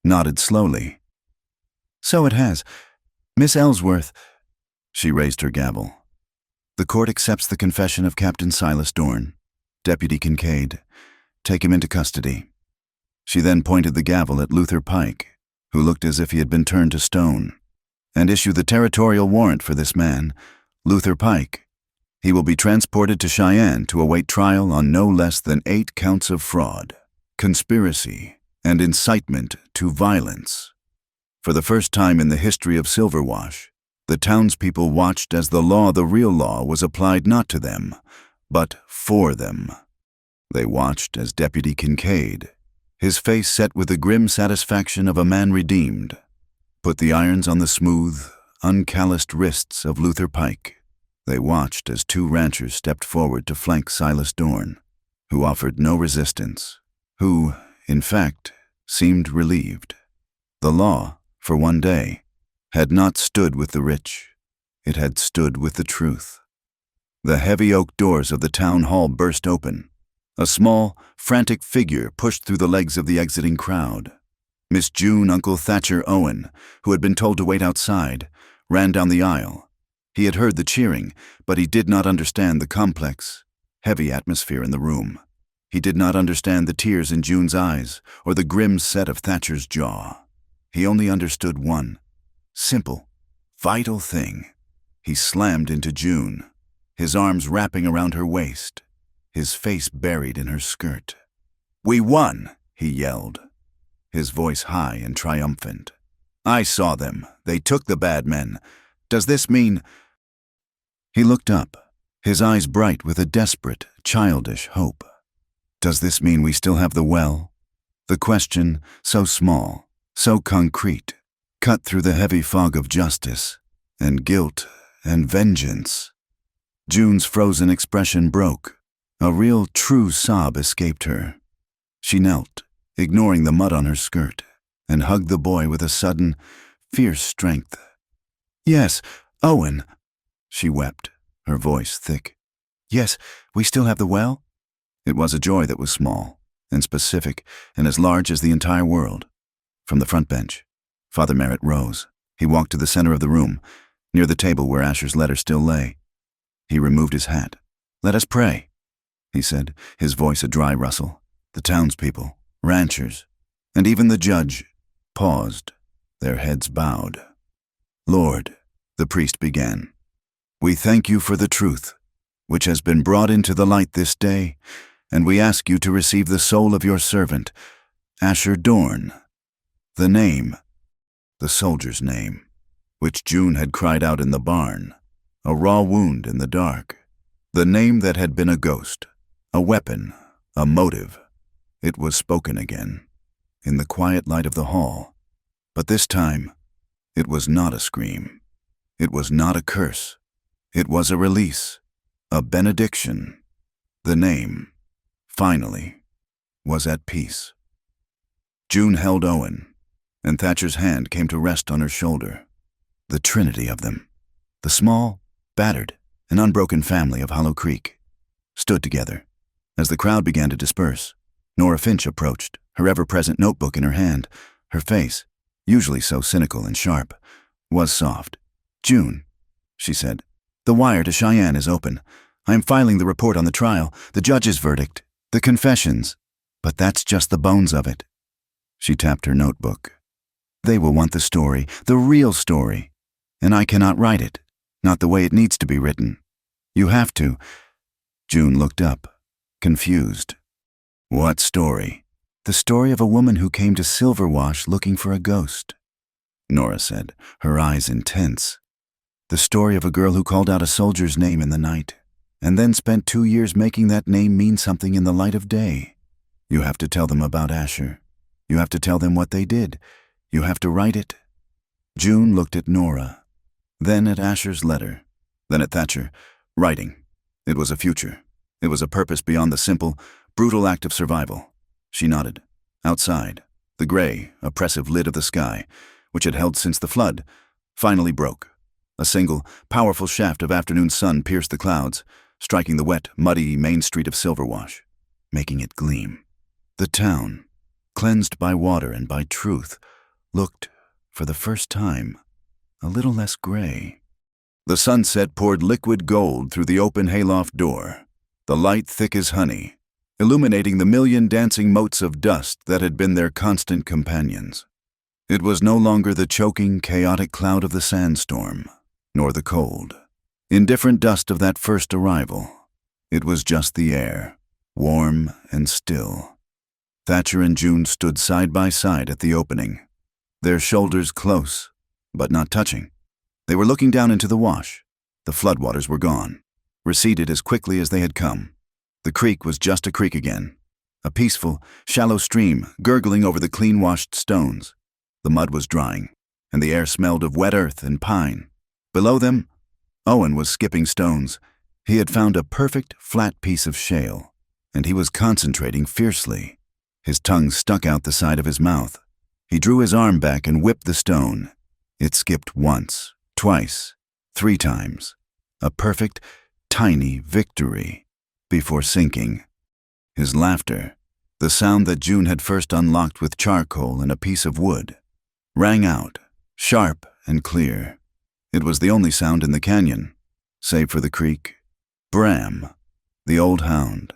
Speaker 1: nodded slowly. "So it has. Miss Ellsworth." She raised her gavel. "The court accepts the confession of Captain Silas Dorn. Deputy Kincaid, take him into custody." She then pointed the gavel at Luther Pike, who looked as if he had been turned to stone, "and issue the territorial warrant for this man, Luther Pike. He will be transported to Cheyenne to await trial on no less than 8 counts of fraud, conspiracy, and incitement to violence." For the first time in the history of Silverwash, the townspeople watched as the real law, was applied not to them, but for them. They watched as Deputy Kincaid, his face set with the grim satisfaction of a man redeemed, put the irons on the smooth, uncalloused wrists of Luther Pike. They watched as 2 ranchers stepped forward to flank Silas Dorn, who offered no resistance, who, in fact, seemed relieved. The law, for one day, had not stood with the rich. It had stood with the truth. The heavy oak doors of the town hall burst open. A small, frantic figure pushed through the legs of the exiting crowd. Miss June Uncle Thatcher Owen, who had been told to wait outside, ran down the aisle. He had heard the cheering, but he did not understand the complex, heavy atmosphere in the room. He did not understand the tears in June's eyes or the grim set of Thatcher's jaw. He only understood one simple, vital thing. He slammed into June, his arms wrapping around her waist, his face buried in her skirt. "We won," he yelled, his voice high and triumphant. "I saw them. They took the bad men. Does this mean—" He looked up, his eyes bright with a desperate, childish hope. "Does this mean we still have the well?" The question, so small, so concrete, cut through the heavy fog of justice and guilt and vengeance. June's frozen expression broke. A real, true sob escaped her. She knelt, ignoring the mud on her skirt, and hugged the boy with a sudden, fierce strength. "Yes, Owen," she wept, her voice thick. "Yes, we still have the well?" It was a joy that was small and specific and as large as the entire world. From the front bench, Father Merritt rose. He walked to the center of the room, near the table where Asher's letter still lay. He removed his hat. "Let us pray," he said, his voice a dry rustle. The townspeople, ranchers, and even the judge paused, their heads bowed. "Lord," the priest began, "we thank you for the truth, which has been brought into the light this day, and we ask you to receive the soul of your servant, Asher Dorn." The name, the soldier's name, which June had cried out in the barn, a raw wound in the dark. The name that had been a ghost, a weapon, a motive. It was spoken again, in the quiet light of the hall. But this time, it was not a scream. It was not a curse. It was a release, a benediction. The name, finally, was at peace. June held Owen, and Thatcher's hand came to rest on her shoulder. The trinity of them, the small, battered, and unbroken family of Hollow Creek, stood together. As the crowd began to disperse, Nora Finch approached, her ever-present notebook in her hand. Her face, usually so cynical and sharp, was soft. "June," she said, "the wire to Cheyenne is open. I am filing the report on the trial, the judge's verdict, the confessions. But that's just the bones of it." She tapped her notebook. "They will want the story, the real story. And I cannot write it, not the way it needs to be written. You have to." June looked up, confused. "What story?" "The story of a woman who came to Silverwash looking for a ghost," Nora said, her eyes intense. "The story of a girl who called out a soldier's name in the night, and then spent 2 years making that name mean something in the light of day. You have to tell them about Asher. You have to tell them what they did. You have to write it." June looked at Nora, then at Asher's letter, then at Thatcher. Writing. It was a future. It was a purpose beyond the simple, brutal act of survival. She nodded. Outside, the gray, oppressive lid of the sky, which had held since the flood, finally broke. A single, powerful shaft of afternoon sun pierced the clouds, striking the wet, muddy main street of Silverwash, making it gleam. The town, cleansed by water and by truth, looked, for the first time, a little less gray. The sunset poured liquid gold through the open hayloft door, the light thick as honey, illuminating the million dancing motes of dust that had been their constant companions. It was no longer the choking, chaotic cloud of the sandstorm, nor the cold, indifferent dust of that first arrival. It was just the air, warm and still. Thatcher and June stood side by side at the opening, their shoulders close, but not touching. They were looking down into the wash. The floodwaters were gone, receded as quickly as they had come. The creek was just a creek again, a peaceful, shallow stream gurgling over the clean-washed stones. The mud was drying, and the air smelled of wet earth and pine. Below them, Owen was skipping stones. He had found a perfect, flat piece of shale, and he was concentrating fiercely. His tongue stuck out the side of his mouth. He drew his arm back and whipped the stone. It skipped once, twice, 3 times. A perfect, tiny victory before sinking. His laughter, the sound that June had first unlocked with charcoal and a piece of wood, rang out, sharp and clear. It was the only sound in the canyon, save for the creek. Bram, the old hound,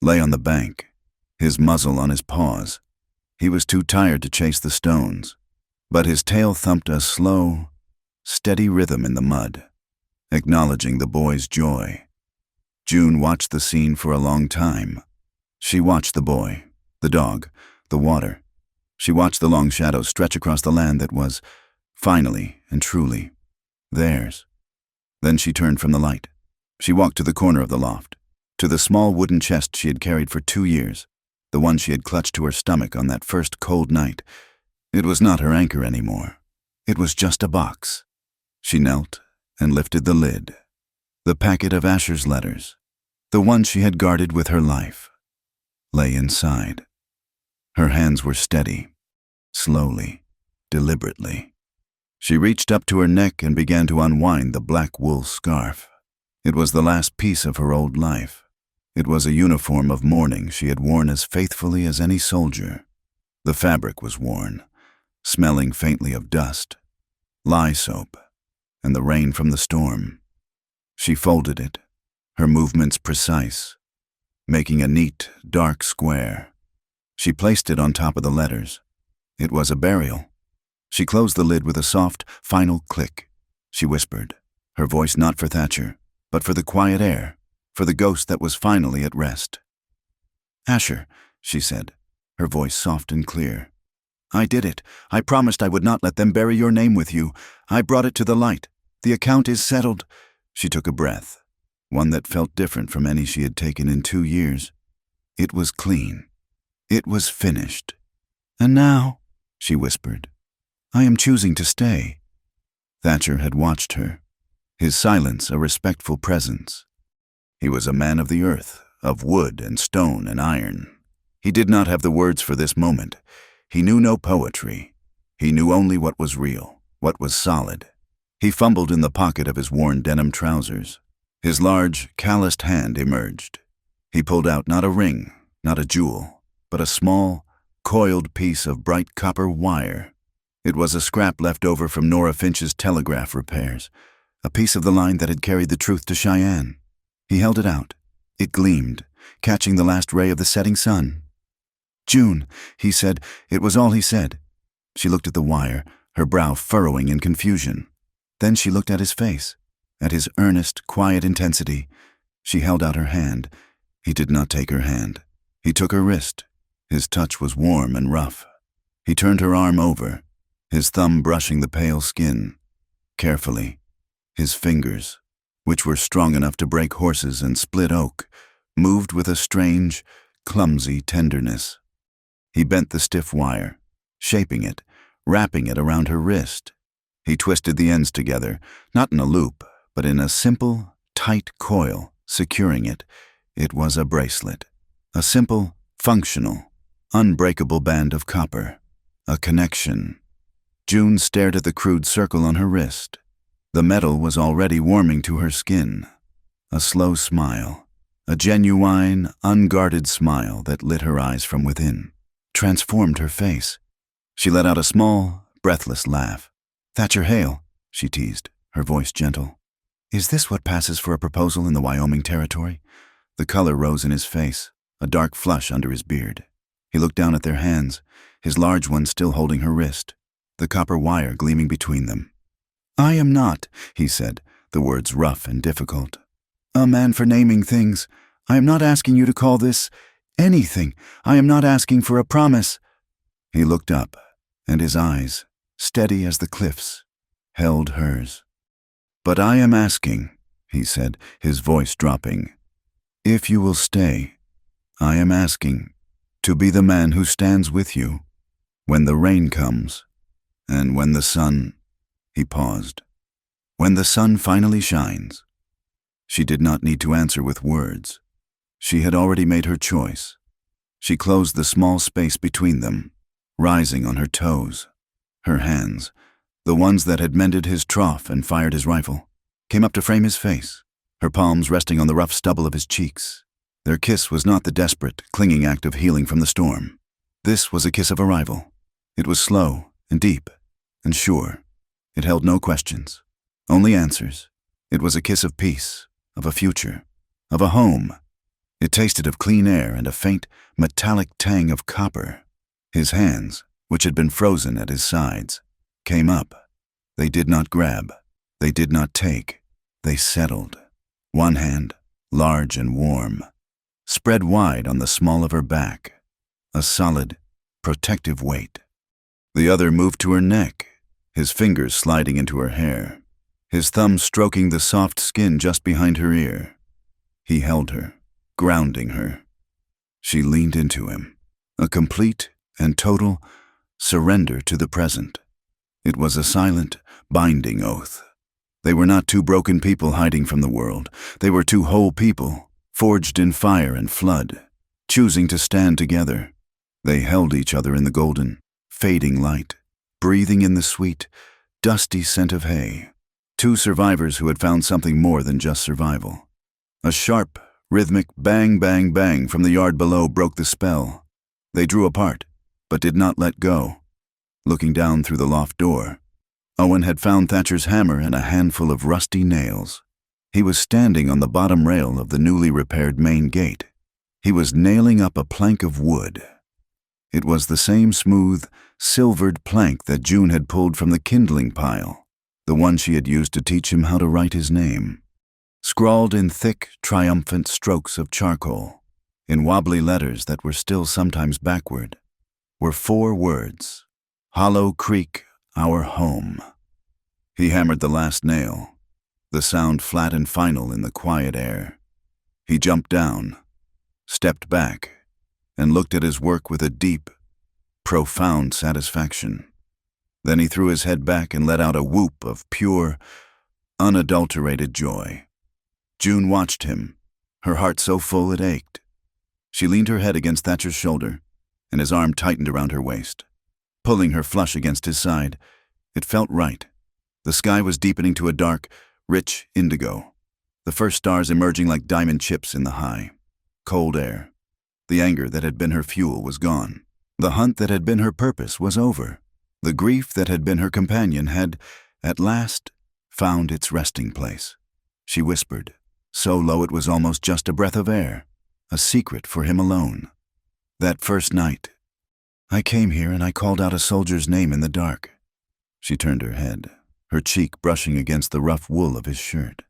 Speaker 1: lay on the bank, his muzzle on his paws. He was too tired to chase the stones, but his tail thumped a slow, steady rhythm in the mud, acknowledging the boy's joy. June watched the scene for a long time. She watched the boy, the dog, the water. She watched the long shadows stretch across the land that was, finally and truly, theirs. Then she turned from the light. She walked to the corner of the loft, to the small wooden chest she had carried for 2 years, the one she had clutched to her stomach on that first cold night. It was not her anchor anymore. It was just a box. She knelt and lifted the lid. The packet of Asher's letters, the one she had guarded with her life, lay inside. Her hands were steady, slowly, deliberately. She reached up to her neck and began to unwind the black wool scarf. It was the last piece of her old life. It was a uniform of mourning she had worn as faithfully as any soldier. The fabric was worn, smelling faintly of dust, lye soap, and the rain from the storm. She folded it, her movements precise, making a neat, dark square. She placed it on top of the letters. It was a burial. She closed the lid with a soft, final click. She whispered, her voice not for Thatcher, but for the quiet air, for the ghost that was finally at rest. "Asher," she said, her voice soft and clear. "I did it. I promised I would not let them bury your name with you. I brought it to the light. The account is settled." She took a breath, one that felt different from any she had taken in 2 years. It was clean. It was finished. "And now," she whispered, "I am choosing to stay." Thatcher had watched her, his silence a respectful presence. He was a man of the earth, of wood and stone and iron. He did not have the words for this moment. He knew no poetry. He knew only what was real, what was solid. He fumbled in the pocket of his worn denim trousers. His large, calloused hand emerged. He pulled out not a ring, not a jewel, but a small, coiled piece of bright copper wire. It was a scrap left over from Nora Finch's telegraph repairs, a piece of the line that had carried the truth to Cheyenne. He held it out. It gleamed, catching the last ray of the setting sun. "June," he said. It was all he said. She looked at the wire, her brow furrowing in confusion. Then she looked at his face, at his earnest, quiet intensity. She held out her hand. He did not take her hand. He took her wrist. His touch was warm and rough. He turned her arm over, his thumb brushing the pale skin. Carefully, his fingers, which were strong enough to break horses and split oak, moved with a strange, clumsy tenderness. He bent the stiff wire, shaping it, wrapping it around her wrist. He twisted the ends together, not in a loop, but in a simple, tight coil, securing it. It was a bracelet. A simple, functional, unbreakable band of copper. A connection. June stared at the crude circle on her wrist. The metal was already warming to her skin. A slow smile. A genuine, unguarded smile that lit her eyes from within, transformed her face. She let out a small, breathless laugh. "Thatcher Hale," she teased, her voice gentle. "Is this what passes for a proposal in the Wyoming Territory?" The color rose in his face, a dark flush under his beard. He looked down at their hands, his large one still holding her wrist, the copper wire gleaming between them. "I am not," he said, the words rough and difficult, "a man for naming things. I am not asking you to call this anything. I am not asking for a promise." He looked up, and his eyes, steady as the cliffs, held hers. "But I am asking," he said, his voice dropping, "if you will stay. I am asking to be the man who stands with you when the rain comes and when the sun—" He paused. "When the sun finally shines." She did not need to answer with words. She had already made her choice. She closed the small space between them, rising on her toes. Her hands, the ones that had mended his trough and fired his rifle, came up to frame his face, her palms resting on the rough stubble of his cheeks. Their kiss was not the desperate, clinging act of healing from the storm. This was a kiss of arrival. It was slow and deep and sure. It held no questions, only answers. It was a kiss of peace, of a future, of a home. It tasted of clean air and a faint, metallic tang of copper. His hands, which had been frozen at his sides, came up. They did not grab. They did not take. They settled. One hand, large and warm, spread wide on the small of her back, a solid, protective weight. The other moved to her neck, his fingers sliding into her hair, his thumb stroking the soft skin just behind her ear. He held her, grounding her. She leaned into him, a complete and total surrender to the present. It was a silent, binding oath. They were not two broken people hiding from the world. They were two whole people, forged in fire and flood, choosing to stand together. They held each other in the golden, fading light, breathing in the sweet, dusty scent of hay. Two survivors who had found something more than just survival. A sharp, rhythmic bang, bang, bang from the yard below broke the spell. They drew apart, but did not let go. Looking down through the loft door, Owen had found Thatcher's hammer and a handful of rusty nails. He was standing on the bottom rail of the newly repaired main gate. He was nailing up a plank of wood. It was the same smooth, silvered plank that June had pulled from the kindling pile, the one she had used to teach him how to write his name. Scrawled in thick, triumphant strokes of charcoal, in wobbly letters that were still sometimes backward, were 4 words: Hollow Creek, our home. He hammered the last nail, the sound flat and final in the quiet air. He jumped down, stepped back, and looked at his work with a deep, profound satisfaction. Then he threw his head back and let out a whoop of pure, unadulterated joy. June watched him, her heart so full it ached. She leaned her head against Thatcher's shoulder, and his arm tightened around her waist, pulling her flush against his side. It felt right. The sky was deepening to a dark, rich indigo, the first stars emerging like diamond chips in the high, cold air. The anger that had been her fuel was gone. The hunt that had been her purpose was over. The grief that had been her companion had, at last, found its resting place. She whispered, so low it was almost just a breath of air, a secret for him alone. That first night, I came here and I called out a soldier's name in the dark. She turned her head, her cheek brushing against the rough wool of his shirt.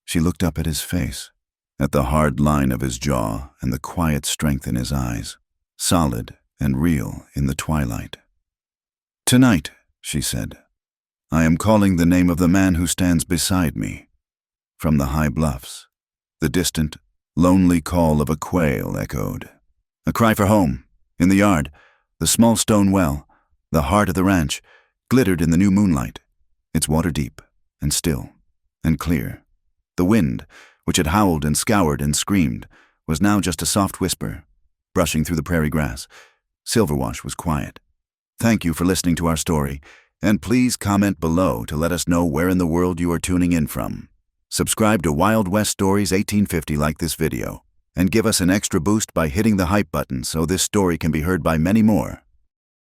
Speaker 1: She looked up at his face, at the hard line of his jaw and the quiet strength in his eyes, solid and real in the twilight. "Tonight," she said, "I am calling the name of the man who stands beside me." From the high bluffs, the distant, lonely call of a quail echoed. A cry for home. In the yard, the small stone well, the heart of the ranch, glittered in the new moonlight, its water deep and still and clear. The wind, which had howled and scoured and screamed, was now just a soft whisper, brushing through the prairie grass. Silverwash was quiet. Thank you for listening to our story, and please comment below to let us know where in the world you are tuning in from. Subscribe to Wild West Stories 1850 like this video, and give us an extra boost by hitting the hype button so this story can be heard by many more.